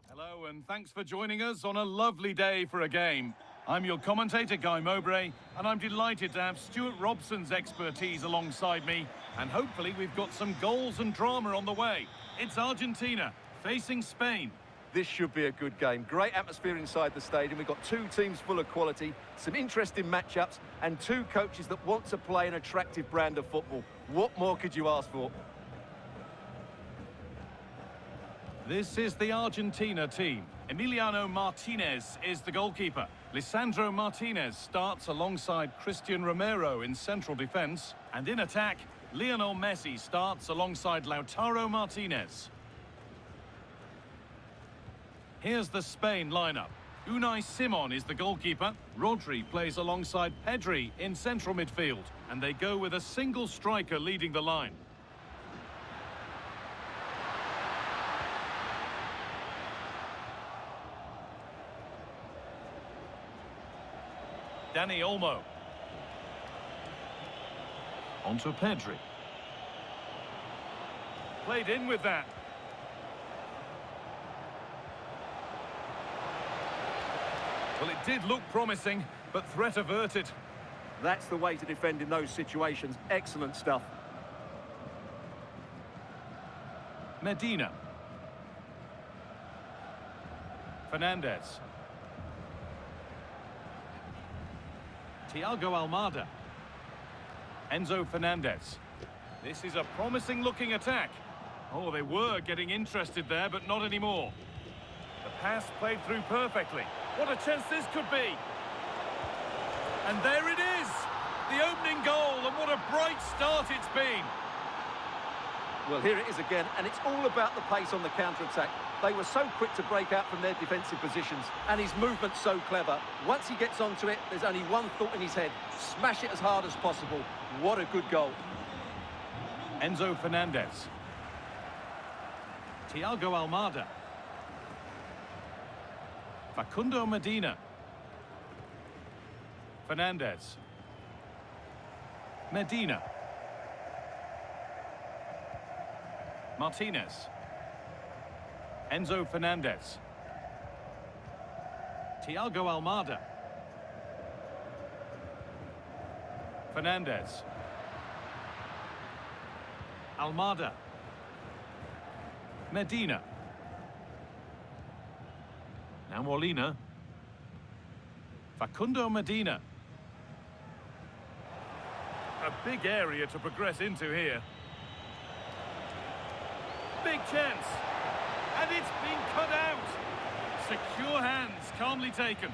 [SPEAKER 1] Hello, and thanks for joining us on a lovely day for a game. I'm your commentator, Guy Mowbray, and I'm delighted to have Stuart Robson's expertise alongside me, and hopefully we've got some goals and drama on the way. It's Argentina facing Spain.
[SPEAKER 2] This should be a good game. Great atmosphere inside the stadium. We've got two teams full of quality, some interesting matchups, and two coaches that want to play an attractive brand of football. What more could you ask for?
[SPEAKER 1] This is the Argentina team. Emiliano Martinez is the goalkeeper. Lisandro Martinez starts alongside Christian Romero in central defence. And in attack, Lionel Messi starts alongside Lautaro Martinez. Here's the Spain lineup. Unai Simon is the goalkeeper. Rodri plays alongside Pedri in central midfield. And they go with a single striker leading the line. Dani Olmo.
[SPEAKER 3] On to Pedri.
[SPEAKER 1] Played in with that. Well, it did look promising, but threat averted.
[SPEAKER 2] That's the way to defend in those situations. Excellent stuff.
[SPEAKER 1] Medina. Fernandez. Thiago Almada. Enzo Fernandez. This is a promising-looking attack. Oh, they were getting interested there, but not anymore. The pass played through perfectly. What a chance this could be. And there it is. The opening goal, and what a bright start it's been.
[SPEAKER 2] Well, here it is again, and it's all about the pace on the counter-attack. They were so quick to break out from their defensive positions, and his movement's so clever. Once he gets onto it, there's only one thought in his head. Smash it as hard as possible. What a good goal.
[SPEAKER 1] Enzo Fernandez. Thiago Almada. Facundo Medina. Fernandez. Medina. Martinez. Enzo Fernandez. Thiago Almada. Fernandez. Almada. Medina.
[SPEAKER 3] Now Molina.
[SPEAKER 1] Facundo Medina. A big area to progress into here. Big chance. And it's been cut out. Secure hands, calmly taken.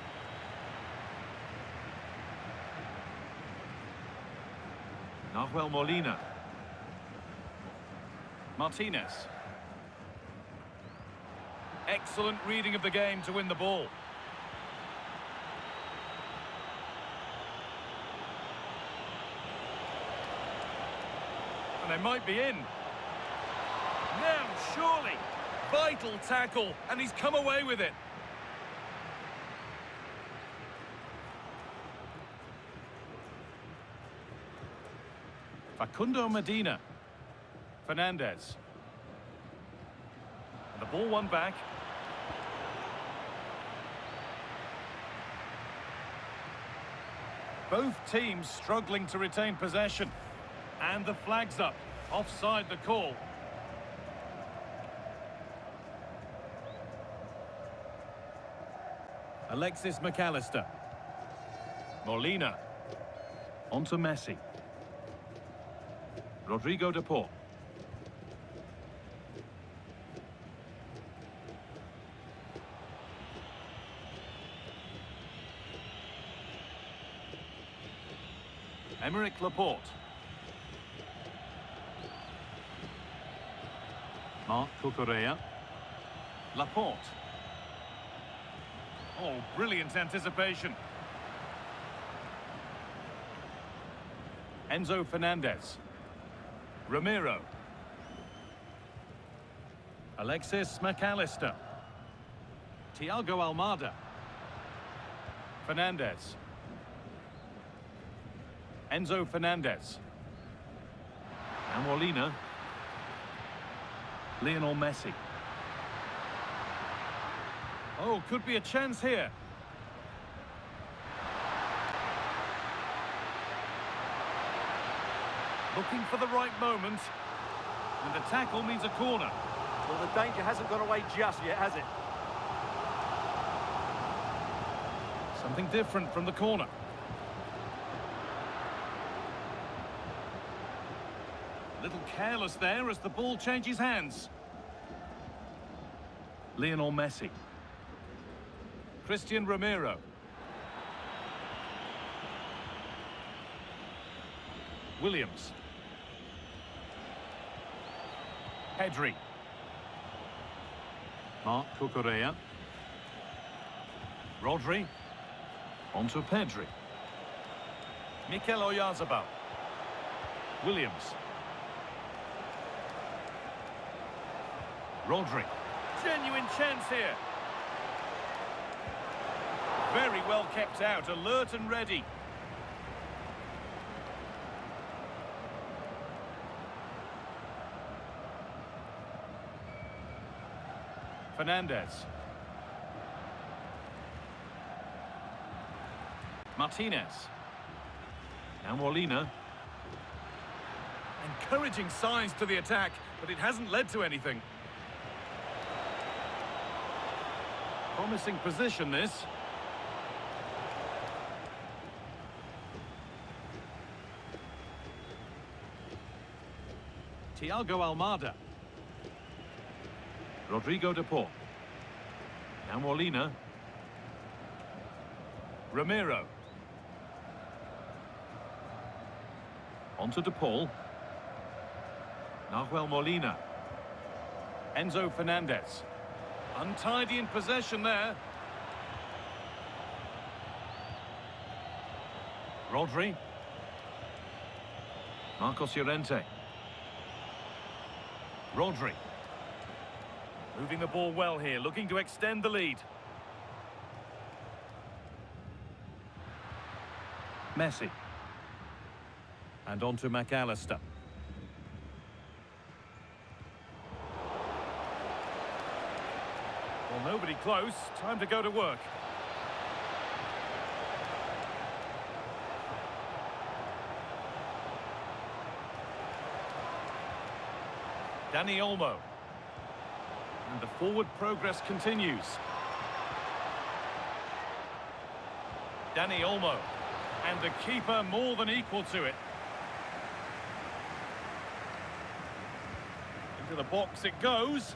[SPEAKER 3] Nahuel Molina.
[SPEAKER 1] Martinez. Excellent reading of the game to win the ball. And they might be in. Now, surely. Vital tackle, and he's come away with it. Facundo Medina. Fernandez. And the ball won back. Both teams struggling to retain possession. And the flag's up. Offside the call. Alexis McAllister. Molina.
[SPEAKER 3] On to Messi. Rodrigo de Paul.
[SPEAKER 1] Emerick Laporte. Marc Cucurella. Laporte. Oh, brilliant anticipation. Enzo Fernandez. Ramiro. Alexis McAllister. Thiago Almada. Fernandez. Enzo Fernandez.
[SPEAKER 3] And Molina. Lionel Messi.
[SPEAKER 1] Oh, could be a chance here. Looking for the right moment. And the tackle means a corner.
[SPEAKER 2] Well, the danger hasn't gone away just yet, has it?
[SPEAKER 1] Something different from the corner. A little careless there as the ball changes hands.
[SPEAKER 3] Lionel Messi.
[SPEAKER 1] Christian Ramiro. Williams. Pedri. Marc Cucurella. Rodri.
[SPEAKER 3] On to Pedri.
[SPEAKER 1] Mikel Oyarzabal. Williams. Rodri. Genuine chance here. Very well kept out, alert and ready. Fernandez. Martinez.
[SPEAKER 3] And Molina.
[SPEAKER 1] Encouraging signs to the attack, but it hasn't led to anything. Promising position, this. Thiago Almada.
[SPEAKER 3] Rodrigo de Paul. And Molina.
[SPEAKER 1] Ramiro.
[SPEAKER 3] On to de Paul. Nahuel Molina.
[SPEAKER 1] Enzo Fernandez. Untidy in possession there. Rodri.
[SPEAKER 3] Marcos Llorente.
[SPEAKER 1] Rodri. Moving the ball well here, looking to extend the lead.
[SPEAKER 3] Messi.
[SPEAKER 1] And on to McAllister. Well, nobody close. Time to go to work. Dani Olmo. And the forward progress continues. Dani Olmo. And the keeper more than equal to it. Into the box it goes.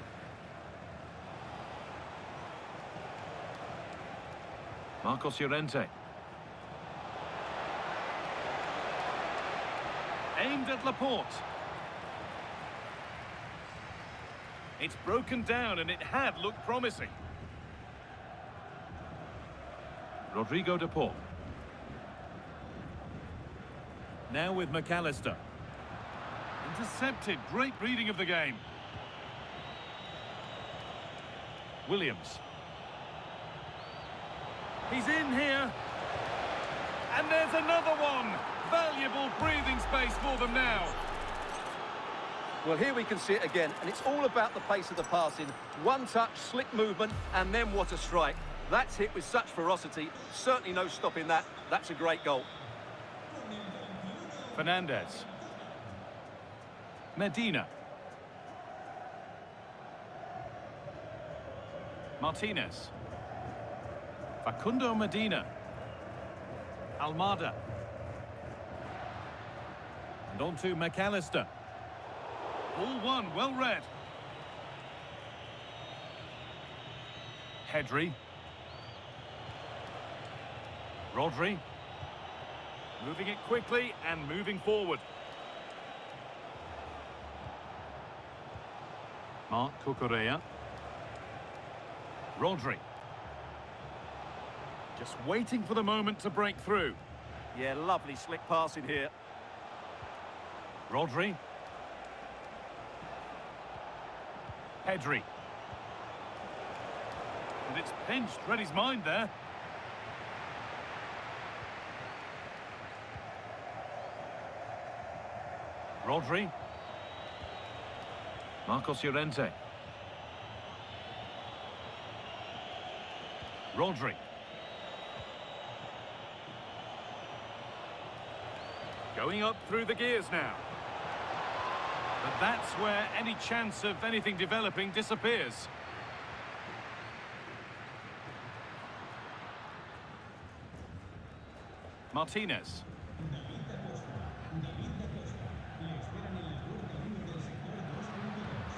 [SPEAKER 3] Marcos Llorente.
[SPEAKER 1] Aimed at Laporte. It's broken down and it had looked promising.
[SPEAKER 3] Rodrigo de Paul.
[SPEAKER 1] Now with McAllister. Intercepted. Great reading of the game. Williams. He's in here. And there's another one. Valuable breathing space for them now.
[SPEAKER 2] Well, here we can see it again, and it's all about the pace of the passing. One touch, slick movement, and then what a strike. That's hit with such ferocity. Certainly no stopping that. That's a great goal.
[SPEAKER 1] Fernandez. Medina. Martinez. Facundo Medina. Almada. And on to McAllister. All one, well read. Pedri. Rodri. Moving it quickly and moving forward. Marc Cucurella. Rodri. Just waiting for the moment to break through.
[SPEAKER 2] Yeah, lovely slick passing here.
[SPEAKER 1] Rodri. Pedri. And it's pinched, read his mind there. Rodri.
[SPEAKER 3] Marcos Llorente.
[SPEAKER 1] Rodri. Going up through the gears now. But that's where any chance of anything developing disappears. Martinez.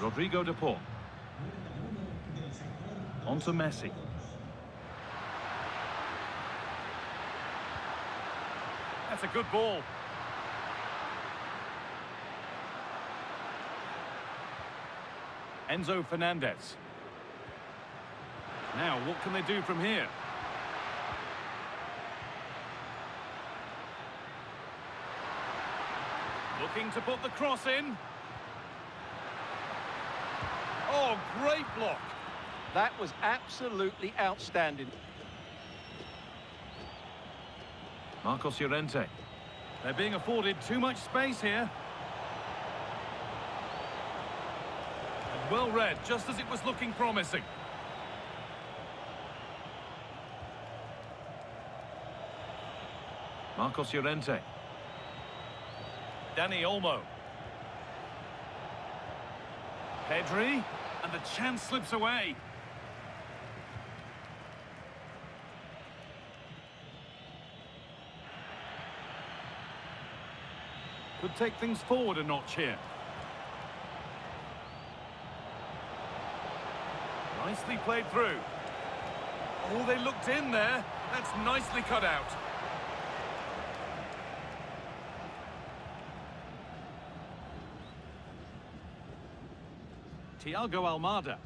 [SPEAKER 3] Rodrigo de Paul. On to Messi.
[SPEAKER 1] That's a good ball. Enzo Fernandez. Now, what can they do from here? Looking to put the cross in. Oh, great block.
[SPEAKER 2] That was absolutely outstanding.
[SPEAKER 3] Marcos Llorente.
[SPEAKER 1] They're being afforded too much space here. And well read, just as it was looking promising.
[SPEAKER 3] Marcos Llorente.
[SPEAKER 1] Dani Olmo. Pedri, and the chance slips away. Could take things forward a notch here. Nicely played through. Oh, they looked in there. That's nicely cut out. Thiago Almada.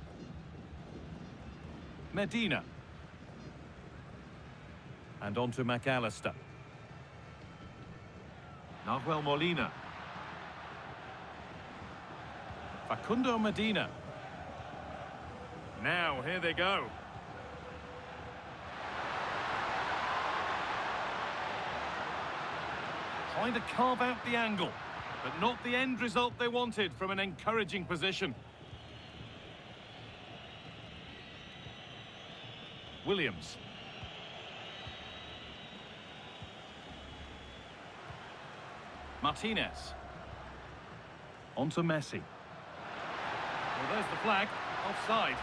[SPEAKER 1] Medina. And on to McAllister.
[SPEAKER 3] Nahuel Molina.
[SPEAKER 1] Facundo Medina. Now, here they go. Trying to carve out the angle, but not the end result they wanted from an encouraging position. Williams. Martinez.
[SPEAKER 3] On to Messi.
[SPEAKER 1] Well, there's the flag. Offside.